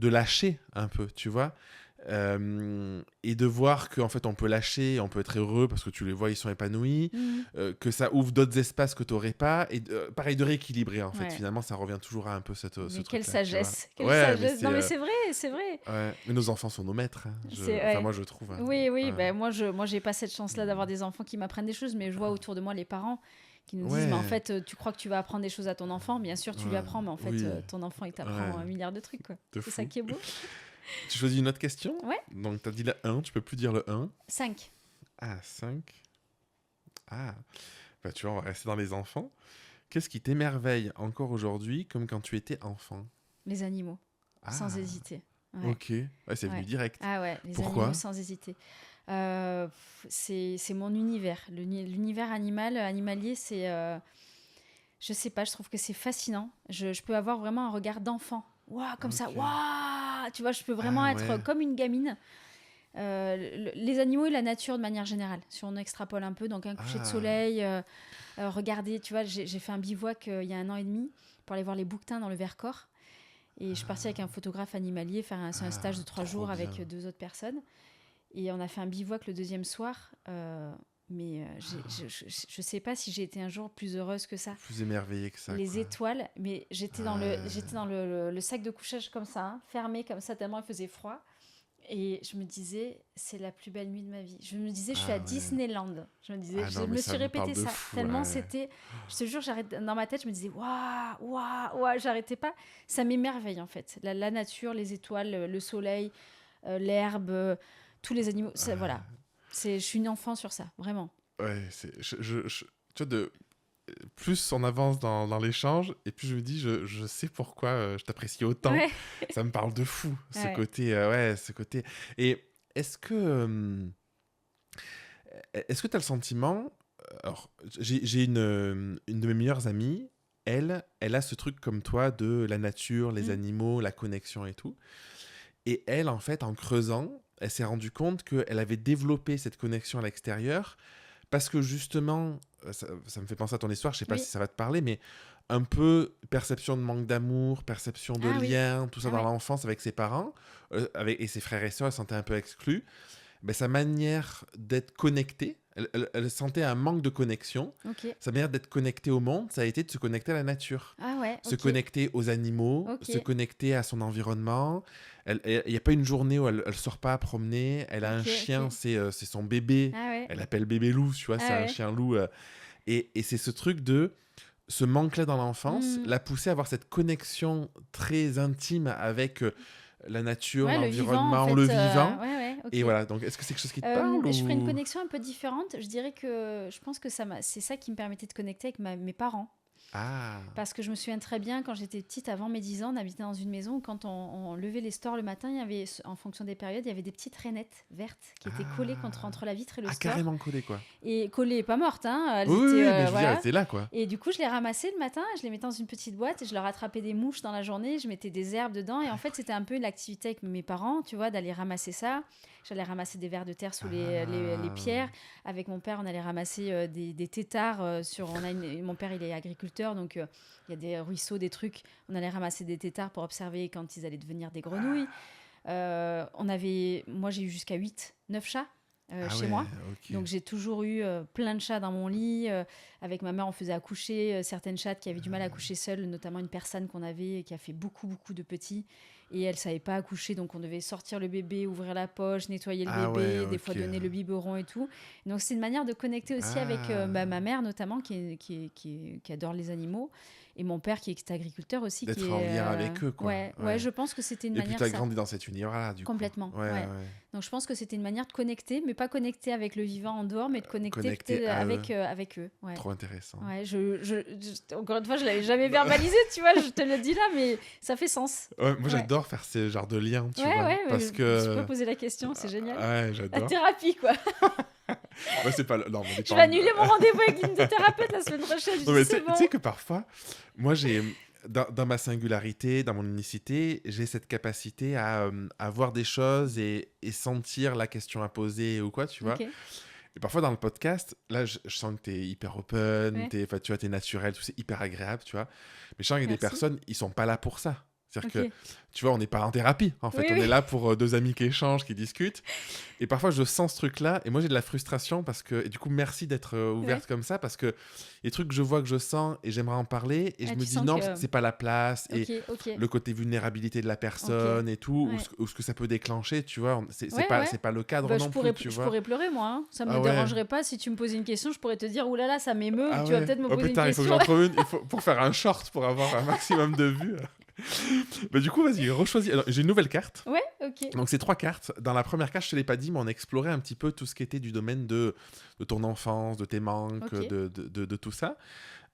A: lâcher un peu, tu vois. Et de voir qu'en fait, on peut lâcher, on peut être heureux parce que tu les vois, ils sont épanouis, que ça ouvre d'autres espaces que tu n'aurais pas. Et pareil, de rééquilibrer, en fait. Finalement, ça revient toujours à un peu ce truc-là.
B: Quelle sagesse. Quelle sagesse. Non, mais c'est vrai, c'est vrai.
A: Mais nos enfants sont nos maîtres. Moi, je trouve. Hein.
B: Oui. Ben, moi, j'ai pas cette chance-là d'avoir des enfants qui m'apprennent des choses, mais je vois autour de moi les parents qui nous disent, mais en fait, tu crois que tu vas apprendre des choses à ton enfant. Bien sûr, tu lui apprends, mais en fait, ton enfant, il t'apprend un milliard de trucs. Quoi. C'est ça qui est beau.
A: Tu choisis une autre question ? Donc, tu as dit le 1, tu peux plus dire le 1.
B: 5.
A: Ah, 5. Ah, bah, tu vois, on va rester dans les enfants. Qu'est-ce qui t'émerveille encore aujourd'hui, comme quand tu étais enfant ?
B: Les animaux, sans hésiter.
A: Ok, c'est venu direct.
B: Les animaux sans hésiter. C'est mon univers. L'univers animalier, c'est... je sais pas, je trouve que c'est fascinant. Je peux avoir vraiment un regard d'enfant. Waouh, comme ça, waouh, waouh, tu vois, je peux vraiment
A: Ah
B: être
A: ouais.
B: comme une gamine. Les animaux et la nature de manière générale, si on extrapole un peu, donc un coucher de
A: Ah.
B: soleil, regarder, tu vois, j'ai fait un bivouac il y a 1 an et demi pour aller voir les bouquetins dans le Vercors. Et je suis partie avec un photographe animalier faire un stage de 3 jours
A: Trop
B: avec
A: bien.
B: 2 autres personnes. Et on a fait un bivouac le deuxième soir. Mais je sais pas si j'ai été un jour plus heureuse que ça.
A: Plus émerveillé que ça,
B: Les
A: quoi.
B: étoiles, mais j'étais dans le sac de couchage comme ça, hein, fermé comme ça, tellement il faisait froid. Et je me disais, c'est la plus belle nuit de ma vie. Je me disais, je suis à
A: Ah ouais.
B: Disneyland.
A: Ah
B: Je
A: non, mais
B: me
A: ça
B: suis
A: me parle
B: répété
A: de
B: ça,
A: fou,
B: tellement
A: ouais.
B: c'était. Je te jure, dans ma tête, je me disais, waouh, waouh, waouh, j'arrêtais pas. Ça m'émerveille en fait. La nature, les étoiles, le soleil, l'herbe, tous les animaux. Voilà. Je suis une enfant sur ça, vraiment.
A: Ouais, tu vois, plus on avance dans l'échange, et puis je me dis, je sais pourquoi je t'apprécie autant.
B: Ouais.
A: Ça me parle de fou, ce
B: Ouais.
A: côté, ouais, ce côté. Et est-ce que, est-ce que tu as le sentiment, alors, j'ai une de mes meilleures amies, elle a ce truc comme toi de la nature, les
B: Mm.
A: animaux, la connexion et tout. Et elle, en fait, en creusant, elle s'est rendue compte qu'elle avait développé cette connexion à l'extérieur parce que justement, ça me fait penser à ton histoire, je sais pas
B: Oui.
A: si ça va te parler, mais un peu perception de manque d'amour, perception de
B: Ah oui.
A: lien, tout ça
B: Ah
A: dans
B: ouais.
A: l'enfance avec ses parents, et ses frères et sœurs, elle se sentait un peu exclue. Ben, sa manière d'être connectée, elle sentait un manque de connexion.
B: Ok.
A: Sa manière d'être connectée au monde, ça a été de se connecter à la nature,
B: Ah ouais.
A: se
B: Ok.
A: connecter aux animaux, se
B: Ok.
A: connecter à son environnement. Il n'y a pas une journée où elle ne sort pas à promener. Elle a un
B: Ok.
A: chien,
B: Ok.
A: c'est son bébé.
B: Ah ouais.
A: Elle l'appelle bébé loup, tu vois, c'est
B: Ah
A: un
B: ouais.
A: chien loup. Et c'est ce truc de ce manque-là dans l'enfance
B: Mm.
A: l'a poussé à avoir cette connexion très intime avec la nature,
B: Ouais, le vivant, en
A: l'environnement, le
B: fait.
A: vivant.
B: Ouais, ouais,
A: Et
B: ok.
A: voilà, donc est-ce que c'est quelque chose qui te parle
B: Je ferai une
A: ou...
B: connexion un peu différente. Je dirais que je pense que c'est ça qui me permettait de connecter avec mes parents.
A: Ah,
B: Parce que je me souviens très bien, quand j'étais petite, avant mes 10 ans, on habitait dans une maison où quand on levait les stores le matin, il y avait, en fonction des périodes, il y avait des petites rainettes vertes qui étaient collées entre la vitre et le
A: ah,
B: store.
A: carrément collé, quoi.
B: Et collées, pas mortes, hein, elles
A: Oui, oui,
B: étaient...
A: oui, mais je veux dire, elle
B: voilà.
A: était là, quoi.
B: Et du coup, je les ramassais le matin, je les mettais dans une petite boîte et je leur attrapais des mouches dans la journée, je mettais des herbes dedans. Et en fait, c'était un peu l'activité avec mes parents, tu vois, d'aller ramasser ça. J'allais ramasser des vers de terre sous les
A: Ah,
B: pierres. Avec mon père, on allait ramasser des têtards. Mon père, il est agriculteur, donc il y a des ruisseaux, des trucs. On allait ramasser des têtards pour observer quand ils allaient devenir des grenouilles. Moi, j'ai eu jusqu'à 8, 9 chats
A: ah
B: chez
A: ouais,
B: moi.
A: ok.
B: Donc j'ai toujours eu plein de chats dans mon lit. Avec ma mère, on faisait accoucher certaines chattes qui avaient du mal à accoucher seules, notamment une personne qu'on avait qui a fait beaucoup, beaucoup de petits. Et elle savait pas accoucher, donc on devait sortir le bébé, ouvrir la poche, nettoyer le
A: Ah ouais,
B: bébé, des fois
A: ok.
B: donner le biberon et tout. Donc c'est une manière de connecter aussi avec
A: Ah,
B: ma mère notamment, qui adore les animaux, et mon père qui est agriculteur aussi,
A: d'être en lien avec eux, quoi.
B: ouais, ouais,
A: Ouais.
B: je pense que c'était une
A: Et puis
B: manière
A: t'as
B: ça.
A: grandi dans cet univers-là, du coup.
B: Complètement,
A: Ouais,
B: ouais.
A: ouais.
B: Donc je pense que c'était une manière de connecter, mais pas connecter avec le vivant en dehors, mais de connecter
A: Connecté
B: peut-être
A: à eux.
B: avec eux. Ouais.
A: Trop intéressant.
B: Ouais, encore une fois, je l'avais jamais verbalisé, tu vois, je te le dis là, mais ça fait sens.
A: Ouais, moi,
B: Ouais,
A: j'adore faire ce genre de liens, tu
B: ouais,
A: vois.
B: ouais, mais
A: Parce
B: tu peux
A: que...
B: poser la question, c'est génial.
A: Ouais,
B: La
A: j'adore.
B: thérapie, quoi.
A: Ouais, c'est pas... Non, mais
B: Je vais annuler mon rendez-vous avec l'hypnothérapeute la semaine prochaine, je
A: non,
B: dis
A: mais
B: c'est
A: tu
B: bon.
A: sais que parfois, moi, j'ai... Dans ma singularité, dans mon unicité, j'ai cette capacité à voir des choses et sentir la question à poser ou quoi, tu vois.
B: Ok,
A: Et parfois, dans le podcast, là, je sens que t'es hyper open,
B: ouais,
A: tu vois, t'es naturel, tout c'est hyper agréable, tu vois. Mais je sens qu'il y a des
B: merci.
A: personnes, ils sont pas là pour ça. C'est-à-dire que,
B: Ok,
A: tu vois, on n'est pas en thérapie, en fait.
B: oui,
A: On est
B: oui.
A: là pour deux amis qui échangent, qui discutent. Et parfois, je sens ce truc-là. Et moi, j'ai de la frustration parce que... Et du coup, merci d'être ouverte
B: Ouais.
A: comme ça parce que les trucs que je vois, que je sens, et j'aimerais en parler. Et
B: Ah,
A: je me
B: tu
A: dis,
B: sens
A: non,
B: que.
A: c'est pas la place. Et
B: Ok, ok,
A: le côté vulnérabilité de la
B: ok.
A: personne et tout,
B: Ouais,
A: ou ce que ça peut déclencher, tu vois.
B: ouais, ouais.
A: C'est pas le cadre
B: Bah,
A: non plus, tu
B: je
A: vois.
B: pourrais pleurer, moi. Hein. Ça
A: Ah
B: me
A: ouais.
B: dérangerait pas si tu me posais une question. Je pourrais te dire, oulala, ça m'émeut.
A: Ah
B: Tu vas
A: ouais.
B: peut-être me
A: Oh
B: poser une
A: putain, il faut que
B: question.
A: j'en trouve une. Il faut, pour faire un short, pour avoir un maximum de vues. Bah, du coup, vas-y, rechoisis. Alors, j'ai une nouvelle carte.
B: Ouais, ok.
A: Donc, c'est 3 cartes. Dans la première carte, je te l'ai pas dit, mais on explorait un petit peu tout ce qui était du domaine de ton enfance, de tes manques,
B: Ok,
A: de tout ça.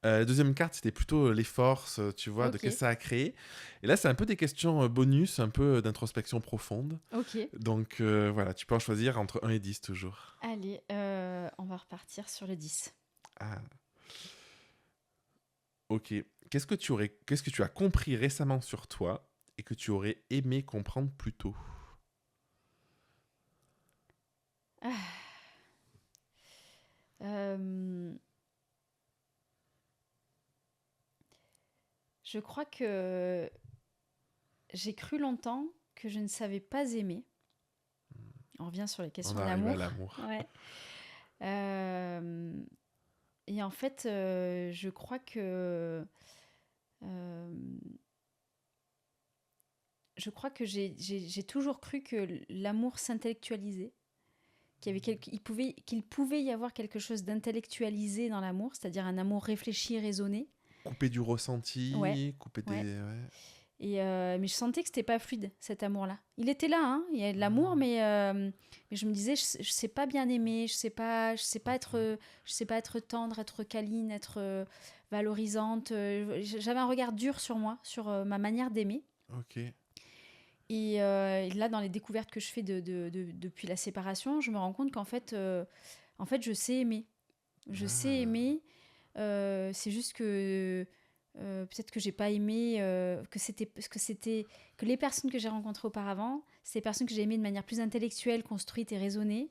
A: La deuxième carte, c'était plutôt les forces, tu vois, de
B: ok,
A: qu'est-ce que ça a créé. Et là, c'est un peu des questions bonus, un peu d'introspection profonde.
B: ok.
A: Donc, voilà, tu peux en choisir entre 1 et 10 toujours.
B: Allez, on va repartir sur le 10.
A: Ah, ok. Qu'est-ce que tu as compris récemment sur toi et que tu aurais aimé comprendre plus tôt.
B: Euh, je crois que j'ai cru longtemps que je ne savais pas aimer. On revient sur les questions
A: On
B: de
A: arrive à
B: l'amour.
A: l'amour.
B: Ouais. Et en fait, je crois que j'ai toujours cru que l'amour s'intellectualisait, qu'il pouvait y avoir quelque chose d'intellectualisé dans l'amour, c'est-à-dire un amour réfléchi, raisonné.
A: Couper du
B: Ouais,
A: ressenti, couper des...
B: ouais.
A: Ouais.
B: Mais je sentais que c'était pas fluide, cet amour-là. Il était là, hein, il y a de l'amour, mais je me disais, je sais pas bien aimer, je sais pas être tendre, être câline, être valorisante. J'avais un regard dur sur moi, sur ma manière d'aimer.
A: Ok.
B: Et là, dans les découvertes que je fais depuis la séparation, je me rends compte qu'en fait, je sais aimer. Je sais aimer. C'est juste que peut-être que j'ai pas aimé que les personnes que j'ai rencontrées auparavant, c'est des personnes que j'ai aimées de manière plus intellectuelle, construite et raisonnée,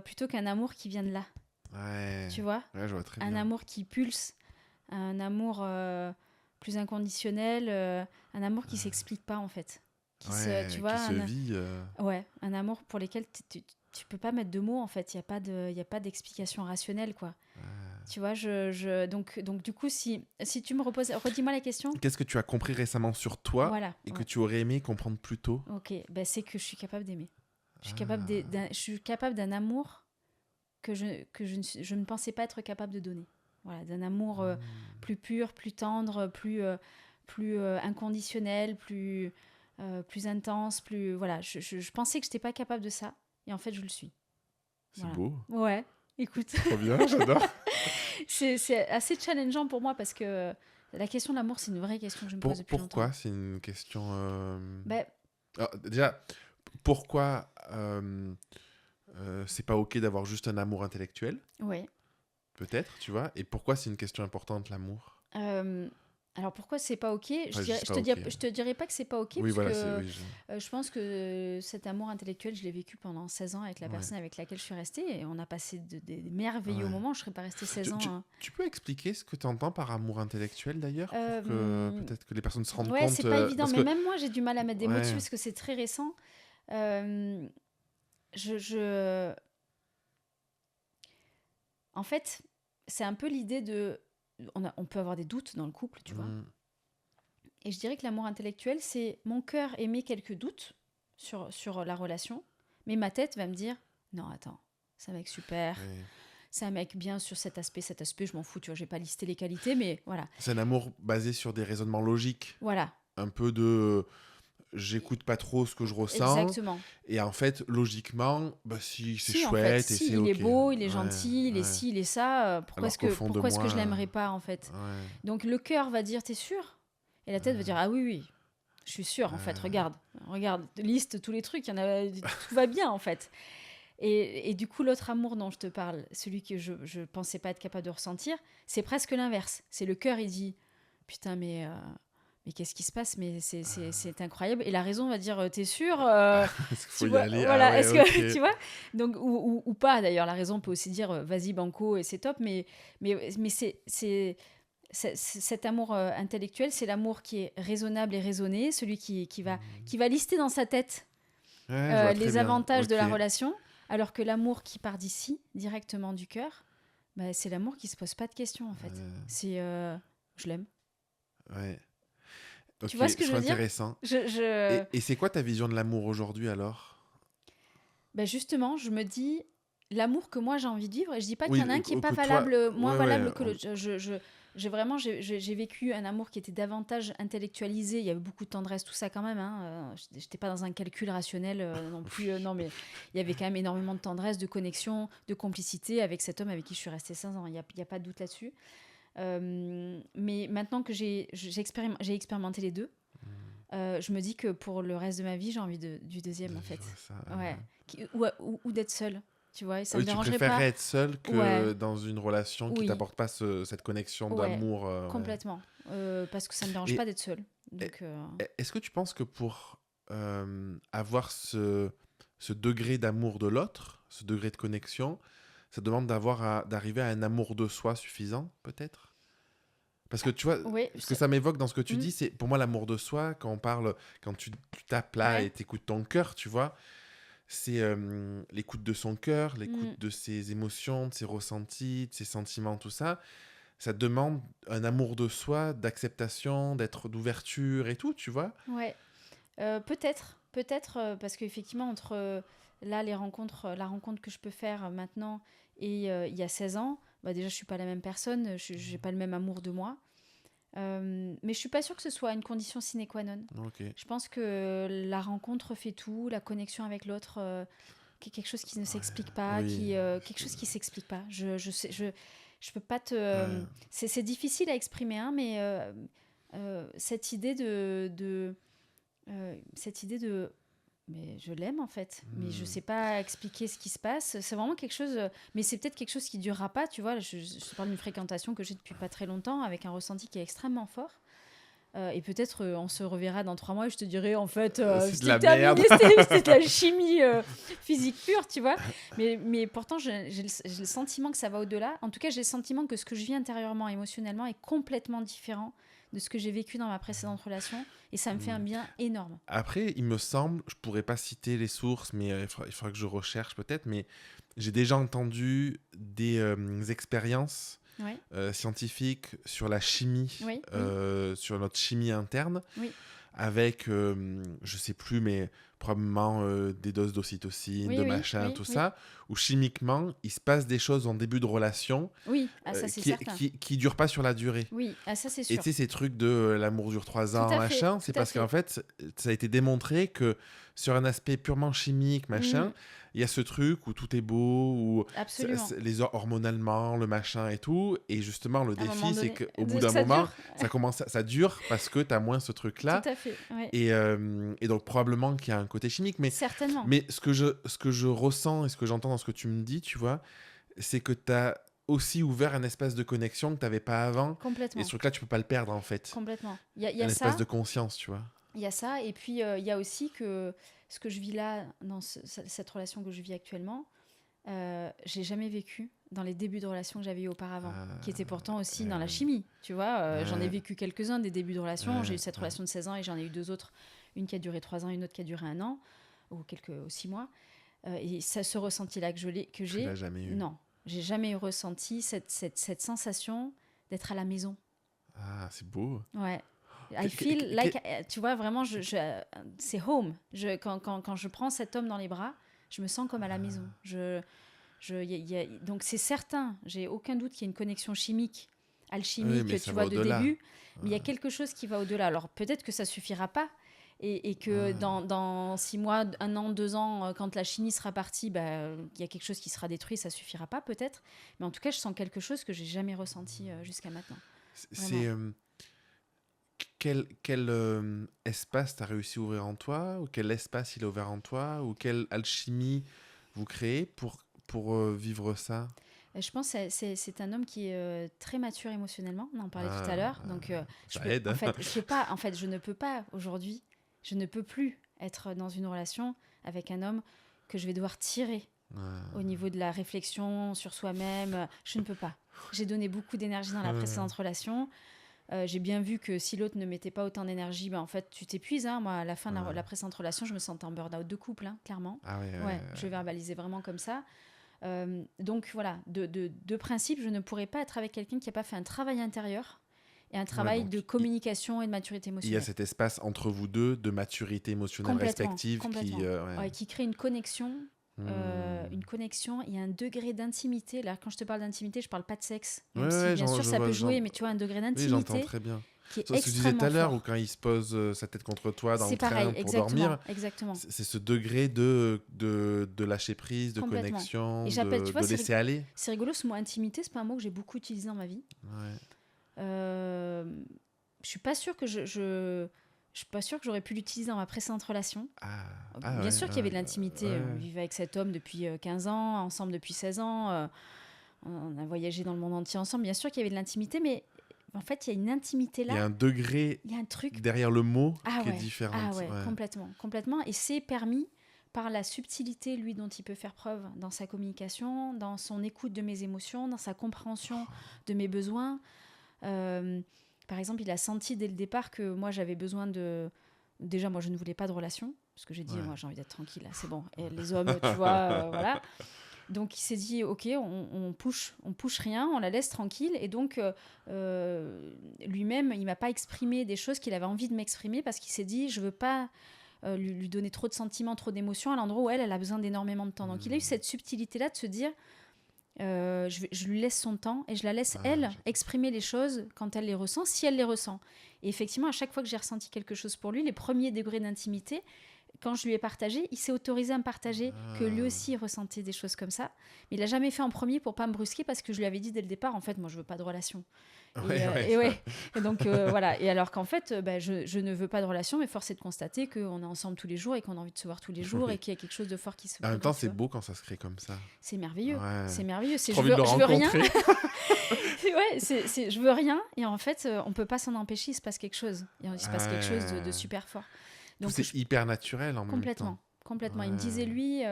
B: plutôt qu'un amour qui vient de là.
A: Ouais.
B: Tu vois,
A: Ouais, je vois très
B: un
A: bien.
B: amour qui pulse, un amour plus inconditionnel, un amour qui s'explique pas en fait. Tu vois,
A: qui se vit.
B: ouais, un amour pour lequel tu peux pas mettre de mots en fait. Il y a pas d'explication rationnelle quoi. Tu vois, donc du coup, si tu me reposes, redis-moi la question.
A: Qu'est-ce que tu as compris récemment sur toi
B: Voilà.
A: et que
B: Ouais.
A: tu aurais aimé comprendre plus tôt?
B: Ok, ben, c'est que je suis capable d'aimer. Je suis capable d'un amour je ne pensais pas être capable de donner. Voilà, d'un amour plus pur, plus tendre, plus inconditionnel, plus intense, plus voilà. Je pensais que je n'étais pas capable de ça, et en fait, je le suis.
A: C'est
B: Voilà.
A: beau.
B: Ouais. Écoute,
A: Trop bien, j'adore.
B: c'est assez challengeant pour moi parce que la question de l'amour, c'est une vraie question que je me pose depuis
A: Pourquoi?
B: longtemps.
A: C'est une question...
B: Ben,
A: Alors, déjà, pourquoi c'est pas ok d'avoir juste un amour intellectuel?
B: ouais.
A: Peut-être, tu vois. Et pourquoi c'est une question importante, l'amour?
B: Alors pourquoi c'est pas ok?
A: Enfin, je dis pas ok.
B: Je te dirais pas que c'est pas ok
A: Oui,
B: parce
A: voilà,
B: que
A: oui,
B: je pense que cet amour intellectuel, je l'ai vécu pendant 16 ans avec la
A: ouais.
B: personne avec laquelle je suis restée et on a passé des merveilleux
A: Ouais.
B: moments. Je serais pas restée 16 ans. Hein.
A: Tu peux expliquer ce que tu entends par amour intellectuel d'ailleurs pour que peut-être que les personnes se rendent
B: Ouais,
A: compte
B: c'est pas évident,
A: parce
B: mais
A: que
B: même moi j'ai du mal à mettre des mots dessus
A: ouais.
B: parce que c'est très récent. Euh, je... En fait, c'est un peu l'idée de... On peut avoir des doutes dans le couple, tu vois. Et je dirais que l'amour intellectuel, c'est mon cœur émet quelques doutes sur la relation, mais ma tête va me dire non, attends, c'est un mec super,
A: Ouais.
B: c'est un mec bien sur cet aspect, je m'en fous, tu vois, je vais pas lister les qualités, mais voilà.
A: C'est un amour basé sur des raisonnements logiques.
B: Voilà.
A: Un peu de j'écoute pas trop ce que je ressens
B: Exactement.
A: et en fait logiquement bah si c'est
B: Si, en fait,
A: chouette et
B: si,
A: c'est
B: il est
A: ok.
B: beau, il est
A: Ouais,
B: gentil, il est
A: ouais.
B: ci, il est ça,
A: Alors qu'au fond de
B: pourquoi est-ce que je
A: moi
B: l'aimerais pas, en fait?
A: ouais.
B: Donc le cœur va dire, t'es sûr? Et la tête va dire, ah oui, oui, je suis sûre, en fait, regarde, liste tous les trucs, il y en a, tout va bien, en fait. Et du coup, l'autre amour dont je te parle, celui que je pensais pas être capable de ressentir, c'est presque l'inverse. C'est le cœur, il dit putain, mais qu'est-ce qui se passe? Mais c'est incroyable. Et la raison va dire t'es sûr?
A: Est-ce qu'il faut
B: Tu
A: y
B: vois,
A: aller? Ah
B: voilà,
A: ouais,
B: est-ce que
A: ok.
B: tu vois? Donc, ou pas d'ailleurs, la raison peut aussi dire vas-y, banco, et c'est top, mais cet amour intellectuel, c'est l'amour qui est raisonnable et raisonné, celui qui va lister dans sa tête
A: Ouais, je vois très
B: les
A: bien.
B: avantages de
A: Ok.
B: la relation, alors que l'amour qui part d'ici, directement du cœur, bah, c'est l'amour qui se pose pas de questions en fait. C'est je l'aime.
A: Ouais.
B: Tu
A: Ok,
B: vois ce que je
A: c'est
B: veux dire?
A: intéressant.
B: je...
A: Et c'est quoi ta vision de l'amour aujourd'hui alors?
B: Bah, justement, je me dis l'amour que moi j'ai envie de vivre, et je dis pas qu'il
A: Oui,
B: y en a un qui est pas
A: que toi,
B: valable, moins
A: ouais, ouais,
B: valable que l'autre. J'ai vécu un amour qui était davantage intellectualisé. Il y avait beaucoup de tendresse, tout ça quand même. Hein. J'étais pas dans un calcul rationnel non plus. Non, mais il y avait quand même énormément de tendresse, de connexion, de complicité avec cet homme avec qui je suis restée 15 ans. Il y a pas de doute là-dessus. Mais maintenant que j'ai expérimenté les deux, je me dis que pour le reste de ma vie, j'ai envie du deuxième,
A: de
B: en fait.
A: vivre ça.
B: Ouais. Ou d'être seule. tu vois, et ça
A: Oui,
B: me
A: tu
B: dérangerait pas.
A: préférerais être seule que
B: Ouais,
A: dans une relation qui
B: oui,
A: t'apporte pas cette connexion
B: ouais,
A: d'amour. Ouais.
B: complètement. Parce que ça me dérange
A: Et
B: pas d'être seule.
A: e-
B: Donc,
A: est-ce que tu penses que pour avoir ce degré d'amour de l'autre, ce degré de connexion, ça demande d'arriver à un amour de soi suffisant, peut-être? Parce que tu vois,
B: ouais,
A: ce que ça m'évoque dans ce que tu
B: hmm,
A: dis, c'est pour moi l'amour de soi, quand on parle, quand tu tapes là
B: ouais,
A: et t'écoutes ton cœur, tu vois, c'est l'écoute de son cœur, l'écoute
B: hmm,
A: de ses émotions, de ses ressentis, de ses sentiments, tout ça. Ça demande un amour de soi, d'acceptation, d'ouverture et tout, tu vois.
B: ouais. Peut-être, parce qu'effectivement, entre là, la rencontre que je peux faire maintenant et il y a 16 ans, bah déjà, je suis pas la même personne, je n'ai pas le même amour de moi. Mais je suis pas sûre que ce soit une condition sine qua non.
A: Ok.
B: Je pense que la rencontre fait tout, la connexion avec l'autre, quelque chose qui ne s'explique pas,
A: Oui.
B: quelque chose qui s'explique pas. Je peux pas te.
A: Euh,
B: C'est difficile à exprimer, hein, mais cette idée cette idée de mais je l'aime en fait, mais je sais pas expliquer ce qui se passe. C'est vraiment quelque chose, mais c'est peut-être quelque chose qui durera pas, tu vois. Là, je te parle d'une fréquentation que j'ai depuis pas très longtemps, avec un ressenti qui est extrêmement fort. Et peut-être on se reverra dans 3 mois et je te dirai en fait
A: c'est de
B: c'était
A: la merde.
B: terminé, c'était de la chimie physique pure, tu vois. Mais pourtant j'ai le sentiment que ça va au-delà. En tout cas, j'ai le sentiment que ce que je vis intérieurement, émotionnellement, est complètement différent de ce que j'ai vécu dans ma précédente relation. Et ça me fait un bien énorme.
A: Après, il me semble, je pourrais pas citer les sources, mais il faudra que je recherche peut-être, mais j'ai déjà entendu des expériences
B: Oui,
A: scientifiques sur la chimie,
B: oui, oui,
A: sur notre chimie interne,
B: oui,
A: avec, je sais plus, mais probablement des doses d'ocytocine, de
B: oui, oui,
A: machin,
B: oui,
A: tout
B: oui.
A: ça, où chimiquement, il se passe des choses en début de relation
B: Oui, ah, ça c'est certain.
A: qui durent pas sur la durée.
B: Oui, ah, ça c'est
A: Et tu sais,
B: sûr.
A: ces trucs de l'amour dure 3
B: Tout
A: ans,
B: à fait,
A: machin,
B: tout
A: c'est
B: à
A: parce qu'en
B: fait.
A: fait, ça a été démontré que sur un aspect purement chimique, machin,
B: Mm,
A: il y a ce truc où tout est beau, où
B: absolument.
A: hormonalement, le machin et tout. Et justement, le
B: À un moment
A: défi, c'est
B: donné,
A: qu'au bout d'un
B: ça
A: moment,
B: dure.
A: ça dure parce que tu as moins ce
B: Tout
A: truc-là.
B: à fait, ouais.
A: Et donc, probablement qu'il y a un côté chimique.
B: Certainement,
A: Mais ce que je ressens et ce que j'entends dans ce que tu me dis, tu vois, c'est que tu as aussi ouvert un espace de connexion que tu n'avais pas avant. Et ce
B: complètement,
A: truc-là, tu peux pas le perdre, en fait.
B: complètement. Il y
A: Un
B: a
A: espace
B: ça,
A: de conscience, tu vois.
B: il y a ça, et puis il y a aussi que ce que je vis là, dans cette relation que je vis actuellement, j'ai jamais vécu dans les débuts de relation que j'avais eu auparavant,
A: Ah,
B: qui étaient pourtant aussi dans la
A: euh,
B: chimie, tu vois. J'en ai
A: ouais,
B: vécu quelques-uns des débuts de relation. J'ai eu cette
A: ouais.
B: relation de 16 ans et j'en ai eu deux autres, une qui a duré 3 ans, une autre qui a duré 1 an, ou 6 mois. Et ça, ce ressenti-là que
A: Tu l'as
B: j'ai,
A: jamais eu.
B: non, j'ai jamais ressenti cette sensation d'être à la maison.
A: Ah, c'est beau.
B: Ouais. I
A: Que- que-
B: feel
A: que-
B: like, tu vois, vraiment, c'est home. Quand je prends cet homme dans les bras, je me sens comme à la maison. Donc c'est certain, j'ai aucun doute qu'il y a une connexion chimique,
A: Oui, mais
B: alchimique,
A: ça
B: tu
A: va
B: vois, de
A: au-delà.
B: début, mais il y a quelque chose qui va au-delà. Alors peut-être que ça suffira pas, et que
A: Ouais.
B: dans 6 mois, 1 an, 2 ans, quand la chimie sera partie, bah, il y a quelque chose qui sera détruit, ça suffira pas peut-être. Mais en tout cas, je sens quelque chose que j'ai jamais ressenti jusqu'à maintenant.
A: C'est
B: Vraiment.
A: quel espace t'as réussi à ouvrir en toi, ou quel espace il a ouvert en toi, ou quelle alchimie vous créez pour vivre ça.
B: Je pense que c'est un homme qui est très mature émotionnellement. On en parlait tout à
A: Ah,
B: l'heure. Donc,
A: ça aide.
B: en fait, je peux pas. En fait, je ne peux pas aujourd'hui. Je ne peux plus être dans une relation avec un homme que je vais devoir tirer au niveau de la réflexion sur soi-même. Je ne peux pas. J'ai donné beaucoup d'énergie dans la précédente relation. J'ai bien vu que si l'autre ne mettait pas autant d'énergie, ben en fait, tu t'épuises. Hein. Moi, à la fin de la précédente relation, je me sentais en burn-out de couple, hein, clairement.
A: Ah ouais,
B: Ouais, je verbalisais vraiment comme ça. Donc voilà, de principe, je ne pourrais pas être avec quelqu'un qui n'a pas fait un travail intérieur et un
A: ouais,
B: travail
A: donc
B: de communication et de maturité
A: il y a
B: émotionnelle.
A: cet espace entre vous deux de maturité émotionnelle
B: Complètement,
A: respective
B: complètement.
A: qui. Ouais.
B: Ouais, qui crée une connexion.
A: Hmm.
B: Une connexion, il y a un degré d'intimité. Là, quand je te parle d'intimité, je parle pas de sexe.
A: Ouais,
B: Même si,
A: ouais,
B: bien sûr,
A: je
B: ça
A: vois,
B: peut jouer, mais tu vois, un degré
A: oui, j'entends
B: d'intimité
A: très bien.
B: qui est
A: C'est ce que je disais tout à
B: extrêmement
A: l'heure, où
B: fort.
A: quand il se pose sa tête contre toi dans
B: C'est
A: le train
B: pareil,
A: pour
B: exactement,
A: dormir,
B: exactement,
A: c'est ce degré de lâcher prise, de
B: complètement. Et
A: connexion,
B: j'appelle, tu vois,
A: de laisser aller.
B: c'est rigolo, ce mot intimité, c'est pas un mot que j'ai beaucoup utilisé dans ma vie.
A: Ouais.
B: Je suis pas sûre que Je suis pas sûre que j'aurais pu l'utiliser dans ma précédente relation.
A: Bien
B: ouais, sûr qu'il y avait de l'intimité. Ouais. On vivait avec cet homme depuis 15 ans, ensemble depuis 16 ans. On a voyagé dans le monde entier ensemble. Bien sûr qu'il y avait de l'intimité, mais en fait, il y a une intimité là.
A: Il y a un degré
B: il y a un truc
A: derrière le mot qui est différent.
B: Complètement. Et c'est permis par la subtilité, lui, dont il peut faire preuve dans sa communication, dans son écoute de mes émotions, dans sa compréhension de mes besoins. Par exemple, il a senti dès le départ que moi, j'avais besoin de... Déjà, moi, je ne voulais pas de relation, parce que j'ai dit, moi, j'ai envie d'être tranquille, là, c'est bon. Et les hommes, tu vois, voilà. Donc, il s'est dit, OK, on push rien, on la laisse tranquille. Et donc, lui-même, il ne m'a pas exprimé des choses qu'il avait envie de m'exprimer, parce qu'il s'est dit, je ne veux pas lui donner trop de sentiments, trop d'émotions à l'endroit où elle a besoin d'énormément de temps. Donc, il a eu cette subtilité-là de se dire... je lui laisse son temps et je la laisse, exprimer les choses quand elle les ressent, si elle les ressent. Et effectivement, à chaque fois que j'ai ressenti quelque chose pour lui, les premiers degrés d'intimité, quand je lui ai partagé, il s'est autorisé à me partager que lui aussi il ressentait des choses comme ça. Mais il l'a jamais fait en premier pour pas me brusquer, parce que je lui avais dit dès le départ, en fait, moi, je veux pas de relation. Et donc, voilà. Et alors qu'en fait, je ne veux pas de relation, mais force est de constater qu'on est ensemble tous les jours et qu'on a envie de se voir tous les jours et qu'il y a quelque chose de fort qui se
A: En même temps, c'est beau quand ça se crée comme ça.
B: C'est merveilleux. C'est merveilleux.
A: Je veux rien.
B: Je veux rien. Et en fait, on peut pas s'en empêcher. Il se passe quelque chose. Il se passe quelque chose de super fort.
A: Donc, c'est hyper naturel en même temps.
B: Complètement. Il me disait, lui,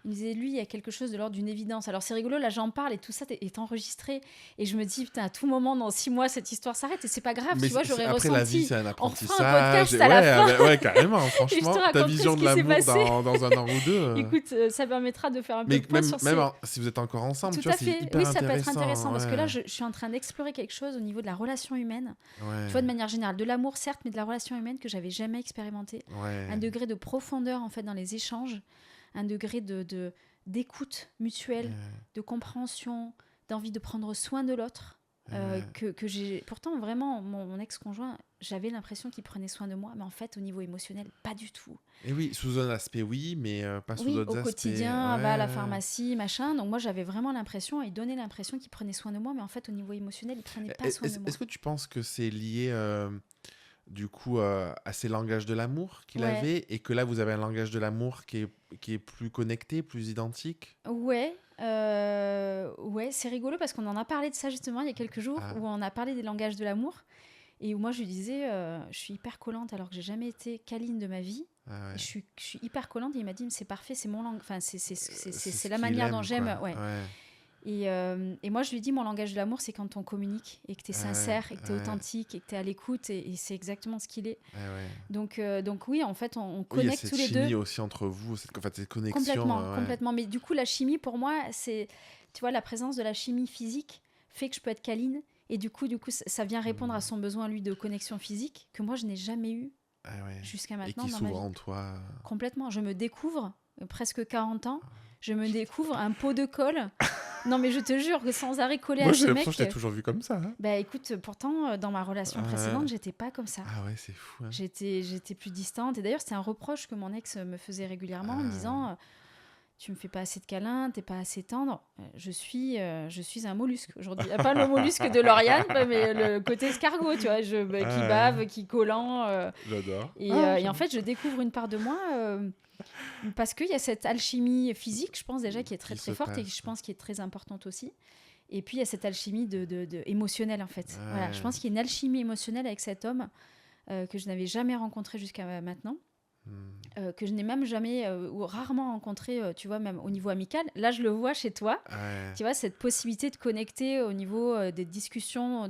B: il y a quelque chose de l'ordre d'une évidence. Alors, c'est rigolo, là, j'en parle et tout ça est enregistré. Et je me dis, putain, à tout moment, dans 6 mois, cette histoire s'arrête. Et c'est pas grave, tu vois, j'aurais ressenti.
A: Après, la vie, c'est un apprentissage.
B: On fera un podcast à la fin.
A: Ouais, carrément, franchement. Ta vision de l'amour dans un an ou deux.
B: Écoute, ça permettra de faire un peu de point sur
A: même si vous êtes encore ensemble,
B: tout
A: tu vois,
B: à fait.
A: c'est hyper intéressant.
B: Ça peut être intéressant, parce que là, je suis en train d'explorer quelque chose au niveau de la relation humaine. Tu vois, de manière générale, de l'amour, certes, mais de la relation humaine que j'avais jamais expérimenté. Un degré de profondeur, en fait, dans les échanges. Un degré d'écoute mutuelle, de compréhension, d'envie de prendre soin de l'autre, que j'ai... Pourtant, vraiment, mon ex-conjoint, j'avais l'impression qu'il prenait soin de moi, mais en fait, au niveau émotionnel, pas du tout.
A: Et oui, sous un aspect, oui, mais pas sous d'autres aspects.
B: Au quotidien, va à la pharmacie, machin. Donc moi, j'avais vraiment l'impression, il donnait l'impression qu'il prenait soin de moi, mais en fait, au niveau émotionnel, il prenait pas soin de moi.
A: Est-ce que tu penses que c'est lié... du coup, à ces langages de l'amour qu'il avait, et que là, vous avez un langage de l'amour qui est plus connecté, plus identique?
B: Ouais, c'est rigolo parce qu'on en a parlé de ça justement il y a quelques jours, où on a parlé des langages de l'amour, et où moi je lui disais, je suis hyper collante alors que j'ai jamais été câline de ma vie. Je suis hyper collante, et il m'a dit, c'est parfait, c'est mon langue, enfin, c'est la manière dont j'aime. Et moi, je lui dis, mon langage de l'amour, c'est quand on communique et que tu es sincère et que tu es authentique et que tu es à l'écoute, et c'est exactement ce qu'il est. Donc oui, en fait, on connecte tous les deux. Il y a cette
A: chimie aussi entre vous, cette connexion.
B: Complètement. Mais du coup, la chimie, pour moi, c'est, tu vois, la présence de la chimie physique fait que je peux être câline. Et du coup, ça vient répondre à son besoin, lui, de connexion physique, que moi, je n'ai jamais eu jusqu'à maintenant dans ma vie.
A: Et qui s'ouvre en toi.
B: Complètement. Je me découvre, presque 40 ans, je me découvre un pot de colle. Non, mais je te jure que sans arrêt collé à ce mec... Moi, j'ai l'impression
A: que je t'ai toujours vu comme ça. Hein.
B: Bah écoute, pourtant, dans ma relation précédente, j'étais pas comme ça.
A: Ah ouais, c'est fou. Hein.
B: J'étais plus distante. Et d'ailleurs, c'était un reproche que mon ex me faisait régulièrement en me disant... Tu me fais pas assez de câlins, t'es pas assez tendre. Je suis un mollusque aujourd'hui. Pas le mollusque de Lauriane, mais le côté escargot, tu vois, qui bave, qui collant.
A: J'adore.
B: Et en fait, je découvre une part de moi parce qu'il y a cette alchimie physique, je pense déjà, qui est très très forte et je pense qui est très importante aussi. Et puis il y a cette alchimie émotionnelle en fait. Voilà, je pense qu'il y a une alchimie émotionnelle avec cet homme que je n'avais jamais rencontré jusqu'à maintenant. Que je n'ai même jamais ou rarement rencontré, tu vois, même au niveau amical. Là, je le vois chez toi. Tu vois, cette possibilité de connecter au niveau des discussions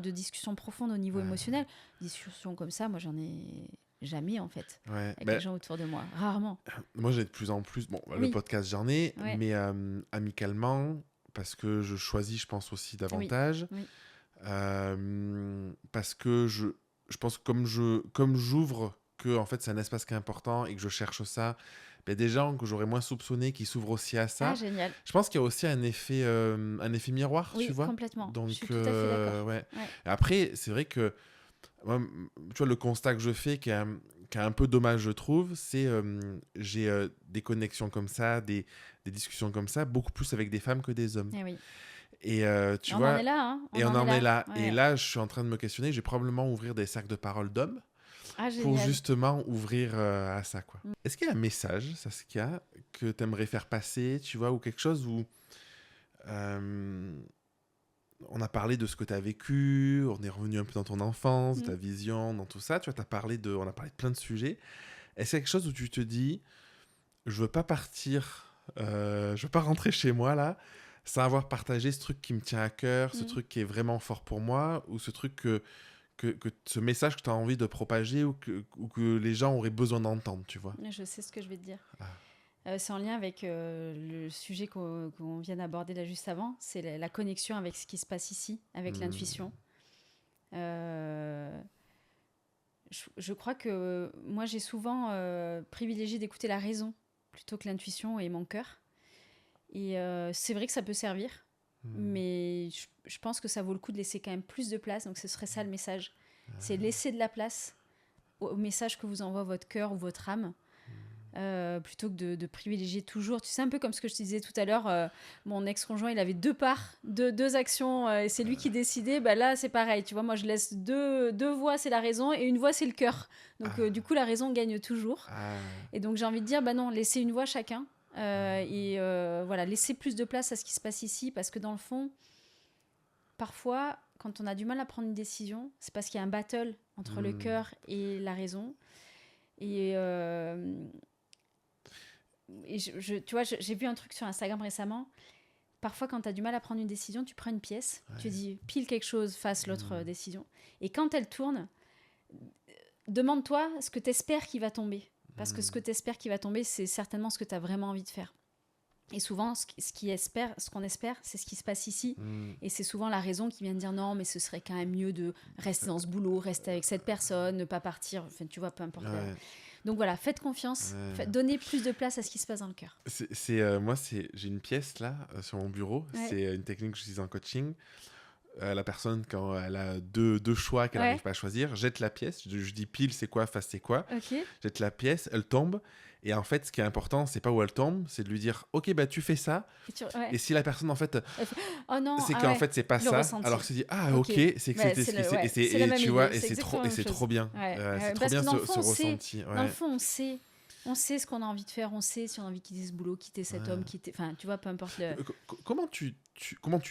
B: profondes au niveau émotionnel. Discussions comme ça, moi, j'en ai jamais, en fait, avec les gens autour de moi. Rarement.
A: Moi, j'ai de plus en plus... Bon, le podcast, j'en ai, mais amicalement, parce que je choisis, je pense, aussi davantage. Parce que je pense que comme j'ouvre que en fait c'est un espace qui est important et que je cherche ça, des gens que j'aurais moins soupçonnés qui s'ouvrent aussi à ça.
B: Génial.
A: Je pense qu'il y a aussi un effet miroir, tu vois.
B: Complètement.
A: Donc,
B: je suis tout à fait d'accord.
A: Après, c'est vrai que moi, tu vois, le constat que je fais qui est un peu dommage, je trouve, c'est j'ai des connexions comme ça, des discussions comme ça, beaucoup plus avec des femmes que des hommes. Et tu vois,
B: on en est là.
A: On en est là. Et là, je suis en train de me questionner. Je vais probablement ouvrir des cercles de parole d'hommes.
B: Ah,
A: pour
B: génial.
A: justement ouvrir à ça, quoi. Est-ce qu'il y a un message, Saskia, que tu aimerais faire passer, tu vois, ou quelque chose où on a parlé de ce que tu as vécu, on est revenu un peu dans ton enfance, ta vision, dans tout ça, tu vois, on a parlé de plein de sujets. Est-ce qu'il y a quelque chose où tu te dis, je veux pas partir, je veux pas rentrer chez moi, là, sans avoir partagé ce truc qui me tient à cœur, ce truc qui est vraiment fort pour moi, ou ce truc ce message que tu as envie de propager ou que les gens auraient besoin d'entendre, tu vois.
B: Je sais ce que je vais te dire.
A: Ah.
B: C'est en lien avec le sujet qu'on vient d'aborder là juste avant. C'est la connexion avec ce qui se passe ici, avec l'intuition. Je crois que moi, j'ai souvent privilégié d'écouter la raison plutôt que l'intuition et mon cœur. Et c'est vrai que ça peut servir, mais je pense que ça vaut le coup de laisser quand même plus de place. Donc, ce serait ça le message. C'est laisser de la place au message que vous envoie votre cœur ou votre âme. Plutôt que de privilégier toujours. Tu sais, un peu comme ce que je te disais tout à l'heure, mon ex-conjoint, il avait deux parts, deux actions, et c'est lui qui décidait. Bah là, c'est pareil. Tu vois, moi, je laisse deux voix, c'est la raison, et une voix, c'est le cœur. Donc, du coup, la raison gagne toujours. Et donc, j'ai envie de dire, bah non, laissez une voix chacun. Voilà, laissez plus de place à ce qui se passe ici, parce que dans le fond, parfois, quand on a du mal à prendre une décision, c'est parce qu'il y a un battle entre le cœur et la raison. Et tu vois, j'ai vu un truc sur Instagram récemment. Parfois, quand tu as du mal à prendre une décision, tu prends une pièce, tu dis pile quelque chose face l'autre décision. Et quand elle tourne, demande-toi ce que tu espères qui va tomber. Parce que ce que tu espères qui va tomber, c'est certainement ce que tu as vraiment envie de faire. Et souvent, ce qu'on espère, c'est ce qui se passe ici. Et c'est souvent la raison qui vient de dire non, mais ce serait quand même mieux de rester dans ce boulot, rester avec cette personne, ne pas partir. Enfin, tu vois, peu importe. Donc voilà, faites confiance, donnez plus de place à ce qui se passe dans le cœur.
A: Moi, j'ai une pièce là sur mon bureau. C'est une technique que j'utilise en coaching. La personne, quand elle a deux choix qu'elle n'arrive pas à choisir, jette la pièce. Je dis pile, c'est quoi, face, c'est quoi. Jette la pièce, elle tombe. Et en fait, ce qui est important, c'est pas où elle tombe, c'est de lui dire ok, bah tu fais ça. Et si la personne, en fait,
B: oh non,
A: c'est qu'en fait, c'est pas ça.
B: Ressenti.
A: Alors que tu dis ah, ok, c'est que c'était ce qui s'est. Et tu vois, et c'est trop bien. C'est trop bien ce ressenti.
B: Dans le fond, on sait ce qu'on a envie de faire, on sait si on a envie de quitter ce boulot, quitter cet homme, enfin, tu vois, peu importe le...
A: Comment tu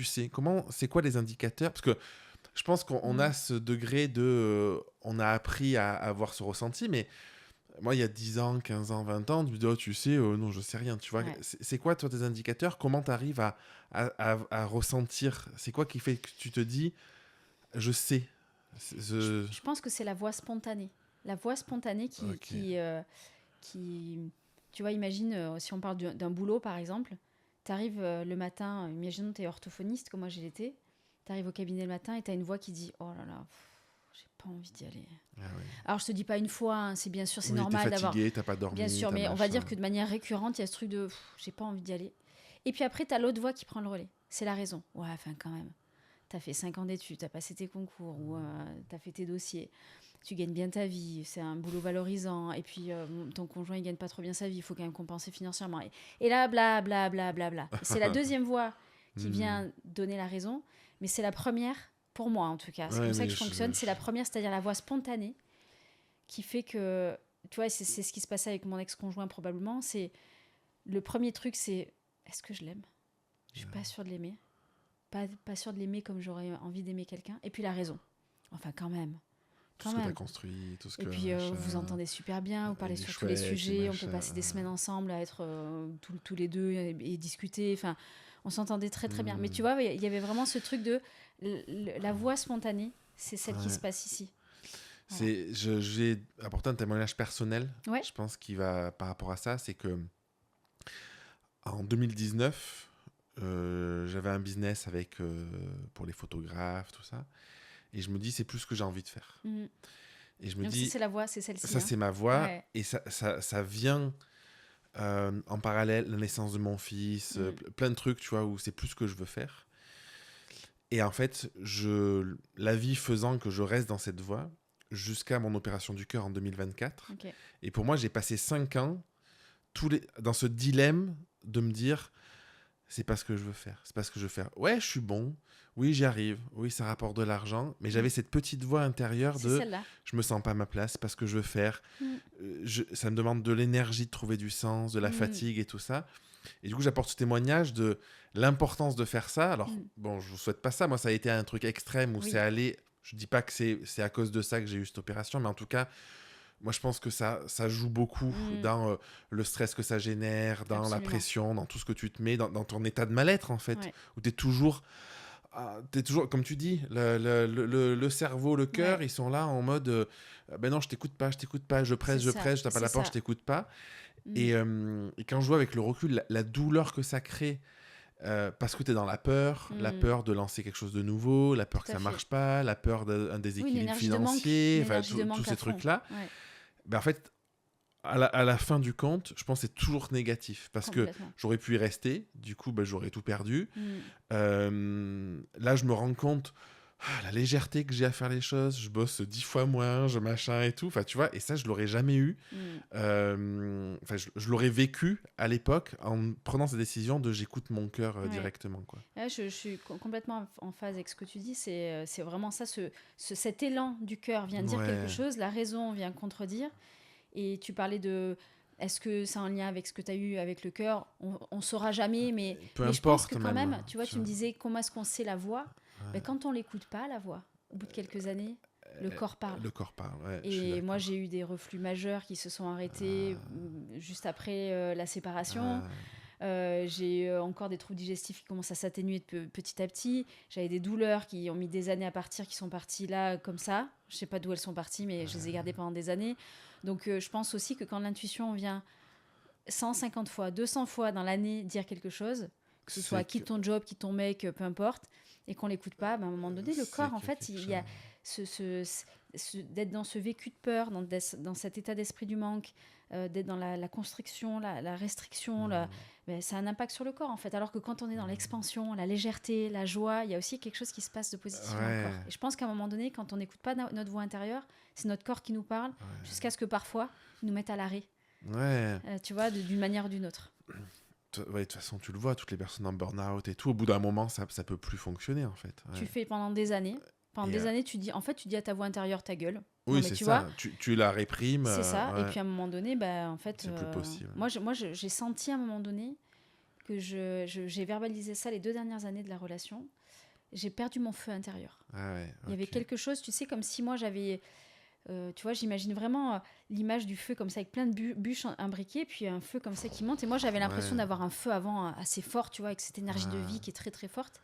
A: sais c'est quoi les indicateurs? Parce que je pense qu'on a ce degré de... on a appris à avoir ce ressenti, mais moi, il y a 10 ans, 15 ans, 20 ans, tu me dis, oh, tu sais, non, je sais rien, tu vois. C'est quoi, toi, tes indicateurs? Comment tu arrives à ressentir? C'est quoi qui fait que tu te dis, je sais?
B: Je pense que c'est la voix spontanée. La voix spontanée qui tu vois, imagine, si on parle d'un boulot, par exemple, tu arrives le matin, imaginons tu es orthophoniste, comme moi j'ai l'été, tu arrives au cabinet le matin et tu as une voix qui dit, oh là là, j'ai pas envie d'y aller. Alors, je te dis pas une fois, hein, c'est bien sûr, c'est normal d'avoir...
A: t'es fatigué, t'as pas dormi.
B: Bien sûr, mais on va dire que de manière récurrente, il y a ce truc de, j'ai pas envie d'y aller. Et puis après, tu as l'autre voix qui prend le relais. C'est la raison. Ouais, enfin, quand même. Tu as fait 5 ans d'études, tu as passé tes concours, ou tu as fait tes dossiers. Tu gagnes bien ta vie, c'est un boulot valorisant, et puis ton conjoint il gagne pas trop bien sa vie, il faut quand même compenser financièrement. Et là, bla bla bla bla bla. C'est la deuxième voix qui vient donner la raison, mais c'est la première, pour moi en tout cas, c'est comme ça que je fonctionne, c'est la première, c'est-à-dire la voix spontanée, qui fait que, tu vois, c'est ce qui se passait avec mon ex-conjoint probablement, c'est le premier truc, c'est est-ce que je l'aime? Je suis pas sûre de l'aimer, pas sûre de l'aimer comme j'aurais envie d'aimer quelqu'un, et puis la raison, enfin quand même.
A: Tout ce que tu as construit, tout ce que...
B: Et puis, vous vous entendez super bien, vous parlez sur tous les sujets, on peut passer des semaines ensemble à être tous les deux et discuter. Enfin, on s'entendait très, très bien. Mais tu vois, il y avait vraiment ce truc de... la voix spontanée, c'est celle qui se passe ici.
A: Voilà. J'ai apporté un témoignage personnel, je pense, qui va par rapport à ça. C'est que en 2019, j'avais un business avec, pour les photographes, tout ça. Et je me dis, c'est plus ce que j'ai envie de faire. Et je me dis,
B: c'est la voix, c'est celle-ci.
A: Ça, c'est ma voix. Et ça vient en parallèle, la naissance de mon fils, plein de trucs, tu vois, où c'est plus ce que je veux faire. Et en fait, la vie faisant que je reste dans cette voie jusqu'à mon opération du cœur en 2024. Et pour moi, j'ai passé 5 ans dans ce dilemme de me dire, c'est pas ce que je veux faire. C'est pas ce que je veux faire. Ouais, je suis bon. Oui, j'y arrive. Oui, ça rapporte de l'argent. Mais j'avais cette petite voix intérieure
B: C'est
A: de
B: celle-là.
A: je me sens pas à ma place, c'est pas ce que je veux faire.
B: Mm.
A: Ça me demande de l'énergie de trouver du sens, de la fatigue et tout ça. Et du coup, j'apporte ce témoignage de l'importance de faire ça. Alors, bon, je vous souhaite pas ça. Moi, ça a été un truc extrême où c'est allé. Je dis pas que c'est à cause de ça que j'ai eu cette opération, mais en tout cas, moi, je pense que ça joue beaucoup dans le stress que ça génère, dans la pression, dans tout ce que tu te mets, dans ton état de mal-être, en fait, où tu es toujours, comme tu dis, le cerveau, le cœur, ils sont là en mode ben non, je t'écoute pas, je presse, je tape à la porte, je t'écoute pas. Et quand je vois avec le recul la douleur que ça crée, parce que tu es dans la peur de lancer quelque chose de nouveau, la peur que ça marche pas, la peur d'un déséquilibre financier, tous ces trucs-là. Ben en fait, à la fin du compte, je pense que c'est toujours négatif parce que j'aurais pu y rester, du coup, ben, j'aurais tout perdu. Là, je me rends compte la légèreté que j'ai à faire les choses, je bosse 10 fois moins, je machin et tout, enfin tu vois, et ça, je l'aurais jamais eu. Je l'aurais vécu à l'époque en prenant cette décision de j'écoute mon cœur directement, quoi.
B: Ouais, je suis complètement en phase avec ce que tu dis, c'est vraiment ça, cet élan du cœur vient dire quelque chose, la raison vient contredire. Et tu parlais de est-ce que c'est en lien avec ce que tu as eu avec le cœur, on saura jamais, mais je pense que quand même, tu vois, tu me disais comment est-ce qu'on sait la voix. Ben, quand on l'écoute pas, la voix, au bout de quelques années, le corps parle.
A: Le corps parle, ouais.
B: Et moi, j'ai eu des reflux majeurs qui se sont arrêtés juste après la séparation. J'ai encore des troubles digestifs qui commencent à s'atténuer petit à petit. J'avais des douleurs qui ont mis des années à partir, qui sont parties là, comme ça. Je sais pas d'où elles sont parties, mais je les ai gardées pendant des années. Donc, je pense aussi que quand l'intuition vient 150 fois, 200 fois dans l'année dire quelque chose, que ce soit quitte ton job, quitte ton mec, peu importe, et qu'on l'écoute pas, ben à un moment donné, le corps, en fait, il y a d'être dans ce vécu de peur, dans cet état d'esprit du manque, d'être dans la constriction, la restriction, ben, ça a un impact sur le corps, en fait. Alors que quand on est dans l'expansion, la légèreté, la joie, il y a aussi quelque chose qui se passe de positif dans le corps. Et je pense qu'à un moment donné, quand on n'écoute pas notre voix intérieure, c'est notre corps qui nous parle, jusqu'à ce que parfois, il nous mette à l'arrêt. Tu vois, d'une manière ou d'une autre.
A: De toute façon, tu le vois, toutes les personnes en burn-out et tout, au bout d'un moment, ça peut plus fonctionner, en fait.
B: Tu fais pendant des années. Pendant des années, tu dis à ta voix intérieure ta gueule.
A: Oui, c'est ça. Tu la réprimes.
B: C'est ça. Et puis à un moment donné, bah, en fait,
A: c'est plus possible.
B: Moi, j'ai senti à un moment donné que j'ai verbalisé ça les 2 dernières années de la relation. J'ai perdu mon feu intérieur. Il y avait quelque chose, tu sais, comme si moi j'avais... tu vois, j'imagine vraiment l'image du feu comme ça, avec plein de bûches imbriquées, puis un feu comme ça qui monte. Et moi, j'avais l'impression d'avoir un feu avant assez fort, tu vois, avec cette énergie de vie qui est très, très forte.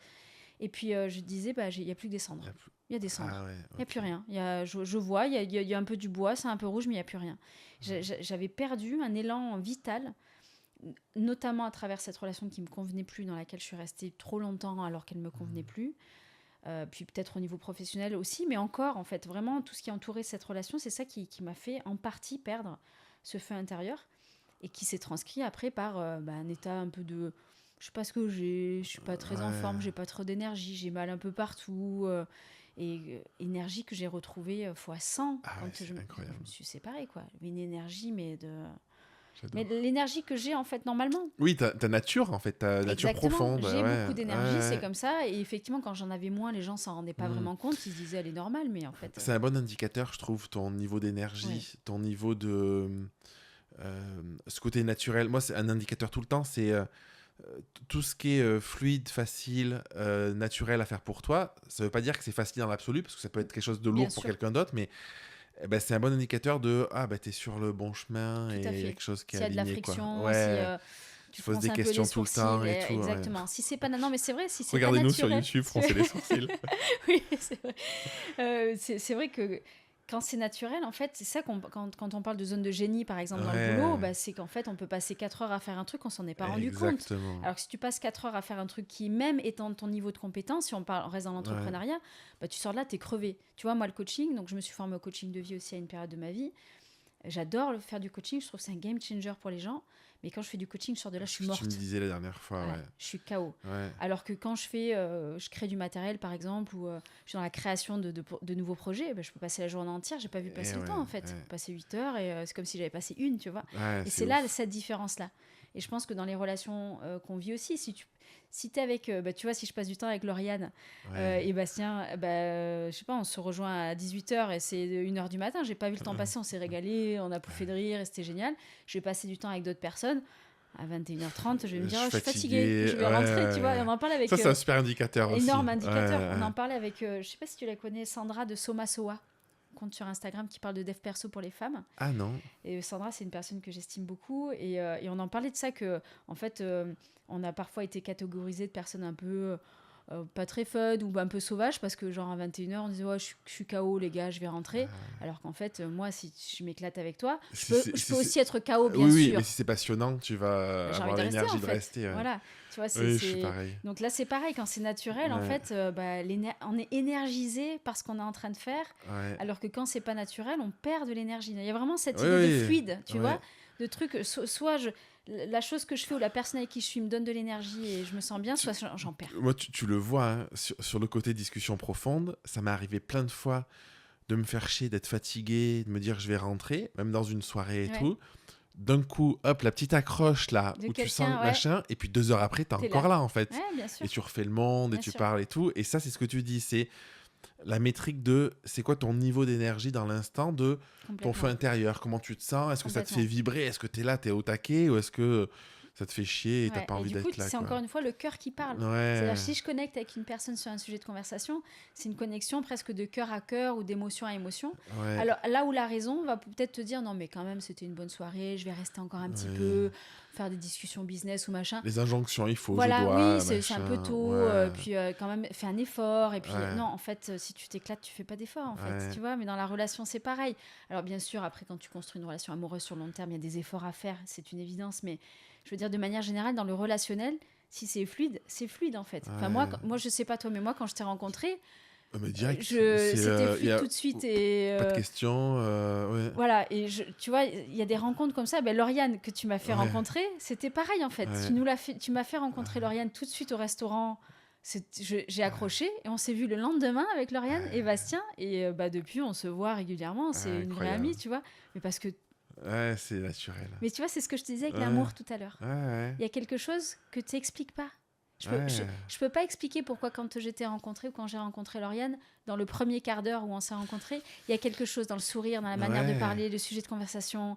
B: Et puis, je disais, bah, il n'y a plus que des cendres. Il y a des cendres. Il n'y a plus rien. Je vois, il y a un peu du bois, c'est un peu rouge, mais il n'y a plus rien. J'avais perdu un élan vital, notamment à travers cette relation qui ne me convenait plus, dans laquelle je suis restée trop longtemps alors qu'elle ne me convenait plus. Puis peut-être au niveau professionnel aussi, mais encore, en fait, vraiment, tout ce qui a entouré cette relation, c'est ça qui m'a fait en partie perdre ce feu intérieur et qui s'est transcrit après par un état un peu de... Je sais pas ce que j'ai, je suis pas très en forme, j'ai pas trop d'énergie, j'ai mal un peu partout, et énergie que j'ai retrouvée fois 100 quand je me suis séparée, quoi. Une énergie, mais de... Mais l'énergie que j'ai, en fait, normalement.
A: Oui, ta nature, en fait, ta nature profonde.
B: J'ai beaucoup d'énergie, c'est comme ça. Et effectivement, quand j'en avais moins, les gens s'en rendaient pas vraiment compte. Ils se disaient, elle est normale, mais en fait...
A: C'est un bon indicateur, je trouve, ton niveau d'énergie, ton niveau de... ce côté naturel. Moi, c'est un indicateur tout le temps, c'est... tout ce qui est fluide, facile, naturel à faire pour toi. Ça veut pas dire que c'est facile dans l'absolu, parce que ça peut être quelque chose de lourd pour quelqu'un d'autre, mais... c'est un bon indicateur de t'es sur le bon chemin et il y a quelque chose qui est aligné.
B: S'il y a de la friction,
A: tu te poses des questions tout le temps et tout.
B: Exactement. Si c'est pas... Non, mais c'est vrai, si c'est
A: regardez-nous
B: pas naturel...
A: sur YouTube, froncez les sourcils.
B: Oui, c'est vrai. C'est vrai que quand c'est naturel, en fait, c'est ça quand on parle de zone de génie, par exemple, dans le boulot, c'est qu'en fait, on peut passer 4 heures à faire un truc, on s'en est pas rendu compte. Alors que si tu passes 4 heures à faire un truc qui, même étant ton niveau de compétence, si on reste dans l'entrepreneuriat, tu sors de là, t'es crevé. Tu vois, moi, le coaching, donc je me suis formée au coaching de vie aussi à une période de ma vie. J'adore faire du coaching, je trouve que c'est un game changer pour les gens. Mais quand je fais du coaching, je sors de là, je suis morte.
A: Tu me disais la dernière fois,
B: je suis KO. Alors que quand je crée du matériel, par exemple, ou je suis dans la création de nouveaux projets, je peux passer la journée entière, j'ai pas vu passer le temps, en fait. Passer 8 heures, et c'est comme si j'avais passé une, tu vois. Et c'est là, cette différence-là. Et je pense que dans les relations qu'on vit aussi, si t'es avec, tu vois, si je passe du temps avec Lauriane
A: Ouais.
B: et Bastien, je sais pas, on se rejoint à 18h et c'est 1h du matin, j'ai pas vu le temps passer, on s'est régalé, on a pouffé de rire et c'était génial. Je vais passer du temps avec d'autres personnes. À 21h30, je vais me
A: Je
B: dire,
A: suis
B: je suis fatiguée,
A: fatigué.
B: je vais rentrer, tu vois. Et on en parle avec
A: Ça, c'est un super indicateur aussi.
B: énorme indicateur.
A: Ouais,
B: On
A: ouais.
B: en parlait avec, je sais pas si tu la connais, Sandra de Soma Soa, compte sur Instagram qui parle de dev perso pour les femmes.
A: Ah non.
B: Et Sandra, c'est une personne que j'estime beaucoup. Et on en parlait de ça que, en fait, on a parfois été catégorisé de personnes un peu pas très fun ou un peu sauvages parce que, genre, à 21h, on disait, ouais, je suis KO, les gars, je vais rentrer. Alors qu'en fait, moi, si je m'éclate avec toi, je peux aussi être KO, bien
A: Oui,
B: sûr.
A: mais si c'est passionnant, tu vas
B: J'ai
A: avoir
B: envie de rester,
A: l'énergie
B: en
A: de
B: fait.
A: rester. Ouais.
B: Voilà. Tu vois,
A: Oui, je suis pareil.
B: Donc là, c'est pareil. Quand c'est naturel, en
A: Ouais.
B: fait, on est énergisé par ce qu'on est en train de faire.
A: Ouais.
B: Alors que quand c'est pas naturel, on perd de l'énergie. Il y a vraiment cette
A: Oui,
B: idée de
A: oui.
B: fluide, tu
A: Ouais.
B: vois, de trucs. Soit la chose que je fais ou la personne avec qui je suis me donne de l'énergie et je me sens bien, soit j'en perds.
A: Moi, tu le vois, hein, sur le côté discussion profonde, ça m'est arrivé plein de fois de me faire chier, d'être fatigué, de me dire je vais rentrer, même dans une soirée et
B: Ouais.
A: tout. D'un coup, hop, la petite accroche là,
B: De
A: où tu
B: quelqu'un,
A: sens
B: ouais.
A: machin, et puis 2 heures après, t'es
B: T'es
A: encore là en fait.
B: Ouais, bien sûr.
A: Et tu refais le monde, et
B: Bien
A: tu
B: sûr.
A: parles et tout. Et ça, c'est ce que tu dis, c'est la métrique de c'est quoi ton niveau d'énergie dans l'instant, de ton
B: Complètement.
A: feu intérieur, comment tu te sens, est-ce que ça te fait
B: Complètement.
A: vibrer, est-ce que t'es là, t'es au taquet, ou est-ce que ça te fait chier et t'as
B: Ouais.
A: pas
B: Et
A: envie
B: du coup,
A: d'être là,
B: c'est
A: quoi.
B: encore une fois le cœur qui parle.
A: Ouais.
B: C'est-à-dire, si je connecte avec une personne sur un sujet de conversation, c'est une connexion presque de cœur à cœur ou d'émotion à émotion.
A: Ouais.
B: Alors là où la raison va peut-être te dire non mais quand même c'était une bonne soirée, je vais rester encore un petit
A: Ouais.
B: peu, faire des discussions business ou machin.
A: Les injonctions, il faut,
B: Voilà,
A: je dois,
B: oui, c'est un
A: machin,
B: peu tôt,
A: ouais.
B: puis quand même fais un effort. Et puis
A: Ouais.
B: non, en fait, si tu t'éclates, tu fais pas d'effort, en fait,
A: Ouais.
B: tu vois. Mais dans la relation, c'est pareil. Alors bien sûr, après, quand tu construis une relation amoureuse sur le long terme, il y a des efforts à faire, c'est une évidence. Mais je veux dire, de manière générale, dans le relationnel, si c'est fluide en fait. Enfin,
A: Ouais.
B: moi, je sais pas toi, mais moi, quand je t'ai rencontré,
A: Mais direct,
B: c'était fluide
A: y a
B: tout de suite. Et
A: pas de question, ouais.
B: voilà, et tu vois, il y a des rencontres comme ça. Ben, Lauriane, que tu m'as fait
A: Ouais.
B: rencontrer, c'était pareil en fait.
A: Ouais.
B: Tu m'as fait rencontrer Lauriane tout de suite au restaurant. J'ai accroché et on s'est vu le lendemain avec Lauriane et Bastien. Et depuis, on se voit régulièrement. C'est une vraie
A: Incroyable.
B: amie, tu vois. Mais parce que.
A: Ouais, c'est naturel.
B: Mais tu vois, c'est ce que je te disais avec
A: Ouais.
B: l'amour tout à l'heure.
A: Ouais.
B: Il y a quelque chose que tu n'expliques pas.
A: Ouais.
B: Je peux pas expliquer pourquoi quand j'étais rencontrée ou quand j'ai rencontré Lauriane, dans le premier quart d'heure où on s'est rencontrés, il y a quelque chose dans le sourire, dans la manière de parler, le sujet de conversation,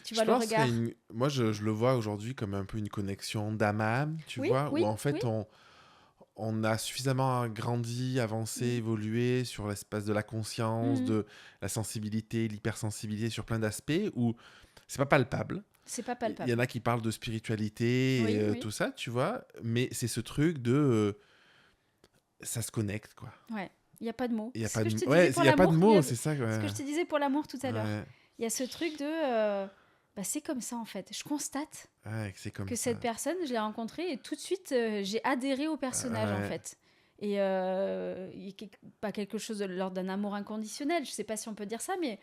B: tu vois,
A: Je
B: le
A: pense
B: regard.
A: moi, je le vois aujourd'hui comme un peu une connexion d'âme à âme, tu vois, où en fait, on a suffisamment grandi, avancé, évolué sur l'espace de la conscience, de la sensibilité, l'hypersensibilité sur plein d'aspects où c'est pas palpable.
B: C'est pas palpable.
A: Il y en a qui parlent de spiritualité et tout ça, tu vois, mais c'est ce truc de ça se connecte, quoi.
B: Ouais, il n'y a pas de mots.
A: Il y a
B: C'est
A: pas
B: ce
A: de
B: que je te
A: ouais,
B: disais pour
A: il y a pas de
B: l'amour.
A: mots, c'est ça. Ouais.
B: Ce que je te disais pour l'amour tout à l'heure.
A: Ouais.
B: Il y a ce truc de c'est comme ça en fait. Je constate
A: c'est comme
B: que
A: ça.
B: cette personne, je l'ai rencontrée et tout de suite j'ai adhéré au personnage en fait. Et il y a pas quelque chose de l'ordre d'un amour inconditionnel, je sais pas si on peut dire ça, mais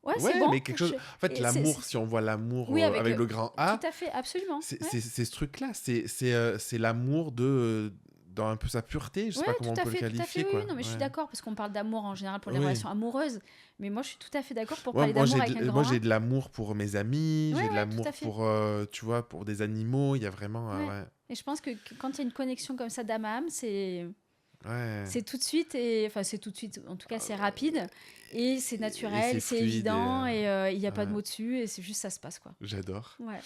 B: ouais, c'est bon.
A: Mais quelque chose. En fait, l'amour, si on voit l'amour avec le grand A.
B: Tout à fait, absolument.
A: C'est ce truc-là. C'est l'amour dans un peu sa pureté. Je sais pas comment on peut le qualifier.
B: Oui, non, mais je suis d'accord parce qu'on parle d'amour en général pour les relations amoureuses. Mais moi, je suis tout à fait d'accord pour parler d'amour avec un grand A.
A: Moi, j'ai de l'amour pour mes amis. J'ai de l'amour
B: pour,
A: tu vois, pour des animaux. Il y a vraiment.
B: Et je pense que quand il y a une connexion comme ça d'âme à âme, c'est tout de suite. C'est tout de suite. En tout cas, c'est rapide. Et c'est naturel, c'est évident, et il n'y a pas de mots dessus, et c'est juste ça se passe, quoi.
A: J'adore.
B: Ouais.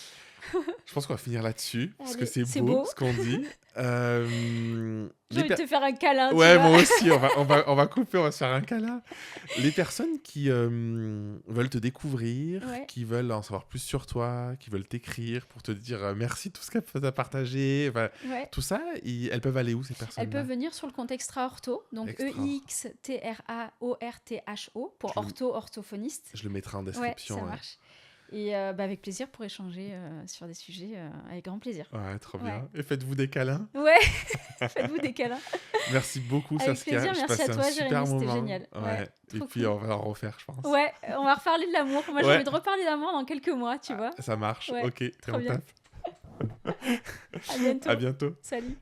A: Je pense qu'on va finir là-dessus, parce que
B: c'est
A: beau ce qu'on dit.
B: J'ai envie de te faire un câlin.
A: Ouais, moi aussi, on va couper, on va se faire un câlin. Les personnes qui veulent te découvrir, qui veulent en savoir plus sur toi, qui veulent t'écrire pour te dire merci de tout ce qu'elle a partagé, tout ça, elles peuvent aller où, ces personnes-là?
B: Elles peuvent venir sur le compte Extra Ortho, donc EXTRAORTHO, pour orthophoniste.
A: Je le mettrai en description.
B: Ouais, ça marche. Et avec plaisir pour échanger sur des sujets, avec grand plaisir.
A: Ouais, trop bien. Et faites-vous des câlins.
B: Ouais, faites-vous des câlins.
A: Merci beaucoup,
B: avec
A: Saskia.
B: Plaisir, merci à toi, Jérémy, c'était génial.
A: Ouais. Et puis
B: cool.
A: on va en refaire, je pense.
B: Ouais, on va reparler de l'amour. Moi, j'ai envie de reparler d'amour dans quelques mois, tu vois.
A: Ça marche, ok,
B: trop bien.
A: tape.
B: À bientôt.
A: À bientôt.
B: Salut.